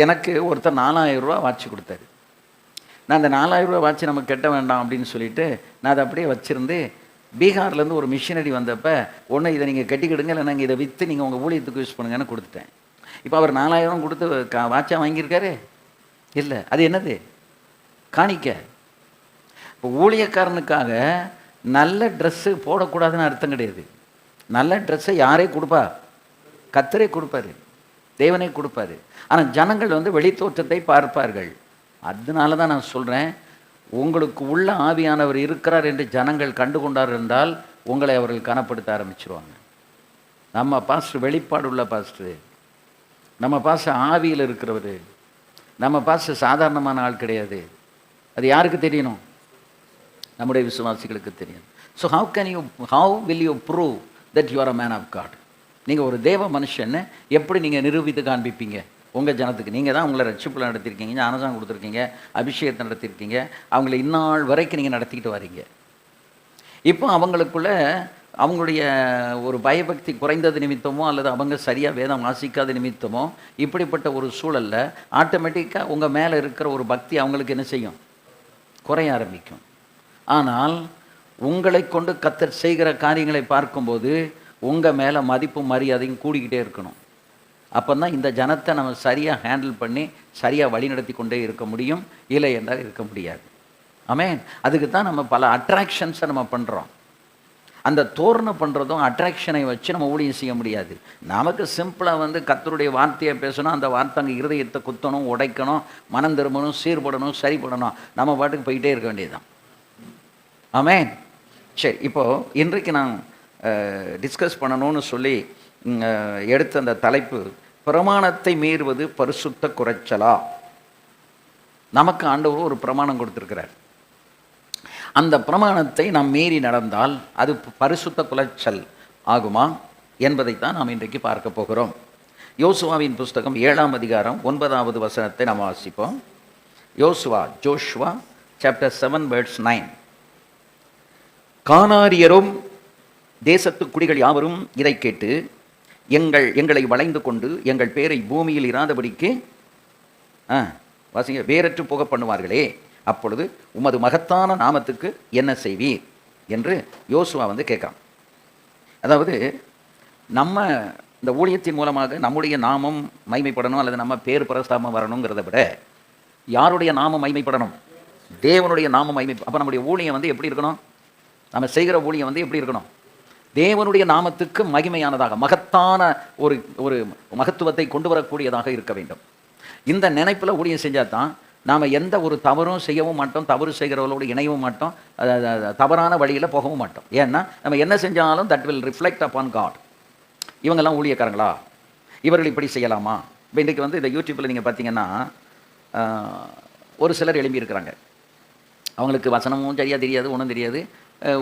எனக்கு ஒருத்தர் 4000 ரூபா வாட்சி கொடுத்தாரு. நான் அந்த 4000 ரூபா வாட்சி நமக்கு கெட்ட வேண்டாம் அப்படின்னு சொல்லிட்டு நான் அதை அப்படியே வச்சுருந்து, பீகார்லேருந்து ஒரு மிஷினரி வந்தப்போ ஒன்று இதை நீங்கள் கட்டிக்கிடுங்க, இல்லை நாங்கள் இதை விற்று நீங்கள் உங்கள் ஊழியத்துக்கு யூஸ் பண்ணுங்கன்னு கொடுத்துட்டேன். இப்போ அவர் 4000 கொடுத்து வாட்சா வாங்கியிருக்காரு இல்லை, அது என்னது? காணிக்க. இப்போ ஊழியக்காரனுக்காக நல்ல ட்ரெஸ்ஸு போடக்கூடாதுன்னு அர்த்தம் கிடையாது. நல்ல ட்ரெஸ்ஸை யாரே கொடுப்பா? கர்த்தரே கொடுப்பாரு, தேவனே கொடுப்பாரு. ஆனால் ஜனங்கள் வந்து வெளித்தோற்றத்தை பார்ப்பார்கள். அதனால தான் நான் சொல்கிறேன், உங்களுக்கு உள்ள ஆவியானவர் இருக்கிறார் என்று ஜனங்கள் கண்டுகொண்டார் என்றால் உங்களை அவர்கள் கனப்படுத்த ஆரம்பிச்சிருவாங்க. நம்ம பாஸ்டர் வெளிப்பாடு உள்ள பாஸ்டர், நம்ம பாஸ்டர் ஆவியில் இருக்கிறவர், நம்ம பாஸ்டர் சாதாரணமான ஆள் கிடையாது. அது யாருக்கு தெரியணும்? நம்முடைய விசுவாசிகளுக்கு தெரியும். So how will you prove that you are a man of God? நீங்கள் ஒரு தேவ மனுஷன்னு எப்படி நீங்கள் நிரூபித்து காண்பிப்பீங்க உங்கள் ஜனத்துக்கு? நீங்கள் தான் உங்களை ரட்சிப்பில் நடத்திருக்கீங்க, ஞானசானம் கொடுத்துருக்கீங்க, அபிஷேகத்தை நடத்திருக்கீங்க, அவங்கள இந்நாள் வரைக்கும் நீங்கள் நடத்திக்கிட்டு வரீங்க. இப்போ அவங்களுக்குள்ள அவங்களுடைய ஒரு பயபக்தி குறைந்தது நிமித்தமோ அல்லது அவங்க சரியாக வேதம் வாசிக்காத நிமித்தமோ இப்படிப்பட்ட ஒரு சூழலில் ஆட்டோமேட்டிக்காக உங்கள் மேலே இருக்கிற ஒரு பக்தி அவங்களுக்கு என்ன செய்யும்? குறைய ஆரம்பிக்கும். ஆனால் உங்களை கொண்டு கர்த்தர் செய்கிற காரியங்களை பார்க்கும்போது உங்கள் மேலே மதிப்பும் மரியாதையும் கூடிக்கிட்டே இருக்கணும். அப்போ தான் இந்த ஜனத்தை நம்ம சரியாக ஹேண்டில் பண்ணி சரியாக வழிநடத்தி கொண்டே இருக்க முடியும். இல்லை என்றால் இருக்க முடியாது. ஆமென். அதுக்கு தான் நம்ம பல அட்ராக்ஷன்ஸை நம்ம பண்ணுறோம். அந்த தோரணை பண்ணுறதும் அட்ராக்ஷனை வச்சு நம்ம ஊழியம் செய்ய முடியாது. நமக்கு சிம்பிளாக வந்து கர்த்தருடைய வார்த்தையை பேசணும், அந்த வார்த்தை அங்கே இருதயத்தை குத்தணும், உடைக்கணும், மனம் திரும்பணும், சீர்படணும், சரிபடணும், நம்ம பாட்டுக்கு போயிட்டே இருக்க வேண்டியதுதான். ஆமென். சரி, இப்போது இன்றைக்கு நான் டிஸ்கஸ் பண்ணணும்னு சொல்லி எடுத்த அந்த தலைப்பு, பிரமாணத்தை மீறுவது பரிசுத்த குறைச்சலா? நமக்கு ஆண்டவர் ஒரு பிரமாணம் கொடுத்துருக்கிறார். அந்த பிரமாணத்தை நாம் மீறி நடந்தால் அது பரிசுத்த குலைச்சல் ஆகுமா என்பதைத்தான் நாம் இன்றைக்கு பார்க்க போகிறோம். யோசுவாவின் புஸ்தகம் 7ஆம் அதிகாரம் 9வது வசனத்தை நாம் வாசிப்போம். Joshua chapter 7 verse 9. கானாரியரும் தேசத்து குடிகள் யாவரும் இதை கேட்டு எங்களை வளைந்து கொண்டு எங்கள் பேரை பூமியில் இராதபடிக்கு வாசிங்க வேறற்று போக பண்ணுவார்களே, அப்பொழுது உமது மகத்தான நாமத்துக்கு என்ன செய்வீர் என்று யோசுவா வந்து கேட்குறான். அதாவது நம்ம இந்த ஊழியத்தின் மூலமாக நம்முடைய நாமம் மைமைப்படணும் அல்லது நம்ம பேர் பிரஸ்தாபம் வரணுங்கிறத விட யாருடைய நாமம் மைமைப்படணும்? தேவனுடைய நாமம் மைமை. அப்போ நம்முடைய ஊழியம் வந்து எப்படி இருக்கணும்? நம்ம செய்கிற ஊழியம் வந்து எப்படி இருக்கணும்? தேவனுடைய நாமத்துக்கு மகிமையானதாக, மகத்தான ஒரு ஒரு மகத்துவத்தை கொண்டு வரக்கூடியதாக இருக்க வேண்டும். இந்த நினைப்பில் ஊழியம் செஞ்சால் தான் நாம் எந்த ஒரு தவறும் செய்யவும் மாட்டோம், தவறு செய்கிறவர்களோடு இணையவும் மாட்டோம், தவறான வழியில் போகவும் மாட்டோம். ஏன்னா நம்ம என்ன செஞ்சாலும் that will reflect upon God. இவங்கெல்லாம் ஊழியக்காரங்களா? இவர்கள் இப்படி செய்யலாமா? இப்போ இன்றைக்கி வந்து இந்த யூடியூப்பில் நீங்கள் பார்த்தீங்கன்னா ஒரு சிலர் எழும்பியிருக்கிறாங்க. அவங்களுக்கு வசனமும் சரியாக தெரியாது, ஒன்றும் தெரியாது.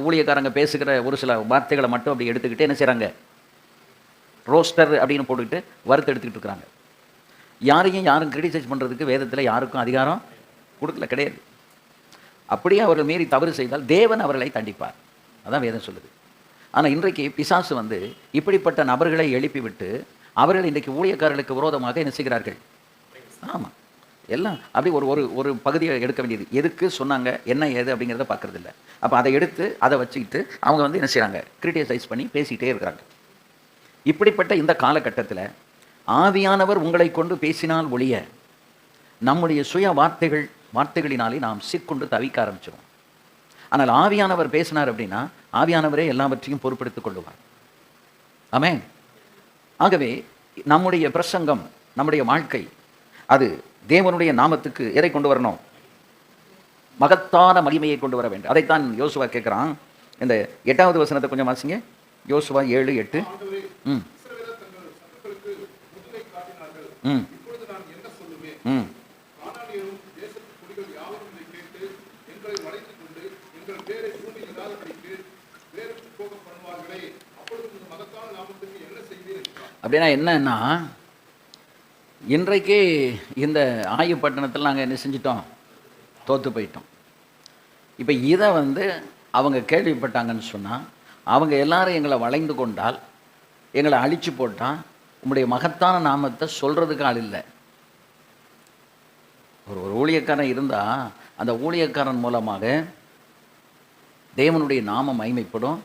ஊழியக்காரங்க பேசுகிற ஒரு சில வார்த்தைகளை மட்டும் அப்படி எடுத்துக்கிட்டு என்ன செய்கிறாங்க? ரோஸ்டர் அப்படின்னு போட்டுக்கிட்டு வறுத்து எடுத்துக்கிட்டு இருக்கிறாங்க. யாரும் கிரிட்டிசைஸ் பண்ணுறதுக்கு வேதத்தில் யாருக்கும் அதிகாரம் கொடுக்கல, கிடையாது. அப்படியே அவர்கள் மீறி தவறு செய்தால் தேவன் அவர்களை தண்டிப்பார், அதான் வேதம் சொல்லுது. ஆனால் இன்றைக்கு பிசாசு வந்து இப்படிப்பட்ட நபர்களை எழுப்பிவிட்டு அவர்கள் இன்றைக்கு ஊழியக்காரர்களுக்கு விரோதமாக என்ன செய்கிறார்கள்? ஆமாம், எல்லாம் அப்படி ஒரு ஒரு பகுதியை எடுக்க வேண்டியது. எதுக்கு சொன்னாங்க, என்ன ஏது அப்படிங்கிறத பார்க்குறது இல்லை. அப்போ அதை எடுத்து அதை வச்சுக்கிட்டு அவங்க வந்து என்ன செய்கிறாங்க? கிரிட்டிசைஸ் பண்ணி பேசிகிட்டே இருக்கிறாங்க. இப்படிப்பட்ட இந்த காலகட்டத்தில் ஆவியானவர் உங்களை கொண்டு பேசினால் ஒழிய நம்முடைய சுய வார்த்தைகளினாலே நாம் சிக்கொண்டு தவிக்க ஆரம்பிச்சிடும். ஆனால் ஆவியானவர் பேசினார் அப்படின்னா ஆவியானவரே எல்லாவற்றையும் பொறுப்பெடுத்துக் கொள்ளுவார். ஆமென். ஆகவே நம்முடைய பிரசங்கம், நம்முடைய வாழ்க்கை அது தேவனுடைய நாமத்துக்கு எதை கொண்டு வரணும்? மகத்தான மகிமையை கொண்டு வர வேண்டும். அதைத்தான் யோசுவா கேட்குறான். இந்த 8வது வசனத்தை கொஞ்சம் வாசிங்க. யோசுவா 7:8. ம் ம் ம் அப்படின்னா என்னன்னா, இன்றைக்கு இந்த ஆயு பட்டணத்தில் நாங்கள் என்ன செஞ்சிட்டோம்? தோற்று போயிட்டோம். இப்போ இதை வந்து அவங்க கேள்விப்பட்டாங்கன்னு சொன்னால், அவங்க எல்லாரும் எங்களை வளைந்து கொண்டால், எங்களை அழிச்சு போட்டால், உங்களுடைய மகத்தான நாமத்தை சொல்கிறதுக்கு ஆள் இல்லை. ஒரு ஊழியக்காரன் இருந்தால் அந்த ஊழியக்காரன் மூலமாக தேவனுடைய நாமம் மகிமைப்படும்,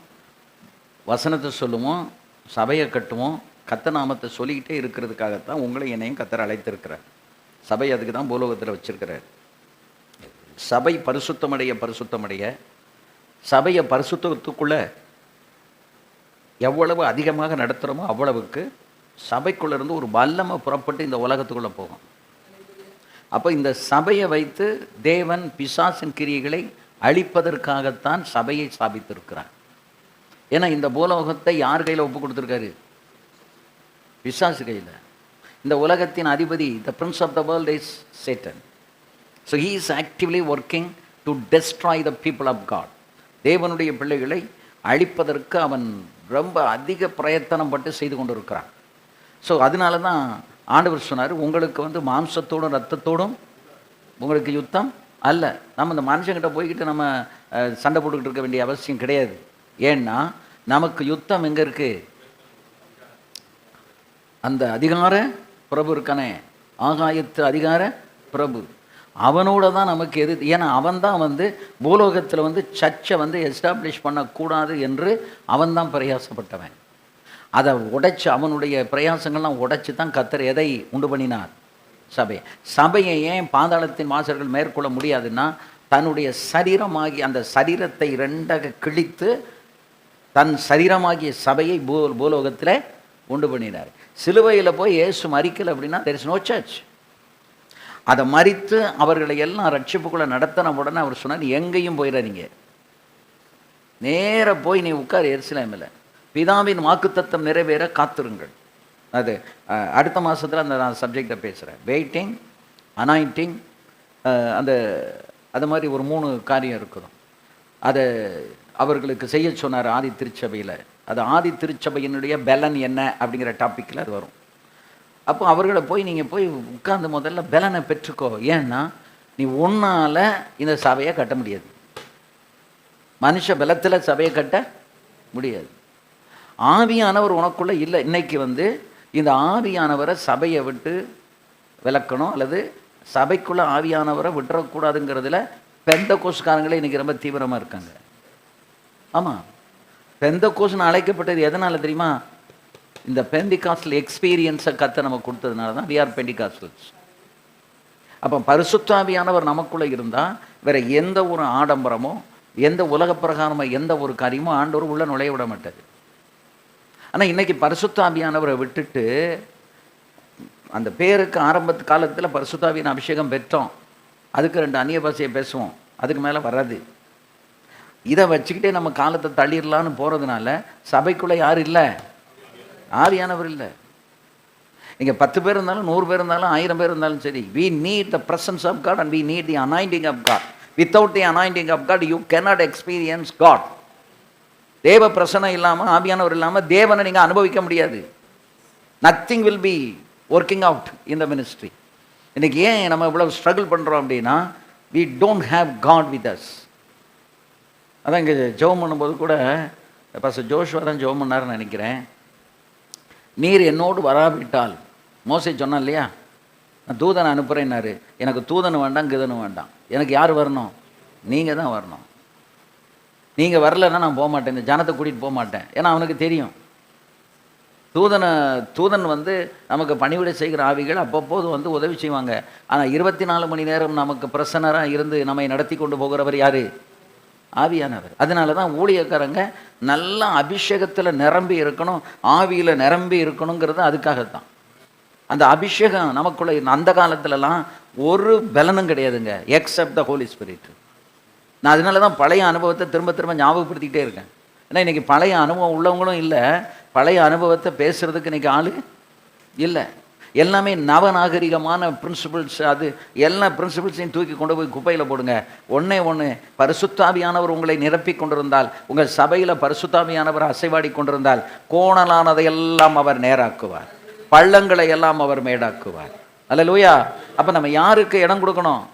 வசனத்தை சொல்லுவோம், சபையை கட்டுவோம். கத்த நாமத்தை சொல்லிக்கிட்டே இருக்கிறதுக்காகத்தான் உங்களை என்னையும் கத்தர் அழைத்திருக்கிறார். சபை அதுக்கு தான் பூலோகத்தில் வச்சிருக்கிறார். சபை பரிசுத்தமடைய சபையை பரிசுத்தத்துக்குள்ள எவ்வளவு அதிகமாக நடத்துகிறோமோ அவ்வளவுக்கு சபைக்குள்ளேருந்து ஒரு வல்லமை புறப்பட்டு இந்த உலகத்துக்குள்ளே போகும். அப்போ இந்த சபையை வைத்து தேவன் பிசாசின் கிரியைகளை அழிப்பதற்காகத்தான் சபையை ஸ்தாபித்திருக்கிறார். ஏன்னா இந்த பூலோகத்தை யார் கையில் ஒப்பு கொடுத்துருக்காரு? பிசாசு கையில். இந்த உலகத்தின் அதிபதி, the prince of the world is Satan. So he is actively working to destroy the people of God. தேவனுடைய பிள்ளைகளை அழிப்பதற்கு அவன் ரொம்ப அதிக பிரயத்தனம் பட்டு செய்து கொண்டு இருக்கிறான். ஸோ அதனால தான் ஆண்டவர் சொன்னார், உங்களுக்கு மாம்சத்தோடும் ரத்தத்தோடும் உங்களுக்கு யுத்தம் அல்ல. நம்ம இந்த மனுஷங்கிட்ட போய்கிட்டு நம்ம சண்டை போட்டுக்கிட்டு இருக்க வேண்டிய அவசியம் கிடையாது. ஏன்னா நமக்கு யுத்தம் எங்கே இருக்குது? அந்த அதிகார பிரபு இருக்கானே, ஆகாயத்து அதிகார பிரபு, அவனோட தான் நமக்கு எது. ஏன்னா அவன் தான் பூலோகத்தில் சர்ச்சை எஸ்டாப்ளிஷ் பண்ணக்கூடாது என்று அவன் தான் பிரயாசப்பட்டவன். அதை உடைச்சு, அவனுடைய பிரயாசங்கள்லாம் உடைச்சி தான் கர்த்தர் எதை உண்டு பண்ணினார்? சபையை ஏன் பாதாளத்தின் வாசல்கள் மேற்கொள்ள முடியாதுன்னா, தன்னுடைய சரீரமாகி அந்த சரீரத்தை ரெண்டாக கிழித்து தன் சரீரமாகிய சபையை பூலோகத்தில் உண்டு பண்ணினார். சிலுவையில் போய் இயேசு மரிக்கலை அப்படின்னா there is no church. அதை மரித்து அவர்களை எல்லாம் ரட்சிப்புக்குள்ளே நடத்தின உடனே அவர் சொன்னார், எங்கேயும் போயிடாதீங்க, நேராக போய் நீ உட்கார் எருசலேமில், பிதாவின் வாக்குத்தத்தம் நிறைவேற காத்திருங்கள். அது அடுத்த மாதத்தில் நான் சப்ஜெக்டை பேசுகிறேன். வெயிட்டிங், அனாயிண்டிங், அது மாதிரி ஒரு 3 காரியம் இருக்குது. அதை அவர்களுக்கு செய்ய சொன்னார் ஆதி திருச்சபையில். அது ஆதி திருச்சபையினுடைய பலன் என்ன அப்படிங்கிற டாப்பிக்கில் அது வரும். அப்போ அவர்களை போய் நீங்கள் போய் உட்கார்ந்து முதல்ல பலனை பெற்றுக்கோ. ஏன்னா நீ ஒன்றால் இந்த சபையை கட்ட முடியாது, மனுஷ பலத்தில் சபையை கட்ட முடியாது. ஆவியானவர் உனக்குள்ளே இல்லை. இன்னைக்கு இந்த ஆவியானவரை சபையை விட்டு விளக்கணும், அல்லது சபைக்குள்ளே ஆவியானவரை விட்டுறக்கூடாதுங்கிறதுல பெந்தகோஸ்காரங்களே இன்றைக்கி ரொம்ப தீவிரமாக இருக்காங்க. ஆமாம், பெந்தகோஸ்னு அழைக்கப்பட்டது எதனால் தெரியுமா? இந்த பெண்டிகாஸ்டல் எக்ஸ்பீரியன்ஸை கத்த நமக்கு கொடுத்ததுனால தான் we are பெண்டிகாஸ்டல்ஸ். அப்போ பரிசுத்தாவியானவர் நமக்குள்ளே இருந்தால் வேறு எந்த ஒரு ஆடம்பரமோ எந்த உலக பிரகாரமோ எந்த ஒரு காரியமோ ஆண்டவர் உள்ள நுழைய விட மாட்டார். ஆனால் இன்றைக்கி பரிசுத்தாவியானவரை விட்டுட்டு அந்த பேருக்கு ஆரம்பத்து காலத்தில் பரிசுத்தாவியின் அபிஷேகம் பெற்றோம், அதுக்கு 2 அந்நிய பாஷையை பேசுவோம், அதுக்கு மேலே வராது. இதை வச்சுக்கிட்டே நம்ம காலத்தை தள்ளிடலான்னு போகிறதுனால சபைக்குள்ளே யார் இல்லை? ஆவியானவர் இல்லை. நீங்கள் 10 பேர் இருந்தாலும் 100 பேர் இருந்தாலும் 1000 பேர் இருந்தாலும் சரி, we need the presence of God and we need the anointing of God. Without the anointing of God you cannot experience God. தேவ பிரசனம் இல்லாமல், ஆவியானவர் இல்லாமல் தேவனை நீங்கள் அனுபவிக்க முடியாது. nothing will be working out in the ministry. இன்றைக்கி ஏன் நம்ம இவ்வளவு ஸ்ட்ரகிள் பண்ணுறோம் அப்படின்னா, we don't have God with us. அதான் இங்கே ஜெபம் பண்ணும்போது கூட பாஸ்டர் ஜோஷுவா தான் ஜெபம் பண்ணாருன்னு நினைக்கிறேன். நீர் என்னோடு வராவிட்டால், மோசே சொன்னான் இல்லையா, நான் தூதனை அனுப்புகிறேன்னாரு. எனக்கு தூதன் வேண்டாம், கிதனும் வேண்டாம், எனக்கு யார் வரணும்? நீங்கள் தான் வரணும். நீங்கள் வரலைன்னா நான் போக மாட்டேன், இந்த ஜனத்தை கூட்டிகிட்டு போக மாட்டேன். ஏன்னா அவனுக்கு தெரியும் தூதன் நமக்கு பணிவிடை செய்கிற ஆவிகள் அப்பப்போது உதவி செய்வாங்க. ஆனால் 24 மணி நேரம் நமக்கு பிரசன்னராக இருந்து நம்மை நடத்தி கொண்டு போகிறவர் யார்? ஆவியானவர். அதனால தான் ஊழியக்காரங்க நல்லா அபிஷேகத்தில் நிரம்பி இருக்கணும், ஆவியில் நிரம்பி இருக்கணுங்கிறது அதுக்காகத்தான். அந்த அபிஷேகம் நமக்குள்ள அந்த காலத்துலலாம் ஒரு பலனும் கிடையாதுங்க, எக்ஸப்ட் த ஹோலி ஸ்பிரிட். நான் அதனால தான் பழைய அனுபவத்தை திரும்ப திரும்ப ஞாபகப்படுத்திக்கிட்டே இருக்கேன். ஏன்னா இன்றைக்கி பழைய அனுபவம் உள்ளவங்களும் இல்லை, பழைய அனுபவத்தை பேசுகிறதுக்கு இன்றைக்கி ஆள் இல்லை. எல்லாமே நவநாகரிகமான பிரின்சிபிள்ஸ், அது எல்லா பிரின்சிபிள்ஸையும் தூக்கி கொண்டு போய் குப்பையில் போடுங்க. ஒன்று பரிசுத்தாவியானவர் உங்களை நிரப்பி கொண்டிருந்தால், உங்கள் சபையில் பரிசுத்தாவியானவர் அசைவாடி கொண்டிருந்தால், கோணலானதையெல்லாம் அவர் நேராக்குவார், பள்ளங்களை எல்லாம் அவர் மேடாக்குவார். அல்லேலூயா. அப்போ நம்ம யாருக்கு இடம் கொடுக்கணும்?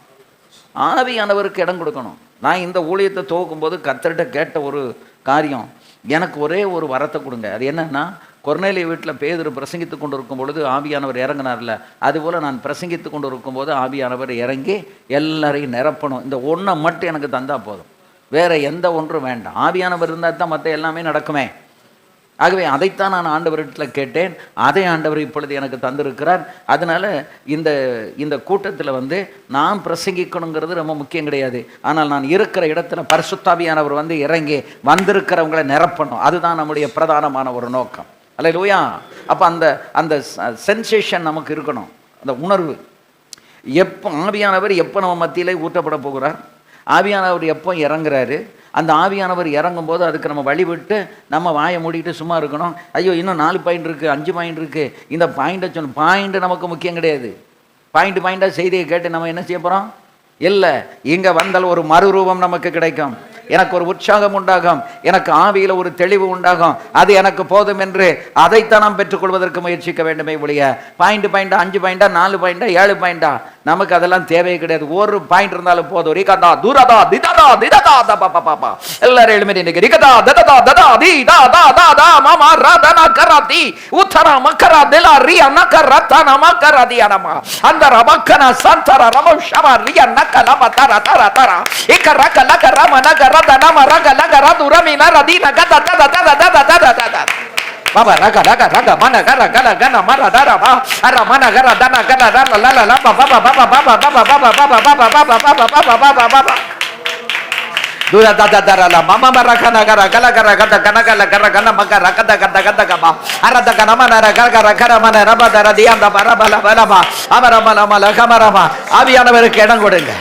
ஆவியானவருக்கு இடம் கொடுக்கணும். நான் இந்த ஊழியத்தை துவக்கும்போது கர்த்தர்கிட்ட கேட்ட ஒரு காரியம், எனக்கு ஒரே ஒரு வரத்தை கொடுங்க. அது என்னன்னா, கொர்நேலிய வீட்டில் பேதுரு பிரசங்கித்து கொண்டு இருக்கும் பொழுது ஆவியானவர் இறங்கினார்ல, அதுபோல் நான் பிரசங்கித்து கொண்டு இருக்கும்போது ஆவியானவர் இறங்கி எல்லாரையும் நிரப்பணும். இந்த ஒன்றை மட்டும் எனக்கு தந்தால் போதும், வேறு எந்த ஒன்றும் வேண்டாம். ஆவியானவர் இருந்தால் தான் மற்ற எல்லாமே நடக்குமே. ஆகவே அதைத்தான் நான் ஆண்டவரிடத்தில் கேட்டேன். அதை ஆண்டவர் இப்பொழுது எனக்கு தந்திருக்கிறார். அதனால இந்த கூட்டத்தில் நான் பிரசங்கிக்கணுங்கிறது ரொம்ப முக்கியம் கிடையாது. ஆனால் நான் இருக்கிற இடத்துல பரிசுத்தாவியானவர் இறங்கி வந்திருக்கிறவங்களை நிரப்பணும். அதுதான் நம்முடைய பிரதானமான ஒரு நோக்கம். அல்லேலூயா. அப்போ அந்த சென்சேஷன் நமக்கு இருக்கணும், அந்த உணர்வு. ஆவியானவர் எப்போ நம்ம மத்தியிலே ஊற்றப்பட போகிறார், ஆவியானவர் எப்போ இறங்குறாரு, அந்த ஆவியானவர் இறங்கும் போது அதுக்கு நம்ம வழிவிட்டு நம்ம வாயை மூடிட்டு சும்மா இருக்கணும். ஐயோ இன்னும் 4 பாயிண்ட் இருக்குது, 5 பாயிண்ட் இருக்குது, இந்த பாயிண்ட்டை சொன்ன பாயிண்ட்டு நமக்கு முக்கியம் கிடையாது. பாயிண்டாக செய்தியை கேட்டு நம்ம என்ன செய்ய போகிறோம்? இல்லை, இங்கே வந்தால் ஒரு மறுரூபம் நமக்கு கிடைக்கும், எனக்கு ஒரு உற்சாகம் உண்டாகும், எனக்கு ஆவியில் ஒரு தெளிவு உண்டாகும். அது எனக்கு போதும் என்று அதைத்தான் நாம் பெற்றுக்கொள்வதற்கு முயற்சிக்க வேண்டுமே ஒழிய பாயிண்டா 5 பாயிண்டா 4 பாயிண்டா 7 பாயிண்டா நமக்கு அதெல்லாம் தேவையே கிடையாது. ஒரு பாயிண்ட் இருந்தாலும் போதும். ரிகதா தூரதா திததா திததா பாப்பா எல்லாரும் எழுமி நின்னுங்க. ரிகதா தததா ததா தி தா தா தா தா மாமா ராதனா கராதி உத்தரா மக்கரா தெலா ரியா நகரதா நமகரதி அனமா அந்த ரபக்கனா சந்தர ரம ஷவா ரியா நகலா பதரா தரா தரா இக்கரக லகரா மனகரா தனம ரகல கரதுரமினா ரதினா கதா ததா ததா ததா ததா Baba raga raga raga mana gara gala gana mara dara ba ara mana gara dana gala dara la la la baba baba baba baba baba baba baba baba baba baba baba dura dada dara la mama maraka na gara gala gara gada gana gala gara gana magara gada gada gada gaba ara da gana mana gara gara gara mana raba dara dianda bara bala bala ba amara mala mala kamara ba ஆவியானவருக்கு இடம் கொடுங்க.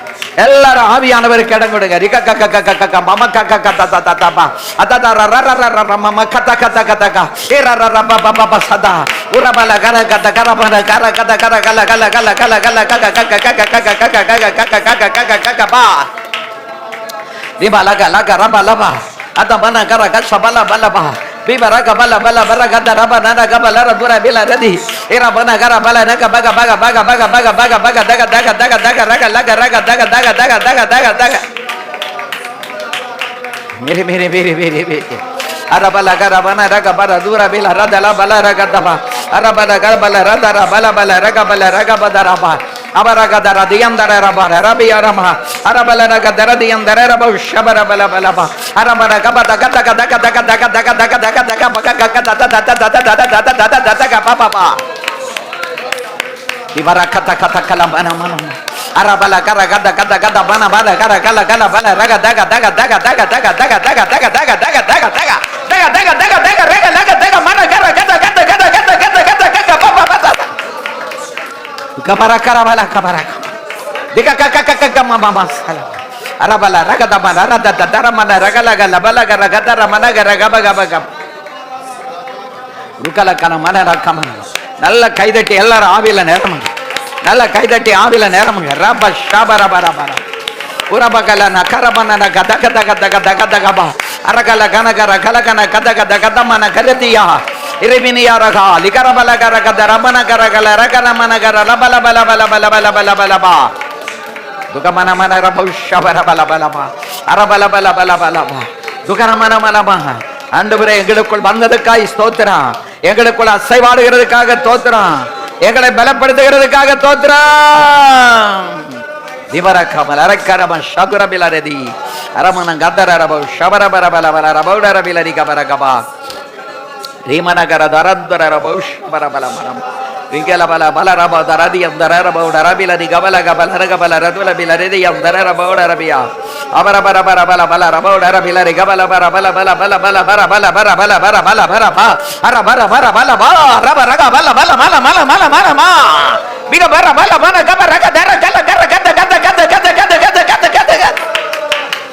எல்லாரும் ஆவியானவருக்கு இடம் கொடுங்க. ரிக க க க க க மம க க க த த த த ப அத த ர ர ர ர ர மம க த க த க த க ஏ ர ர ர ப ப ப ப சதா உரபல கர க த கர ப க ர க த கர கல கல கல கல கல க க க க க க க க க க க க க க பா Dibala gala gara bala ba ada mana gara gat sabala bala ba bibara ga bala bala bara ga dara bana ga bala ra dura bila radi era bana gara bala na ga baga baga baga baga baga baga baga daga daga daga daga raga laga raga daga daga daga daga daga daga mere ara bala gara bana raga bara dura bila radala bala raga daba ara bala gara bala radara bala bala raga bala raga badara ba abaraga dara diandara rabara rabiya rama arabala raga dara diandara raba shabara bala bala ba arabara gaba daga daga daga daga daga daga daga daga daga baga daga daga daga daga daga papa pa ibarakata kata kalam ana mana arabala gara gada gada gada bana bala gara gala gala bala raga daga daga daga daga daga daga daga daga daga daga daga daga daga daga daga daga raga daga daga mana gara gada gada gada gada gada gada gada papa papa kabara karabala kabara dika kaka kaka mama sala arabala raga da mana rada da dara mana raga laga labala gara gada mana gara gaba gaba gaba rukala kana mana rakamana நல்ல கைதட்டி எல்லாரும் ஆவியில நேரமுங்க. நல்ல கைதட்டி ஆவியில நேரமுங்க. ரப ஷபர பர பர உரபகல நகரபன கத கத கத கத கத கபா அரகல கனகர கலகன கத கத கதமன கரதியா இறைவினியா ரகா லிகரபல கர கத ரபன கர கல ரகன மன கர லபல பல பல பல பல பல பல பா துகமன மன ரப ஷபர பல பல பா அரபல பல பல பல பா துகன மன மன பா ஆண்டவரே எங்களுக்குள் வந்ததுக்காய் ஸ்தோத்திரம், எங்களுக்குள் அசைவாடுகிறதுக்காக தோத்திரம், எங்களை பலப்படுத்துகிறதுக்காக தோத்திரம். திவரகமல் அரக்கரம ஷகுரபிலரதி அரமன கதரரப ஷபரபரபலபல ரபௌடரபிலரி கபரகபா ரீமனகர தரத்வரரப ஷபரபலமரம் ரிகலபல பலரப தரதியம் தரரபௌடரபிலரி கபல கபல ரகபல ரதுலபிலரியம் தரரபௌடரபியா அவரபரபரபல பல ரபௌடரபிலரி கபல பரபல பல பல பல பர பல பர பல பர பல பர பா அரபர பர பல பா ரப ரக பல பல மல மல மல மல மா பிக பர பல மன கபர ரக தர கல கர கத கத கத கத கத கத கத கத கத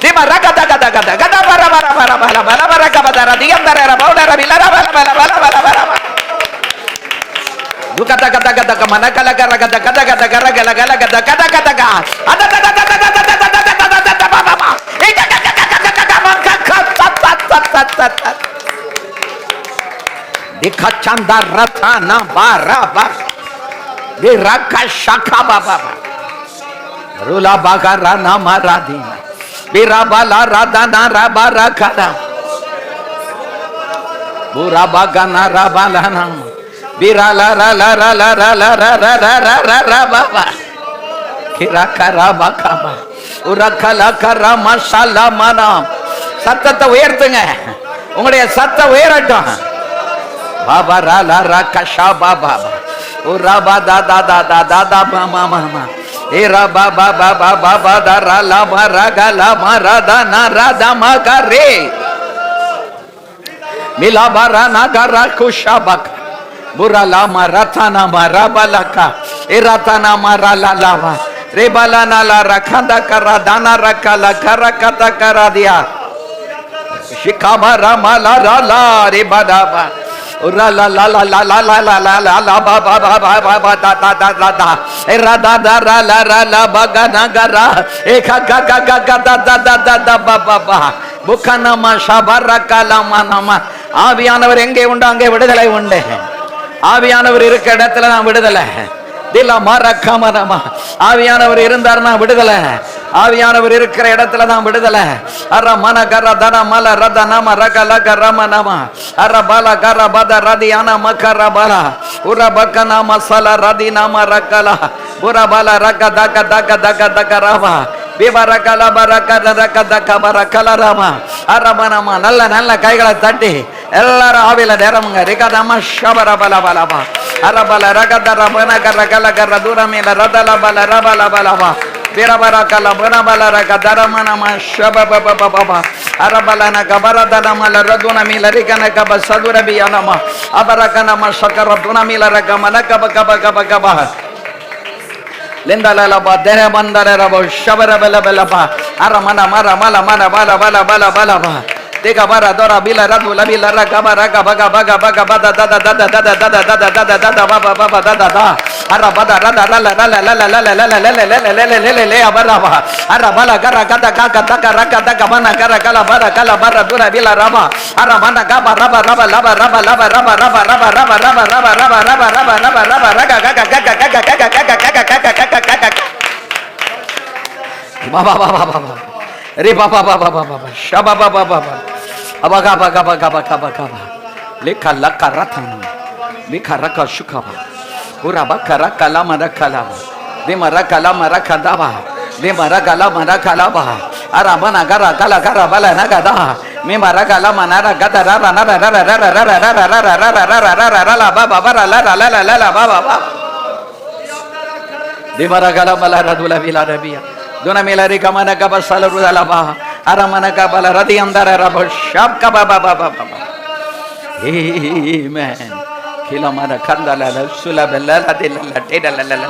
திம ரக தக தக கத கத பர பர பர பல பல பர கப தர தியம் தர ரபௌடரபிலர பல பல பல பல பல Kata kata kata kemana kala kara kata kata kata kara kala kala kata kata kata kata ada ada ada ada ada ada ada ada apa ini kata kata kata kata maka kata kata dikha canda ratana baraba diraka shaka baba rula bagara nama radina birabala radana rabara kada burabagana rabalana birala la la la la la la la la la la la baba kirakara bakaba urakala karama salamana சத்தத்தை உயர்த்துங்க, உங்களுடைய சத்தம் உயரட்டும். Baba ra la ra kasha baba. Ura ba da da da da da da ba ma ma ma. Era ba ba ba ba ba ba da ra la ba ra ga la ma ra da na ra da ma ka re. Mila ba ra na ga ra kusha bak. Bura la ma ra ta na ma ra ba la ka. Era ta na ma ra la la ba. Re ba la na la ra khanda ka ra da na ra ka la ka ra ka ta ka ra dia. Shikama ra ma la ra la re ba da ba. Ura la la la la la la la la la la ba ba ba ba ba ba da da da da da. Era da da ra la ra la ba ga na ga ra. Eka ga ga ga ga da da da da da ba ba ba. Bukhanama shabarakala nama. ஆவியானவர் எங்கே உண்டு அங்கே விடுதலை உண்டு. ஆவியானவர் இருக்க இடத்துல நான் விடுதலை. தில மரக்கமரமா. ஆவியானவர் இருந்தார்னா விடுதலை. ஆவியானவர் இருக்கிற இடத்துல தான் விடுதலை. அர மன கர தன மல ரத நம ரகல கரம நம. அர பல கர பத ரதியான மக்கர பல. உர பக்க நாம சல ரதி நாம ரக்கல. உர பல ரக தக தக தக தக ரவா. விவரகல பரகல ரக தக பரகல ரமா. அரமனமா நல்ல நல்ல கைகளை தட்டி எல்லாரும் ஆவில நேரமுங்க. ரிகதம ஷபர பல பலபா. அரபல ரகதர பனக ரகல கர தூரமில ரதல பல ரபல பலபா. வீரபரகல பனபல ரகதர மனம ஷபபபபபா. அரபலன கபரதன மல ரதுன மில ரிகன கப சதுரபியனம. அபரகனம ஷகர துனமில ரகமன கப கப கப கப. Lindalaba dere bandare rabo shabara bela bela ba. Aramana mara mala mala bala bala bala bala ba. Teka bara dora bila radu la bila raga baga baga baga baga bada da da da da da da da da da da da da baba baba da da da. Arabada rada rala rala rala rala rala rala le abaraba. Arabala gara kata kaka taka raka taka bana gara kala bara dura bila raba. Aramana gaba raba raba raba raba raba raba raba raba raba raba raba raba raba raba raba raba raga kaka kaka kaka kaka kaka kaka kaka kaka kaka. Baba baba baba. Re baba baba baba. Shaba baba baba. Abaga baga baga baga baga. Leka laka ratana. Leka raka shukaba. Uraba karaka lama rakalaba. Dema rakalama rakadaba. Dema rakalama rakalaba. Arabana gara kala gara bala nagada. Mema rakalama nara gada rara nara rara rara rara rara rara rara rara rara rara baba bara lara lara lara baba baba. Dema rakalama lara dula vila rabia. Dona melari kamana kaba salaru dalaba. Aramana kabala radi andara rabo shab kaba baba baba. Amen. Kilamana kandala sula bella la la teda la la.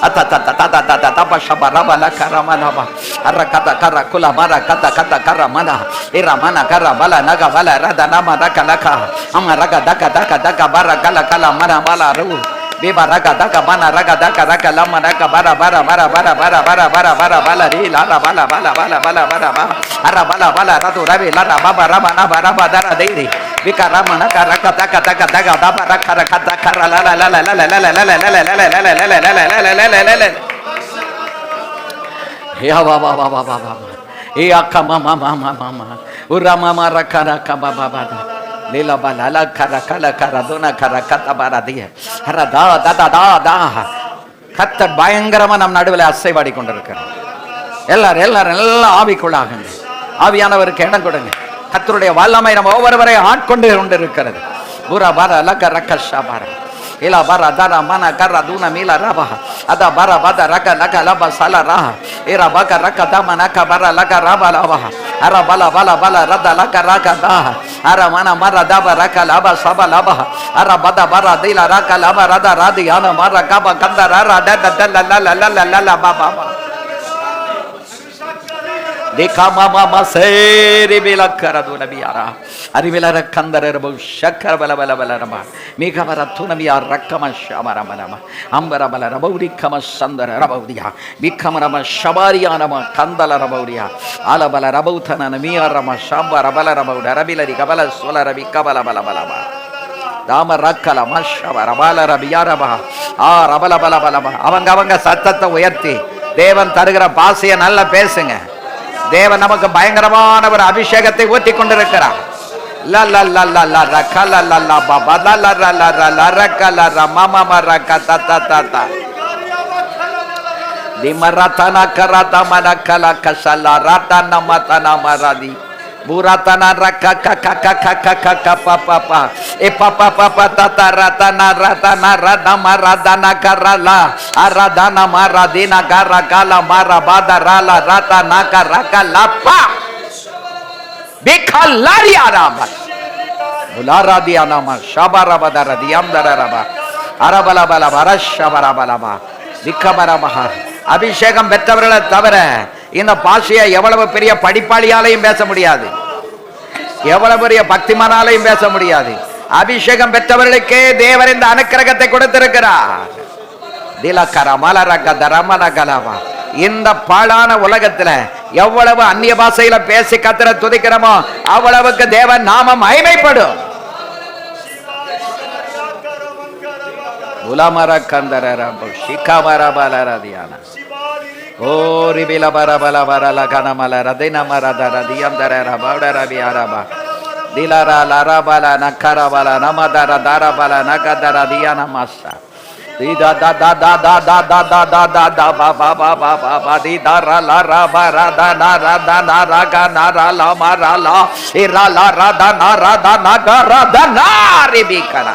Atata tata tata tata shabaraba la karamana ba. Arakata karakula mara kata kata karamana. Iramana karabala naga bala rada nama raka laka. Amaraga daka daka daka bara kala kala mara bala ru. Biba raga daka bana raga daka raka lama raka bara bara bara bara bara bara bara bara bala ri la la bala bala bala bala bala ba. Arabala bala ratu rabi la la baba raba na bara dara deiri. Bikaramana karaka daka daka daka daba raka raka daka la la la la la la la la la la la la la la la. Ya baba baba baba. Ya kama mama mama. Ura mama raka raka baba baba. Lila balala karakala karadona karakata baradiya. Harada da da da da. கர்த்தர் பயங்கரமா நம் நடுவில் அசைவாடி கொண்டிருக்கிறார். எல்லாரும் எல்லாம் ஆவிக்குள்ளாகுங்க. ஆவியானவருக்கு இடம் கொடுங்க. கர்த்தருடைய வல்லமை நம்ம ஒவ்வொருவரை ஆட்கொண்டு கொண்டிருக்கிறது. புரா பார லக ரக்கஷா பார இலா பார தரா மன கர தூன மீல ரபா அதா பார பத ரக லக லப சல ரா இரா பக ரக தம நக பார லக ரபா லபா அரா பல பல பல ரத லக ரக தா அரா மன மர தப ரக லப சப லபா அரா பத பர தில ரக லப ரத ராதி யான மர கப கந்த ரா ட ட ல ல ல ல ல ல பா பா देखा मामा मसेरी बिला करा दो नबियारा अरिविला रखंदर रबो शक्कर बला बला बला रमा मेघा बरा तू नबियार रक्कमा शामरा मनमा अंबरा बला रबौरी कमा संदर रबौरिया बिखम रमा शबारिया नमा कंदल रबौरिया आला बला रबौथना नमिया रमा शाबरा बला रबौडा रबिला रिकबला सोला रबि कबला बला बला बा दाम रक्कला मशबरा बला रबिया रबा आ रबला बला बला बा அவங்க சத்தத்தை உயர்த்தி தேவன் தருகிற பாஷையை நல்லா பேசுங்க. தேவன் நமக்கு பயங்கரமான ஒரு அபிஷேகத்தை ஊத்தி கொண்டிருக்கிறார். லா லா லா லா லா ரக லா லா லா பாபா லா லா லா லா லா லா ரக லா ரா மாமா மரக தா தா தா தா தி மரதனா கரதா மனகல கசலா ரதனா மதனா மரதி Buratana raka kaka kaka kaka papa e papa papa tata ratana maradana karala aradana maradina karakala marabada rala ratana karaka lapa bikalari araba ulara dianama shabarabadara diamdaraba arabala bala barashabarabala விக்கபரமஹா. அபிஷேகம் பெற்றவர்களை தவிர இந்த பாஷையை எவ்வளவு பெரிய படிப்பாளியாலையும் பேச முடியாது, எவ்வளவு பெரிய பக்திமானாலையும் பேச முடியாது. அபிஷேகம் பெற்றவர்களுக்கே தேவர் இந்த அனுக்கிரகத்தை கொடுத்திருக்கிறார். இந்த பாழான உலகத்துல எவ்வளவு அந்நிய பாஷையில பேசி கத்திர துதிக்கிறோமோ அவ்வளவுக்கு தேவன் நாமம் மகிமைப்படும். உலமர கந்தரரப ஷிகமரபலரதியான ஓ ரிபில பரபல வரல கனமல ரதினமரதர தியந்தரரபடரபியரப திலர லரபல நக்கரபல நமதர தரபல நகதர தியனமஸ்ஸ திதா தா தா தா தா தா தா தா தா தா தா பா பா பா பா பா பா திதர லரபர தனரதன ரகனர லமரல இரல Rathana Rathana கரதன ரிபிகன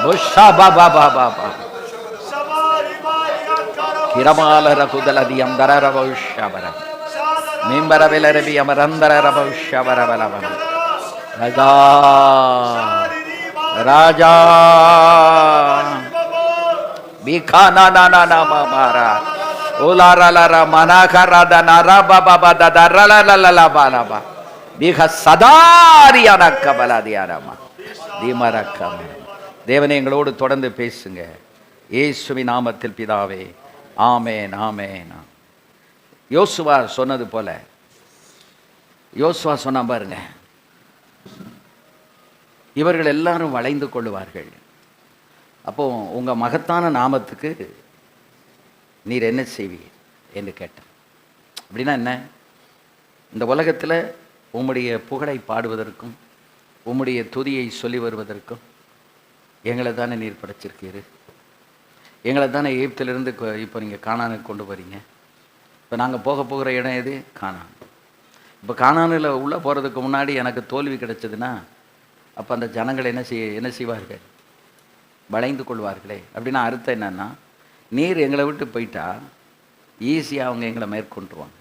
Musha baba baba baba. Kiramala rakudala diyam darara bavushabara. Mimbara velarabi amarandara bavushabara balabana. Raja, Raja. Bikana na na na mamara. Ulara lara manakara danara baba baba darala la la la balaba. Bika sadari anakabala diyarama. Dimarakam. தேவனே எங்களோடு தொடர்ந்து பேசுங்க. இயேசுவின் நாமத்தில் பிதாவே, ஆமென் ஆமென். யோசுவா சொன்னது போல, யோசுவா சொன்னா பாருங்க, இவர்கள் எல்லாரும் வளைந்து கொள்ளுவார்கள். அப்போ உங்க மகத்தான நாமத்துக்கு நீர் என்ன செய்வீர் என்று கேட்டார். அப்படின்னா என்ன? இந்த உலகத்தில் உம்முடைய புகழை பாடுவதற்கும் உம்முடைய துதியை சொல்லி வருவதற்கும் எங்களை தானே நீர் படைச்சிருக்கீரு. எங்களை தானே எகிப்திலிருந்து இப்போ நீங்கள் கானானுக்கு கொண்டு போகிறீங்க. இப்போ நாங்கள் போகிற இடம் எது? கானான். இப்போ கானானில் உள்ளே போகிறதுக்கு முன்னாடி எனக்கு தோல்வி கிடைச்சதுன்னா அப்போ அந்த ஜனங்கள் என்ன செய்வார்கள்? வளைந்து கொள்வார்களே. அப்படின்னா அர்த்தம் என்னன்னா, நீர் எங்களை விட்டு போயிட்டா ஈஸியாக அவங்க எங்களை மேற்கொண்டுருவாங்க.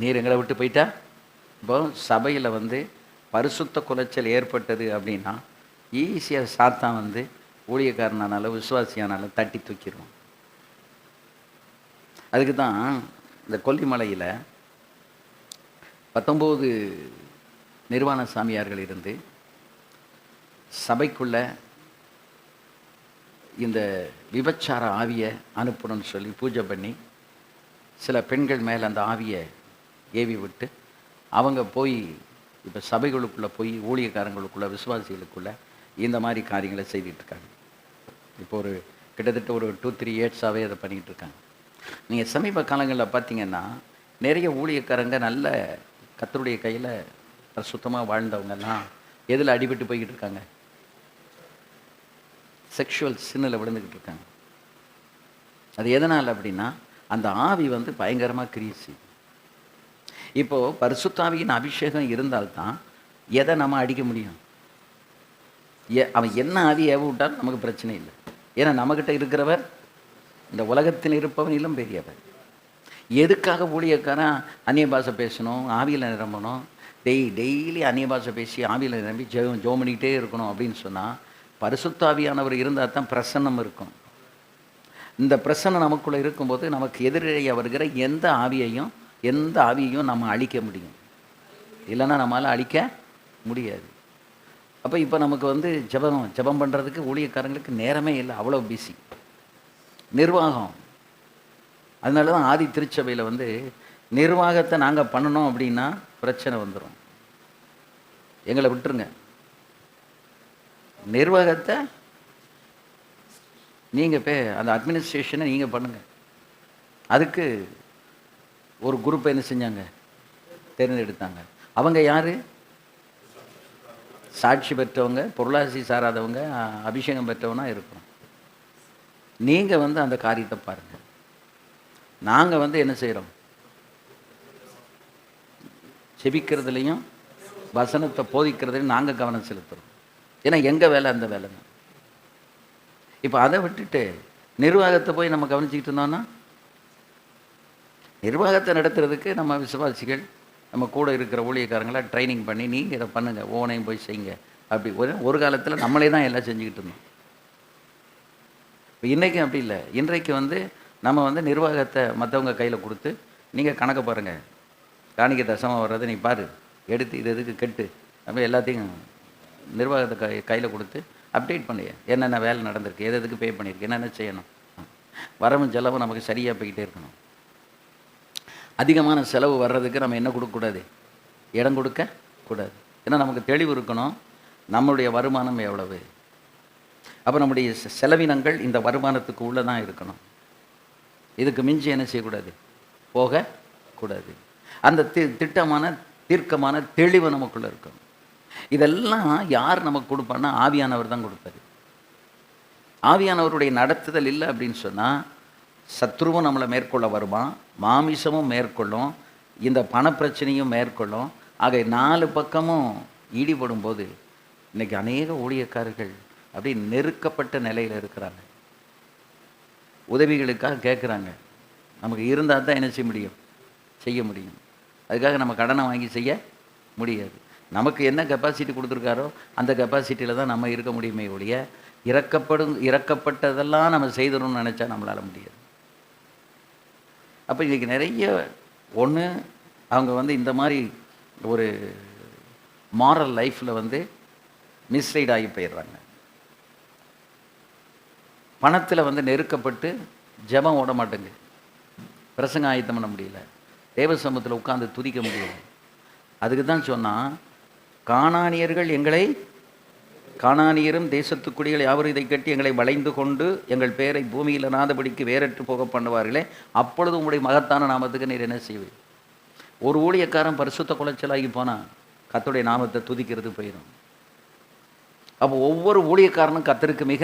நீர் எங்களை விட்டு போயிட்டா, இப்போ சபையில் பரிசுத்த குலைச்சல் ஏற்பட்டது அப்படின்னா ஈஸியாக சாத்தான் ஊழியக்காரனால விசுவாசியானால தட்டி தூக்கிடுவான். அதுக்கு தான் இந்த கொல்லிமலையில் 19 நிர்வாண சாமியார்கள் இருந்து சபைக்குள்ள இந்த விபச்சார ஆவியை அனுப்பணும்னு சொல்லி பூஜை பண்ணி சில பெண்கள் மேலே அந்த ஆவியை ஏவி விட்டு அவங்க போய் இப்போ சபைகளுக்குள்ளே போய் ஊழியக்காரங்களுக்குள்ள விசுவாசிகளுக்குள்ள இந்த மாதிரி காரியங்களை செய்துட்ருக்காங்க. இப்போ கிட்டத்தட்ட ஒரு 2-3 இயர்ஸாகவே அதை பண்ணிகிட்டு இருக்காங்க. நீங்கள் சமீப காலங்களில் பார்த்தீங்கன்னா நிறைய ஊழியக்காரங்க நல்ல கர்த்தருடைய கையில் சுத்தமாக வாழ்ந்தவங்கெல்லாம் எதில் அடிபட்டு போய்கிட்டு இருக்காங்க? செக்ஷுவல் சின்னில் விழுந்துக்கிட்டு இருக்காங்க. அது எதனால் அப்படின்னா அந்த ஆவி பயங்கரமாக கிரீசி. இப்போது பரிசுத்தாவியின் அபிஷேகம் இருந்தால்தான் எதை நம்ம அடிக்க முடியும். அவன் என்ன ஆவி ஏவ விட்டாலும் நமக்கு பிரச்சனை இல்லை. ஏன்னா நம்மக்கிட்ட இருக்கிறவர் இந்த உலகத்தில் இருப்பவனிலும் பெரியவர். எதுக்காக ஊழியக்காரன் அந்நிய பாஷை பேசணும், ஆவியில் நிரம்பணும், டெய்லி அந்நிய பாஷை பேசி ஆவியில் நிரம்பி ஜெபம் பண்ணிக்கிட்டே இருக்கணும் அப்படின்னு சொன்னால் பரிசுத்தாவியானவர் இருந்தால் தான் பிரசன்னம் இருக்கும். இந்த பிரசன்னம் நமக்குள்ளே இருக்கும்போது நமக்கு எதிரே வருகிற எந்த ஆவியையும் நம்ம அழிக்க முடியும். இல்லைன்னா நம்மளால் அழிக்க முடியாது. அப்போ இப்போ நமக்கு ஜெபம் பண்ணுறதுக்கு ஊழியக்காரங்களுக்கு நேரமே இல்லை, அவ்வளோ பிஸி நிர்வாகம். அதனால தான் ஆதி திருச்சபையில் நிர்வாகத்தை நாங்கள் பண்ணணும் அப்படின்னா பிரச்சனை வந்துடும். எங்களை விட்டுருங்க, நிர்வாகத்தை நீங்கள் அந்த அட்மினிஸ்ட்ரேஷனை நீங்கள் பண்ணுங்கள். அதுக்கு ஒரு குரூப்பை என்ன செஞ்சாங்க? தேர்ந்தெடுத்தாங்க. அவங்க யார்? சாட்சி பெற்றவங்க, பொருளாசி சாராதவங்க, அபிஷேகம் பெற்றவனா இருக்கணும். நீங்கள் அந்த காரியத்தை பாருங்கள். நாங்கள் என்ன செய்கிறோம்? செபிக்கிறதுலையும் வசனத்தை போதிக்கிறதுலையும் நாங்கள் கவனம் செலுத்துகிறோம். ஏன்னா எங்கள் வேலை அந்த வேலை தான். இப்போ அதை விட்டுட்டு நிர்வாகத்தை போய் நம்ம கவனிச்சிக்கிட்டு இருந்தோம்னா, நிர்வாகத்தை நடத்துறதுக்கு நம்ம விசுவாசிகள் நம்ம கூட இருக்கிற ஊழியக்காரங்களை ட்ரைனிங் பண்ணி நீங்கள் இதை பண்ணுங்கள், ஓனையும் போய் செய்யுங்க. அப்படி ஒரு காலத்தில் நம்மளே தான் எல்லாம் செஞ்சுக்கிட்டு இருந்தோம். இப்போ இன்றைக்கும் அப்படி இல்லை. இன்றைக்கு நம்ம நிர்வாகத்தை மற்றவங்க கையில் கொடுத்து நீங்கள் கணக்கு பாருங்கள், காணிக்க தசமாக வர்றது நீ பாரு, எடுத்து இது எதுக்கு கெட்டு அப்படி எல்லாத்தையும் நிர்வாகத்தை கையில் கொடுத்து அப்டேட் பண்ணி என்னென்ன வேலை நடந்திருக்கு, எது எதுக்கு பே பண்ணியிருக்கு, என்னென்ன செய்யணும். வரவும் செலவும் நமக்கு சரியாக போய்கிட்டே இருக்கணும். அதிகமான செலவு வர்றதுக்கு நம்ம என்ன கொடுக்கக்கூடாது, இடம் கொடுக்கக்கூடாது. ஏன்னா நமக்கு தெளிவு இருக்கணும், நம்மளுடைய வருமானம் எவ்வளவு. அப்போ நம்முடைய செலவினங்கள் இந்த வருமானத்துக்கு உள்ளே தான் இருக்கணும். இதுக்கு மிஞ்சி என்ன செய்யக்கூடாது, போகக்கூடாது. அந்த திட்டமான தீர்க்கமான தெளிவு நமக்குள்ளே இருக்கணும். இதெல்லாம் யார் நமக்கு கொடுப்பான்னா ஆவியானவர் தான் கொடுப்பாரு. ஆவியானவருடைய நடத்துதல் இல்லை அப்படின்னு சொன்னால் சத்ருவும் நம்மளை மேற்கொள்ள வருவான், மாமிசமும் மேற்கொள்ளும், இந்த பணப்பிரச்சனையும் மேற்கொள்ளும். ஆக 4 பக்கமும் ஈடுபடும் போது இன்றைக்கி அநேக ஊழியக்காரர்கள் அப்படி நெருக்கப்பட்ட நிலையில் இருக்கிறாங்க. உதவிகளுக்காக கேட்குறாங்க. நமக்கு இருந்தால் தான் என்ன செய்ய முடியும். அதுக்காக நம்ம கடனை வாங்கி செய்ய முடியாது. நமக்கு என்ன கெப்பாசிட்டி கொடுத்துருக்காரோ அந்த கெப்பாசிட்டியில் தான் நம்ம இருக்க முடியுமே ஒழிய இறக்கப்பட்டதெல்லாம் நம்ம செய்தணும்னு நினச்சா நம்மளால் முடியாது. அப்போ இன்றைக்கி நிறைய அவங்க இந்த மாதிரி ஒரு மாரல் லைஃப்பில் மிஸ்லைட் ஆகி போயிடுறாங்க. பணத்தில் நெருக்கப்பட்டு ஜெபம் ஓட மாட்டேங்க, பிரசங்க ஆயத்தம் பண்ண முடியல, தேவ சமூகத்தில் உட்கார்ந்து துதிக்க முடியல. அதுக்கு தான் சொன்னால், கானானியரும் தேசத்துக்குடிகள் யாவரும் இதை கட்டி எங்களை வளைந்து கொண்டு எங்கள் பேரை பூமியில் நாதபடிக்கு வேறற்று போக பண்ணுவார்களே, அப்பொழுது உங்களுடைய மகத்தான நாமத்துக்கு நீர் என்ன செய்வீர். ஒரு ஊழியக்காரன் பரிசுத்த குலைச்சலாகி போனால் கர்த்தருடைய நாமத்தை துதிக்கிறது போயிடும். அப்போ ஒவ்வொரு ஊழியக்காரனும் கர்த்தருக்கு மிக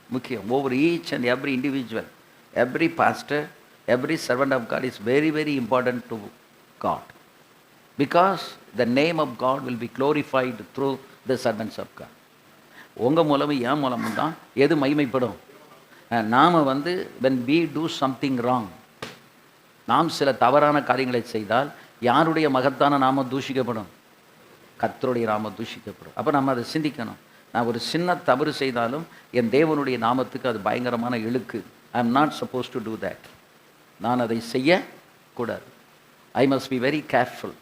முக்கியம். ஒவ்வொரு each and every individual, every pastor, every servant of God is very, very important to God, because the name of God will be glorified through the servants of God. உங்கள் மூலமும் என் மூலமும் தான் எது மகிமைப்படும். நாம் when we do something wrong, நாம் சில தவறான காரியங்களை செய்தால் யாருடைய மகத்தான நாமம் தூஷிக்கப்படும், கர்த்தருடைய நாமம் தூஷிக்கப்படும். அப்போ நம்ம அதை சிந்திக்கணும். நான் ஒரு சின்ன தவறு செய்தாலும் என் தேவனுடைய நாமத்துக்கு அது பயங்கரமான இழுக்கு. I am not suppose to do that. நான் அதை செய்யக்கூடாது. I must be very careful.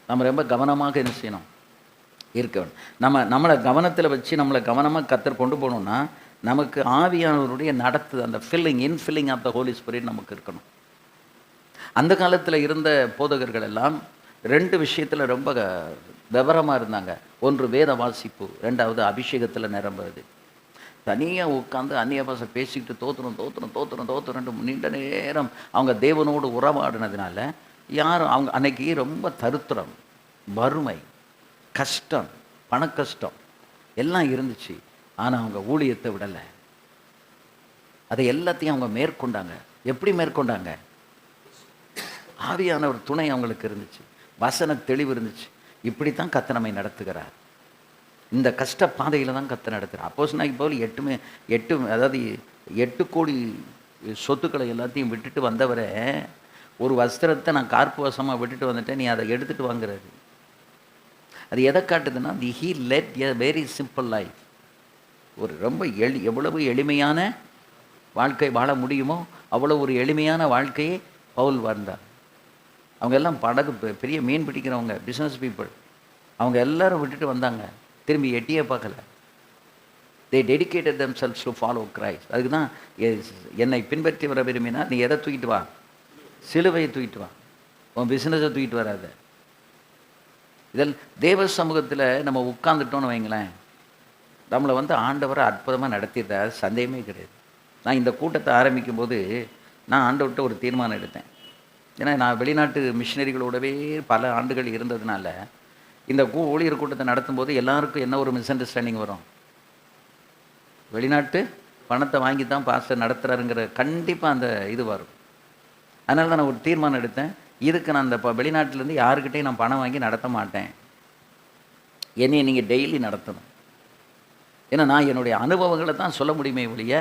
நம்ம ரொம்ப கவனமாக என்ன செய்யணும், இருக்க வேணும். நம்மளை கவனத்தில் வச்சு நம்மளை கவனமாக கர்த்தர் கொண்டு போகணுன்னா நமக்கு ஆவியானவருடைய நடத்து, அந்த infilling of the Holy Spirit நமக்கு இருக்கணும். அந்த காலத்தில் இருந்த போதகர்கள் எல்லாம் 2 விஷயத்தில் ரொம்ப விவரமாக இருந்தாங்க. ஒன்று வேத வாசிப்பு, 2வது அபிஷேகத்தில் நிரம்புறது. தனியாக உட்காந்து அந்நிய பாஷை பேசிக்கிட்டு தோத்துறோம் நீண்ட நேரம் அவங்க தேவனோடு உறவாடினதுனால யாரும் அவங்க அன்னைக்கு ரொம்ப தருத்திரம், வறுமை, கஷ்டம், பண கஷ்டம் எல்லாம் இருந்துச்சு. ஆனால் அவங்க ஊழியத்தை விடலை. அதை எல்லாத்தையும் அவங்க மேற்கொண்டாங்க. எப்படி மேற்கொண்டாங்க? ஆவியான ஒரு துணை அவங்களுக்கு இருந்துச்சு, வசன தெளிவு இருந்துச்சு. இப்படித்தான் கர்த்தர் நம்மை நடத்துகிறார். இந்த கஷ்ட பாதையில் தான் கர்த்தர் நடத்துகிறார். அப்போஸ்தலனாகிய பவுல் 8 கோடி சொத்துக்களை எல்லாத்தையும் விட்டுட்டு வந்தவரை ஒரு வஸ்திரத்தை நான் கார்ப்புவசமாக விட்டுட்டு வந்துட்டேன், நீ அதை எடுத்துகிட்டு வாங்குறாரு. அது எதை காட்டுதுன்னா, he led a very simple life. ஒரு ரொம்ப எவ்வளவு எளிமையான வாழ்க்கை வாழ முடியுமோ அவ்வளோ ஒரு எளிமையான வாழ்க்கையை பவுல் வாழ்ந்தார். அவங்க எல்லாம் படகு பெரிய மீன் பிடிக்கிறவங்க, பிஸ்னஸ் பீப்புள், அவங்க எல்லாரும் விட்டுட்டு வந்தாங்க, திரும்பி எட்டியே பார்க்கல. they dedicated themselves to follow Christ. அதுக்கு தான் என்னை பின்பற்றி வர விரும்பினா நீ எதை தூக்கிட்டு வா, சிலுவையை தூக்கிட்டு வா, உன் பிஸ்னஸை தூக்கிட்டு வராத. இதில் தேவ சமூகத்தில் நம்ம உட்கார்ந்துட்டோன்னு வைங்களேன், நம்மளை ஆண்டவரை அற்புதமாக நடத்திடுறார், சந்தேகமே கிடையாது. நான் இந்த கூட்டத்தை ஆரம்பிக்கும் போது நான் ஆண்டவர்கிட்ட ஒரு தீர்மானம் எடுத்தேன். ஏன்னா நான் வெளிநாட்டு மிஷினரிகளோடவே பல ஆண்டுகள் இருந்ததுனால இந்த ஊழியர் கூட்டத்தை நடத்தும் போது எல்லாருக்கும் என்ன ஒரு மிஸ் அண்டர்ஸ்டாண்டிங் வரும், வெளிநாட்டு பணத்தை வாங்கி தான் பாஸ்டர் நடத்துகிறாருங்கிற கண்டிப்பாக அந்த இது வரும். அதனால தான் நான் ஒரு தீர்மானம் எடுத்தேன், இதுக்கு நான் இந்த இப்போ வெளிநாட்டிலேருந்து யாருக்கிட்டையும் நான் பணம் வாங்கி நடத்த மாட்டேன். என்னையை நீங்கள் டெய்லி நடத்தணும். ஏன்னா நான் என்னுடைய அனுபவங்களை தான் சொல்ல முடியுமே ஒழிய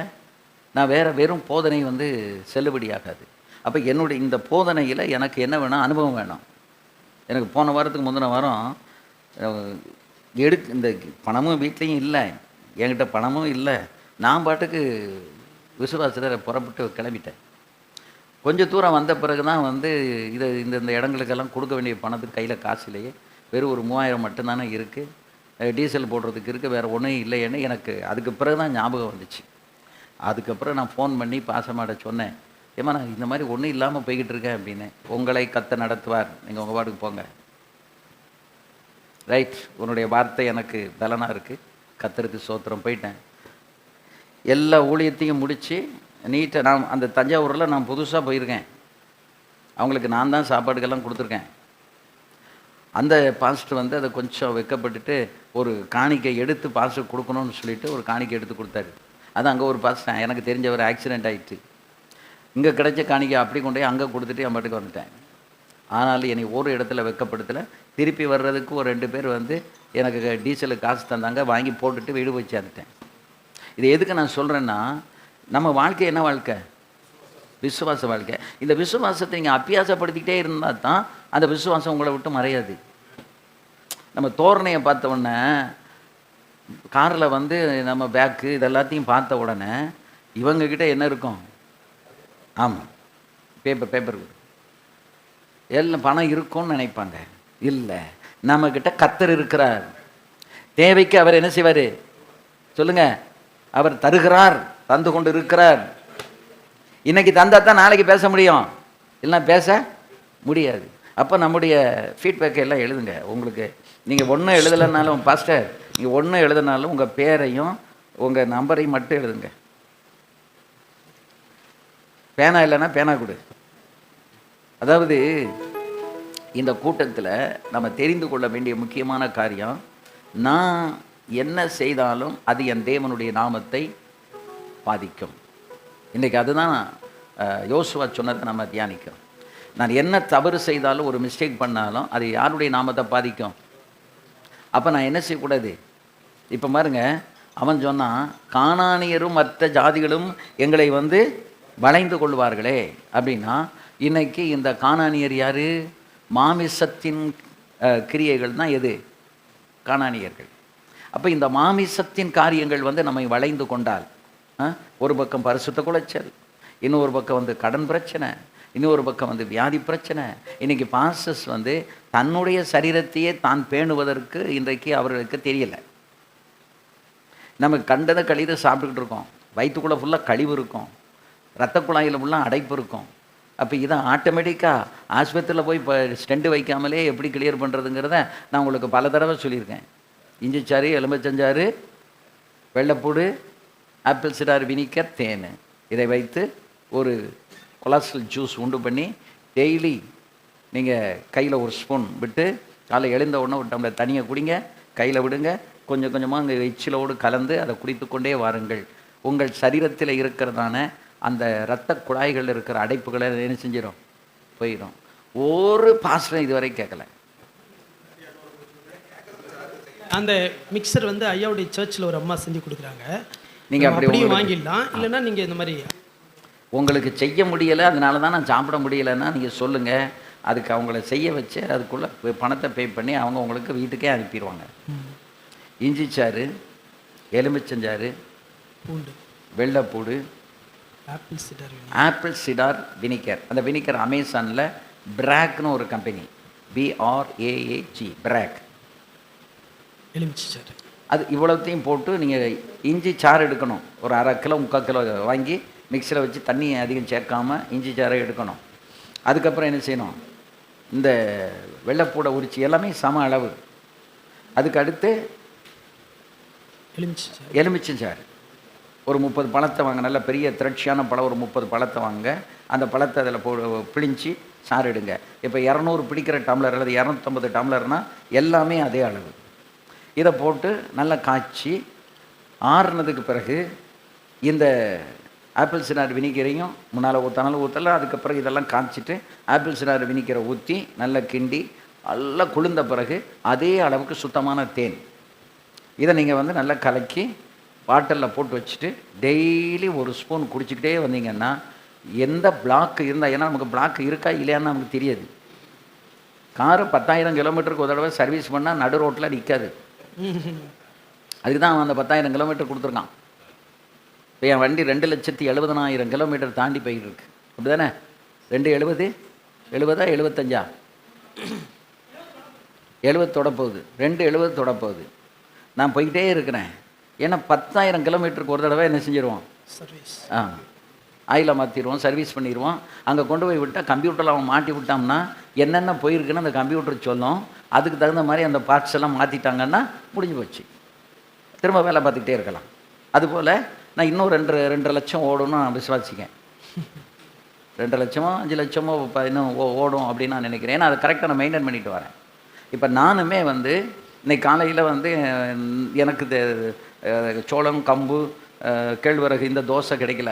நான் வெறும் போதனை வந்து செல்லுபடியாகாது. அப்போ என்னுடைய இந்த போதனையில் எனக்கு என்ன வேணும்? அனுபவம் வேணும். எனக்கு போன வாரத்துக்கு முந்தின வாரம் இந்த பணமும் வீட்லேயும் இல்லை, என்கிட்ட பணமும் இல்லை. நான் பாட்டுக்கு விசுவாசத்தில் புறப்பட்டு கிளம்பிட்டேன். கொஞ்சம் தூரம் வந்த பிறகு தான் வந்து இந்த இடங்களுக்கெல்லாம் கொடுக்க வேண்டிய பணத்துக்கு கையில் காசு இல்லையே, வெறும் ஒரு 3000 மட்டும்தானே இருக்குது, டீசல் போடுறதுக்கு இருக்குது, வேறு ஒன்றும் இல்லையேன்னு எனக்கு அதுக்கு பிறகு தான் ஞாபகம் வந்துச்சு. அதுக்கப்புறம் நான் ஃபோன் பண்ணி பாசமாட சொன்னேன், ஏம்மா நான் இந்த மாதிரி ஒன்றும் இல்லாமல் போய்கிட்டு இருக்கேன் அப்படின்னு. உங்களை கர்த்தர் நடத்துவார், நீங்கள் உங்கள் பாட்டுக்கு போங்க. ரைட், உன்னுடைய வார்த்தை எனக்கு பலனாக இருக்குது, கர்த்தருக்கு ஸ்தோத்திரம். போயிட்டேன். எல்லா ஊழியத்தையும் முடித்து நீட்டாக நான் அந்த தஞ்சாவூரில் நான் புதுசாக போயிருக்கேன். அவங்களுக்கு நான் தான் சாப்பாடுக்கெல்லாம் கொடுத்துருக்கேன். அந்த பாஸ்டர் வந்து அதை கொஞ்சம் வெக்கப்பட்டுட்டு ஒரு காணிக்கை எடுத்து பாஸ்டர் கொடுக்கணும்னு சொல்லிட்டு ஒரு காணிக்கை எடுத்து கொடுத்தாரு. அது அங்கே ஒரு பாஸ்டர் எனக்கு தெரிஞ்சவர் ஆக்சிடெண்ட் ஆகிட்டு, இங்கே கிடைச்ச காணிக்கை அப்படி கொண்டு போய் அங்கே கொடுத்துட்டு என் பாட்டுக்கு வந்துட்டேன். ஆனாலும் என்னை ஒரு இடத்துல வெக்கப்படுத்தலை. திருப்பி வர்றதுக்கு ஒரு 2 பேர் வந்து எனக்கு டீசலுக்கு காசு தந்தாங்க, வாங்கி போட்டுட்டு வீடு போய் சேர்ந்துட்டேன். இது எதுக்கு நான் சொல்கிறேன்னா, நம்ம வாழ்க்கை என்ன வாழ்க்கை? விசுவாச வாழ்க்கை. இந்த விசுவாசத்தை நீங்கள் அபியாசப்படுத்திக்கிட்டே இருந்தால் தான் அந்த விசுவாசம் உங்களை விட்டு மறையாது. நம்ம தோரணையை பார்த்த உடனே, காரில் வந்து நம்ம பேக்கு இதெல்லாத்தையும் பார்த்த உடனே இவங்கக்கிட்ட என்ன இருக்கும்? ஆமாம், பேப்பர் எல்லாம் பணம் இருக்கும்னு நினைப்பாங்க. இல்லை, நம்மக்கிட்ட கர்த்தர் இருக்கிறார். தேவைக்கு அவர் என்ன செய்வார் சொல்லுங்கள்? அவர் தருகிறார், தந்து கொண்டு இருக்கிறார். இன்னைக்கு தந்தா தான் நாளைக்கு பேச முடியும், இல்லைன்னா பேச முடியாது. அப்போ நம்முடைய ஃபீட்பேக்கை எல்லாம் எழுதுங்க. உங்களுக்கு நீங்கள் ஒன்றும் எழுதலைனாலும் பாஸ்டர், நீங்கள் ஒன்றும் எழுதினாலும் உங்கள் பேரையும் உங்கள் நம்பரையும் மட்டும் எழுதுங்க. பேனா இல்லைன்னா பேனா கொடு. அதாவது இந்த கூட்டத்தில் நம்ம தெரிந்து கொள்ள வேண்டிய முக்கியமான காரியம், நான் என்ன செய்தாலும் அது என் தேவனுடைய நாமத்தை பாதிக்கும். இன்றைக்கி அதுதான் யோசுவா சொன்னதை நம்ம தியானிக்கிறோம். நான் என்ன தவறு செய்தாலும், ஒரு மிஸ்டேக் பண்ணாலும் அது யாருடைய நாமத்தை பாதிக்கும். அப்போ நான் என்ன செய்யக்கூடாது? இப்போ பாருங்க, அவன் சொன்னான், கானானியரும் மற்ற ஜாதிகளும் எங்களை வந்து வளைந்து கொள்வார்களே அப்படின்னா, இன்னைக்கு இந்த கானானியர் யார்? மாமிசத்தின் கிரியைகள் தான் எது? கானானியர்கள். அப்போ இந்த மாமிசத்தின் காரியங்கள் வந்து நம்மை வளைந்து கொண்டால், ஒரு பக்கம் பரிசுத்த குலைச்சல், இன்னொரு பக்கம் வந்து கடன் பிரச்சனை, இன்னொரு பக்கம் வந்து வியாதி பிரச்சனை. இன்றைக்கி பாஸ்டர்ஸ் வந்து தன்னுடைய சரீரத்தையே தான் பேணுவதற்கு இன்றைக்கு அவர்களுக்கு தெரியலை. நம்ம கண்டதை கழிதை சாப்பிட்டுக்கிட்டு இருக்கோம், வயிற்றுக்குள்ளே ஃபுல்லாக கழிவு இருக்கும், இரத்த குழாயில் ஃபுல்லாக அடைப்பு இருக்கும். அப்போ இதை ஆட்டோமேட்டிக்காக ஆஸ்பத்திரியில் போய் இப்போ ஸ்டெண்டு வைக்காமலே எப்படி கிளியர் பண்ணுறதுங்கிறத நான் உங்களுக்கு பல தடவை சொல்லியிருக்கேன். இஞ்சி சாறு, எலுமிச்சஞ்சாறு, வெள்ளைப்பூடு, ஆப்பிள் சிடார், வினிகர், தேன், இதை வைத்து ஒரு கொலாஸ்ட்ரல் ஜூஸ் உண்டு பண்ணி டெய்லி நீங்கள் கையில் ஒரு ஸ்பூன் விட்டு காலை எழுந்த உடனே ஒரு டம்ளர் தனியாக குடிங்க, கையில் விடுங்க, கொஞ்சம் கொஞ்சமாக அங்கே எச்சிலோடு கலந்து அதை குடித்து கொண்டே வாருங்கள். உங்கள் சரீரத்தில் இருக்கிறதான அந்த இரத்த குழாய்கள் இருக்கிற அடைப்புகளை என்ன செஞ்சிடும்? போயிடும். ஒரு பாஸ்டர் இதுவரை கேட்கல. அந்த மிக்சர் வந்து ஐயாவுடைய சர்ச்சில் ஒரு அம்மா செஞ்சு கொடுக்குறாங்க, நீங்கள் அப்படியே வாங்கிடலாம். இல்லைன்னா நீங்கள் இந்த மாதிரி உங்களுக்கு செய்ய முடியலை, அதனால தான் நான் சாப்பிட முடியலைன்னா நீங்கள் சொல்லுங்கள். அதுக்கு அவங்கள செய்ய வச்சு அதுக்குள்ளே பணத்தை பே பண்ணி அவங்க உங்களுக்கு வீட்டுக்கே அனுப்பிடுவாங்க. இஞ்சி சாறு, எலுமிச்சஞ்சாறு, பூண்டு, வெள்ளைப்பூடு, ஆப்பிள் சிடார் வினிகர். அந்த வினிகர் அமேசானில் பிராக்னு ஒரு கம்பெனி, BRAAG, பிராக், எலுமிச்சை, அது இவ்வளோத்தையும் போட்டு நீங்கள் இஞ்சி சாறு எடுக்கணும். ஒரு 1/2 கிலோ 3/4 கிலோ வாங்கி மிக்சியில் வச்சு தண்ணி அதிகம் சேர்க்காமல் இஞ்சி சாறை எடுக்கணும். அதுக்கப்புறம் என்ன செய்யணும்? இந்த வெள்ளைப்பூடை உரிச்சி எல்லாமே சம அளவு. அதுக்கு அடுத்து எலுமிச்சஞ்சாறு ஒரு 30 பழத்தை வாங்க, நல்ல பெரிய திரட்சியான பழம் ஒரு 30 பழத்தை வாங்க. அந்த பழத்தை அதில் பிழிஞ்சி சாறு எடுங்க. இப்போ 200 பிடிக்கிற டம்ளர் அல்லது 250 டம்ளர்னால் எல்லாமே அதே அளவு. இதை போட்டு நல்லா காய்ச்சி ஆறுனதுக்கு பிறகு இந்த ஆப்பிள் சினார் வினிகரையும் முன்னால் ஊற்றினாலும் ஊற்றலாம். அதுக்கப்புறம் இதெல்லாம் காய்ச்சிட்டு ஆப்பிள் சினார் வினிகரை ஊற்றி நல்லா கிண்டி நல்லா குளிர்ந்த பிறகு அதே அளவுக்கு சுத்தமான தேன் இதை நீங்கள் வந்து நல்லா கலக்கி பாட்டிலில் போட்டு வச்சுட்டு டெய்லி ஒரு ஸ்பூன் குடிச்சிக்கிட்டே வந்தீங்கன்னா எந்த பிளாக் இருந்தால், ஏன்னா நமக்கு பிளாக் இருக்கா இல்லையான்னு நமக்கு தெரியாது. காரு 10,000 கிலோமீட்டருக்கு ஒரு தடவை சர்வீஸ் பண்ணால் நடு ரோட்டில் நிற்காது. அதுக்கு தான் அவன் அந்த 10,000 கிலோமீட்டர் கொடுத்துருக்கான். இப்போ என் வண்டி 2,70,000 கிலோமீட்டர் தாண்டி போயிட்டு இருக்கு. அப்படி தானே? 270 75 70 தொடப்போகுது, 270 தொடப்போகுது. நான் போய்கிட்டே இருக்கிறேன். ஏன்னா 10,000 கிலோமீட்டருக்கு ஒரு தடவை என்ன செஞ்சிருவோம், சர்வீஸ். ஆயிலை மாற்றிடுவோம், சர்வீஸ் பண்ணிடுவோம். அங்கே கொண்டு போய் விட்டால் கம்ப்யூட்டரில் அவன் மாட்டி விட்டான்னா என்னென்ன போயிருக்குன்னு அந்த கம்ப்யூட்டர் சொல்லும். அதுக்கு தகுந்த மாதிரி அந்த பார்ட்ஸ் எல்லாம் மாற்றிட்டாங்கன்னா முடிஞ்சு போச்சு, திரும்ப வேலை பார்த்துக்கிட்டே இருக்கலாம். அதுபோல் நான் இன்னும் 2 லட்சம் ஓடணும்னு நான் விசுவாசிக்கேன். 2 லட்சமோ 5 லட்சமோ இன்னும் ஓடும் அப்படின்னு நான் நினைக்கிறேன். ஏன்னா அதை கரெக்டாக நான் மெயின்டைன் பண்ணிட்டு வரேன். இப்போ நானுமே வந்து இன்னைக்கு காலையில் வந்து எனக்கு சோளம், கம்பு, கேழ்வரகு இந்த தோசை கிடைக்கல.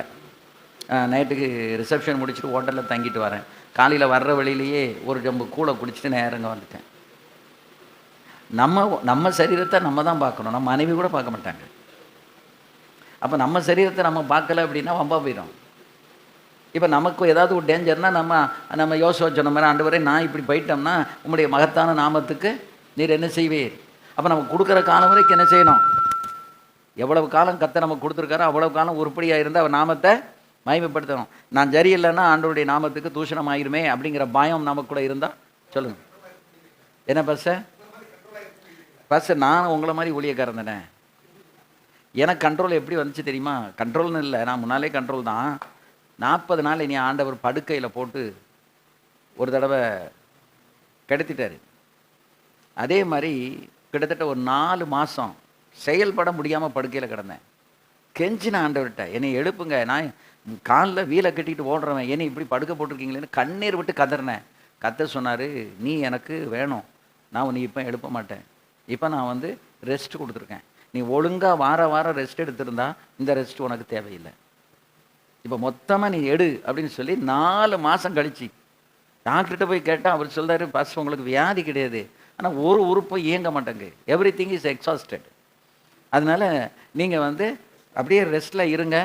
நைட்டுக்கு ரிசப்ஷன் முடிச்சுட்டு ஹோட்டலில் தங்கிட்டு வரேன். காலையில் வர்ற வழியிலேயே ஒரு ஜம்பு கூழை குடிச்சிட்டு நேரங்க வந்துட்டேன். நம்ம சரீரத்தை நம்ம தான் பார்க்கணும், நம்ம மனைவி கூட பார்க்க மாட்டாங்க. அப்போ நம்ம சரீரத்தை நம்ம பார்க்கல அப்படின்னா வம்பா போயிடும். இப்போ நமக்கு ஏதாவது ஒரு டேஞ்சர்னால் நம்ம யோசிச்சு சொன்ன மாதிரி ஆண்டவரே நான் இப்படி போயிட்டோம்னா உங்களுடைய மகத்தான நாமத்துக்கு நீர் என்ன செய்வீர். அப்போ நம்ம கொடுக்குற காலம் வரைக்கும் என்ன செய்யணும், எவ்வளவு காலம் கத்தை நமக்கு கொடுத்துருக்காரோ அவ்வளவு காலம் உருப்படியாக இருந்தால் அவர் நாமத்தை மகிமைப்படுத்தணும். நான் சரியில்லைன்னா ஆண்டவருடைய நாமத்துக்கு தூஷணம் ஆயிருமே அப்படிங்கிற பயம் நமக்கு கூட இருந்தால் சொல்லுங்கள். என்ன பஸ்ஸு நான் உங்களை மாதிரி ஊழியக்காரன் தானே. எனக்கு கண்ட்ரோல் எப்படி வந்துச்சு தெரியுமா? கண்ட்ரோல்னு இல்லை, நான் முன்னாலே கண்ட்ரோல் தான். 40 நாள் இனி ஆண்டவர் படுக்கையில் போட்டு ஒரு தடவை கெடுத்துட்டார். அதே மாதிரி கிட்டத்தட்ட ஒரு 4 மாதம் செயல்பட முடியாமல் படுக்கையில் கிடந்தேன். கெஞ்சின ஆண்டவர்கிட்ட என்னை எழுப்புங்க, நான் காலில் வீலை கட்டிக்கிட்டு ஓடுறவன், என்னை இப்படி படுக்க போட்டிருக்கீங்களேன்னு கண்ணீர் விட்டு கதறினேன். கத்த சொன்னார், நீ எனக்கு வேணும், நான் உன்னை இப்போ எழுப்ப மாட்டேன். இப்போ நான் வந்து ரெஸ்ட் கொடுத்துருக்கேன். நீ ஒழுங்காக வாரம் ரெஸ்ட் எடுத்திருந்தா இந்த ரெஸ்ட் உனக்கு தேவையில்லை. இப்போ மொத்தமாக நீ எடு அப்படின்னு சொல்லி 4 மாதம் கழிச்சு டாக்டர்கிட்ட போய் கேட்டால் அவர் சொல்கிறாரு, ஃபஸ்ட் உங்களுக்கு வியாதி கிடையாது, ஆனால் ஒரு உறுப்பும் இயங்க மாட்டேங்க, எவ்ரி திங் இஸ் எக்ஸாஸ்டட். அதனால் நீங்கள் வந்து அப்படியே ரெஸ்ட்டில் இருங்க,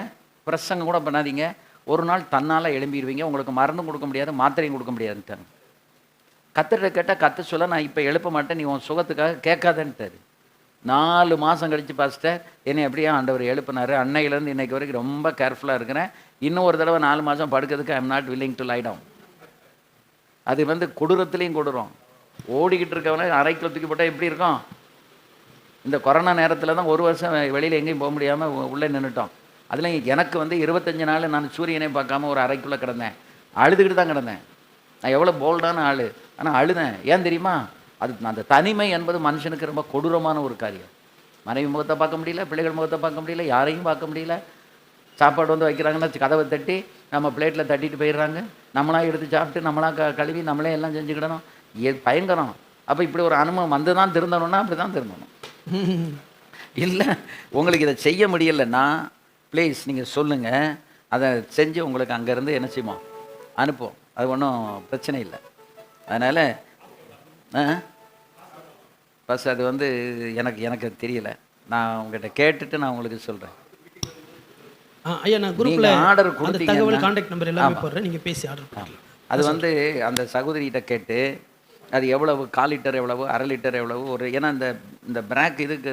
பிரசங்கம் கூட பண்ணாதீங்க, ஒரு நாள் தன்னால் எழும்பிடுவீங்க, உங்களுக்கு மருந்தும் கொடுக்க முடியாது, மாத்திரையும் கொடுக்க முடியாதுன்ட்டாங்க. கத்துகிட்ட கேட்டால் கற்று சொல்ல நான் இப்போ எழுப்ப மாட்டேன், நீ உன் சுகத்துக்காக கேட்காதன்ட்டாரு. 4 மாதம் கழித்து பாஸ்டர் என்னை அப்படியே ஆண்டவர் எழுப்பினார். அன்னையிலேருந்து இன்றைக்கு வரைக்கும் ரொம்ப கேர்ஃபுல்லாக இருக்கிறேன். இன்னும் ஒரு தடவை 4 மாதம் படுக்கிறதுக்கு I am not willing to lie down. அது வந்து கொடூரத்துலேயும் கொடூரம். ஓடிக்கிட்டு இருக்கவன அரைக்குள்ள தூக்கி போட்டால் எப்படி இருக்கும்? இந்த கொரோனா நேரத்தில் தான் 1 வருஷம் வெளியில் எங்கேயும் போக முடியாமல் உள்ளே நின்றுட்டோம். அதில் எனக்கு வந்து 25 நாள் நான் சூரியனை பார்க்காம ஒரு அறைக்குள்ளே கிடந்தேன். அழுதுகிட்டு தான் கிடந்தேன். நான் எவ்வளோ போல்டான ஆள், ஆனால் அழுதேன். ஏன் தெரியுமா? அது அந்த தனிமை என்பது மனுஷனுக்கு ரொம்ப கொடூரமான ஒரு காரியம். மனைவி முகத்தை பார்க்க முடியல, பிள்ளைகள் முகத்தை பார்க்க முடியல, யாரையும் பார்க்க முடியல. சாப்பாடு வந்து வைக்கிறாங்கன்னா கதவை தட்டி நம்ம பிளேட்டில் தட்டிட்டு போயிடுறாங்க. நம்மளாம் எடுத்து சாப்பிட்டு நம்மளாம் கழுவி நம்மளே எல்லாம் செஞ்சுக்கிடணும். பயங்கரம். அப்போ இப்படி ஒரு அனுபவம் வந்து தான் திருந்தணும்னா அப்படி தான் திருந்தணும். இல்லை உங்களுக்கு இதை செய்ய முடியலைன்னா ப்ளீஸ் நீங்கள் சொல்லுங்கள், அதை செஞ்சு உங்களுக்கு அங்கேருந்து என்ன செய்வோம் அனுப்புவோம். அது ஒன்றும் பிரச்சனை இல்லை. அதனால் பஸ் அது வந்து எனக்கு தெரியல. நான் உங்கள்கிட்ட கேட்டுட்டு நான் உங்களுக்கு சொல்கிறேன். ஐயா நான் குரூப்ல ஆர்டர் அந்த கொடுத்தீங்க, தகவல் கான்டாக்ட் நம்பர் எல்லாமே போடுறேன், நீங்க பேசி ஆர்டர் பண்ணலாம். அது வந்து அந்த சகோதரிகிட்ட கேட்டு அது எவ்வளவு, 1/4 லிட்டர் எவ்வளவு, 1/2 லிட்டர் எவ்வளவு, ஒரு ஏன்னா இந்த பிராக் இதுக்கு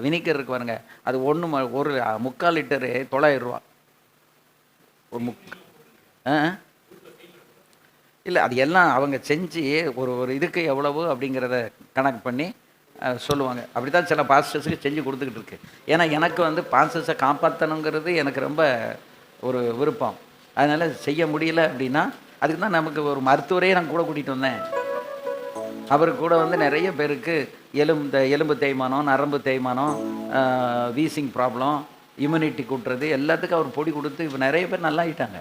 வினிகர் இருக்கு பாருங்க, அது ஒரு 3/4 லிட்டரு 900 ரூபா. ஒரு இல்லை அது எல்லாம் அவங்க செஞ்சு ஒரு இதுக்கு எவ்வளவு அப்படிங்கிறத கணக்கு பண்ணி சொல்லுவாங்க. அப்படி தான் சில பாஸ்டர்ஸுக்கு செஞ்சு கொடுத்துக்கிட்டு இருக்கு. ஏன்னா எனக்கு வந்து பாஸ்டர்ஸை காப்பாற்றணுங்கிறது எனக்கு ரொம்ப ஒரு விருப்பம். அதனால் செய்ய முடியல அப்படின்னா அதுக்கு தான் நமக்கு ஒரு மருத்துவரையே நான் கூட கூட்டிகிட்டு வந்தேன். அவர் கூட வந்து நிறைய பேருக்கு எலும்பு தேய்மானம், நரம்பு தேய்மானம், வீசிங் ப்ராப்ளம், இம்யூனிட்டி கூட்டுறது எல்லாத்துக்கும் அவர் பொடி கொடுத்து இப்போ நிறைய பேர் நல்லா ஆகிட்டாங்க,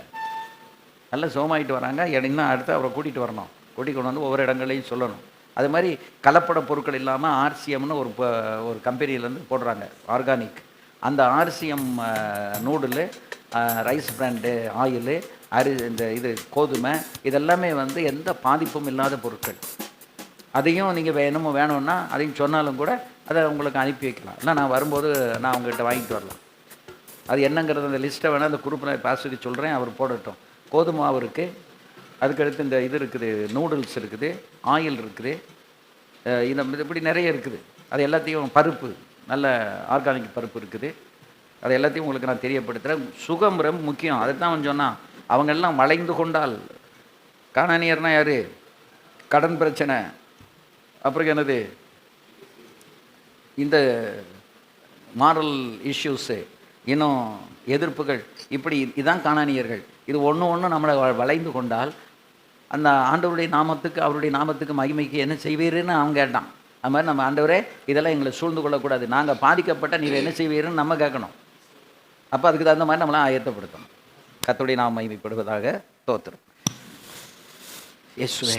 நல்லா சோமாயிட்டு வராங்க. இன்னும் அடுத்து அவரை கூட்டிகிட்டு வரணும், கூட்டிகிட்டு வந்து ஒவ்வொரு இடங்களையும் சொல்லணும். அது மாதிரி கலப்பட பொருட்கள் இல்லாமல் ஆர்சிஎம்னு ஒரு கம்பெனிலேருந்து போடுறாங்க ஆர்கானிக். அந்த ஆர்சிஎம் நூடுலு ரைஸ் பிராண்டு ஆயிலு இந்த இது கோதுமை இதெல்லாமே வந்து எந்த பாதிப்பும் இல்லாத பொருட்கள். அதையும் நீங்கள் வேணும்னா அதையும் சொன்னாலும் கூட அதை உங்களுக்கு அனுப்பி வைக்கலாம். இல்லை நான் வரும்போது நான் அவங்ககிட்ட வாங்கிட்டு வரலாம். அது என்னங்கிறது அந்த லிஸ்ட்டை வேணால் அந்த குரூப்பில் பாஸ்டருக்கு சொல்கிறேன், அவர் போடட்டும். கோதுமை மாவு இருக்குது, அதுக்கடுத்து இந்த இது இருக்குது, நூடுல்ஸ் இருக்குது, ஆயில் இருக்குது, இப்படி நிறைய இருக்குது. அது எல்லாத்தையும் பருப்பு, நல்ல ஆர்கானிக் பருப்பு இருக்குது. அது எல்லாத்தையும் உங்களுக்கு நான் தெரியப்படுத்துகிறேன். சுகம் ரொம்ப முக்கியம். அதை தான் அவன் சொன்னான். அவங்கெல்லாம் வளைந்து கொண்டால், கானானியர்னா யார்? கடன் பிரச்சனை, அப்புறம் என்னது இந்த மாரல் இஷ்யூஸு, இன்னும் எதிர்ப்புகள், இப்படி இதான் கானானியர்கள். இது ஒன்று நம்மளை வளைந்து கொண்டால் அந்த ஆண்டவருடைய நாமத்துக்கு, அவருடைய நாமத்துக்கு மகிமைக்கு என்ன செய்வீருன்னு அவன் கேட்டான். அது மாதிரி நம்ம ஆண்டவரே இதெல்லாம் எங்களை சூழ்ந்து கொள்ளக்கூடாது, நாங்கள் பாதிக்கப்பட்ட நீங்கள் என்ன செய்வீருன்னு நம்ம கேட்கணும். அப்போ அதுக்கு தகுந்த மாதிரி நம்மளாம் ஆயத்தப்படுத்தணும். கர்த்தருடைய நாமம் மகிமைப்படுவதாக. ஸ்தோத்திரம். இயேசுவே.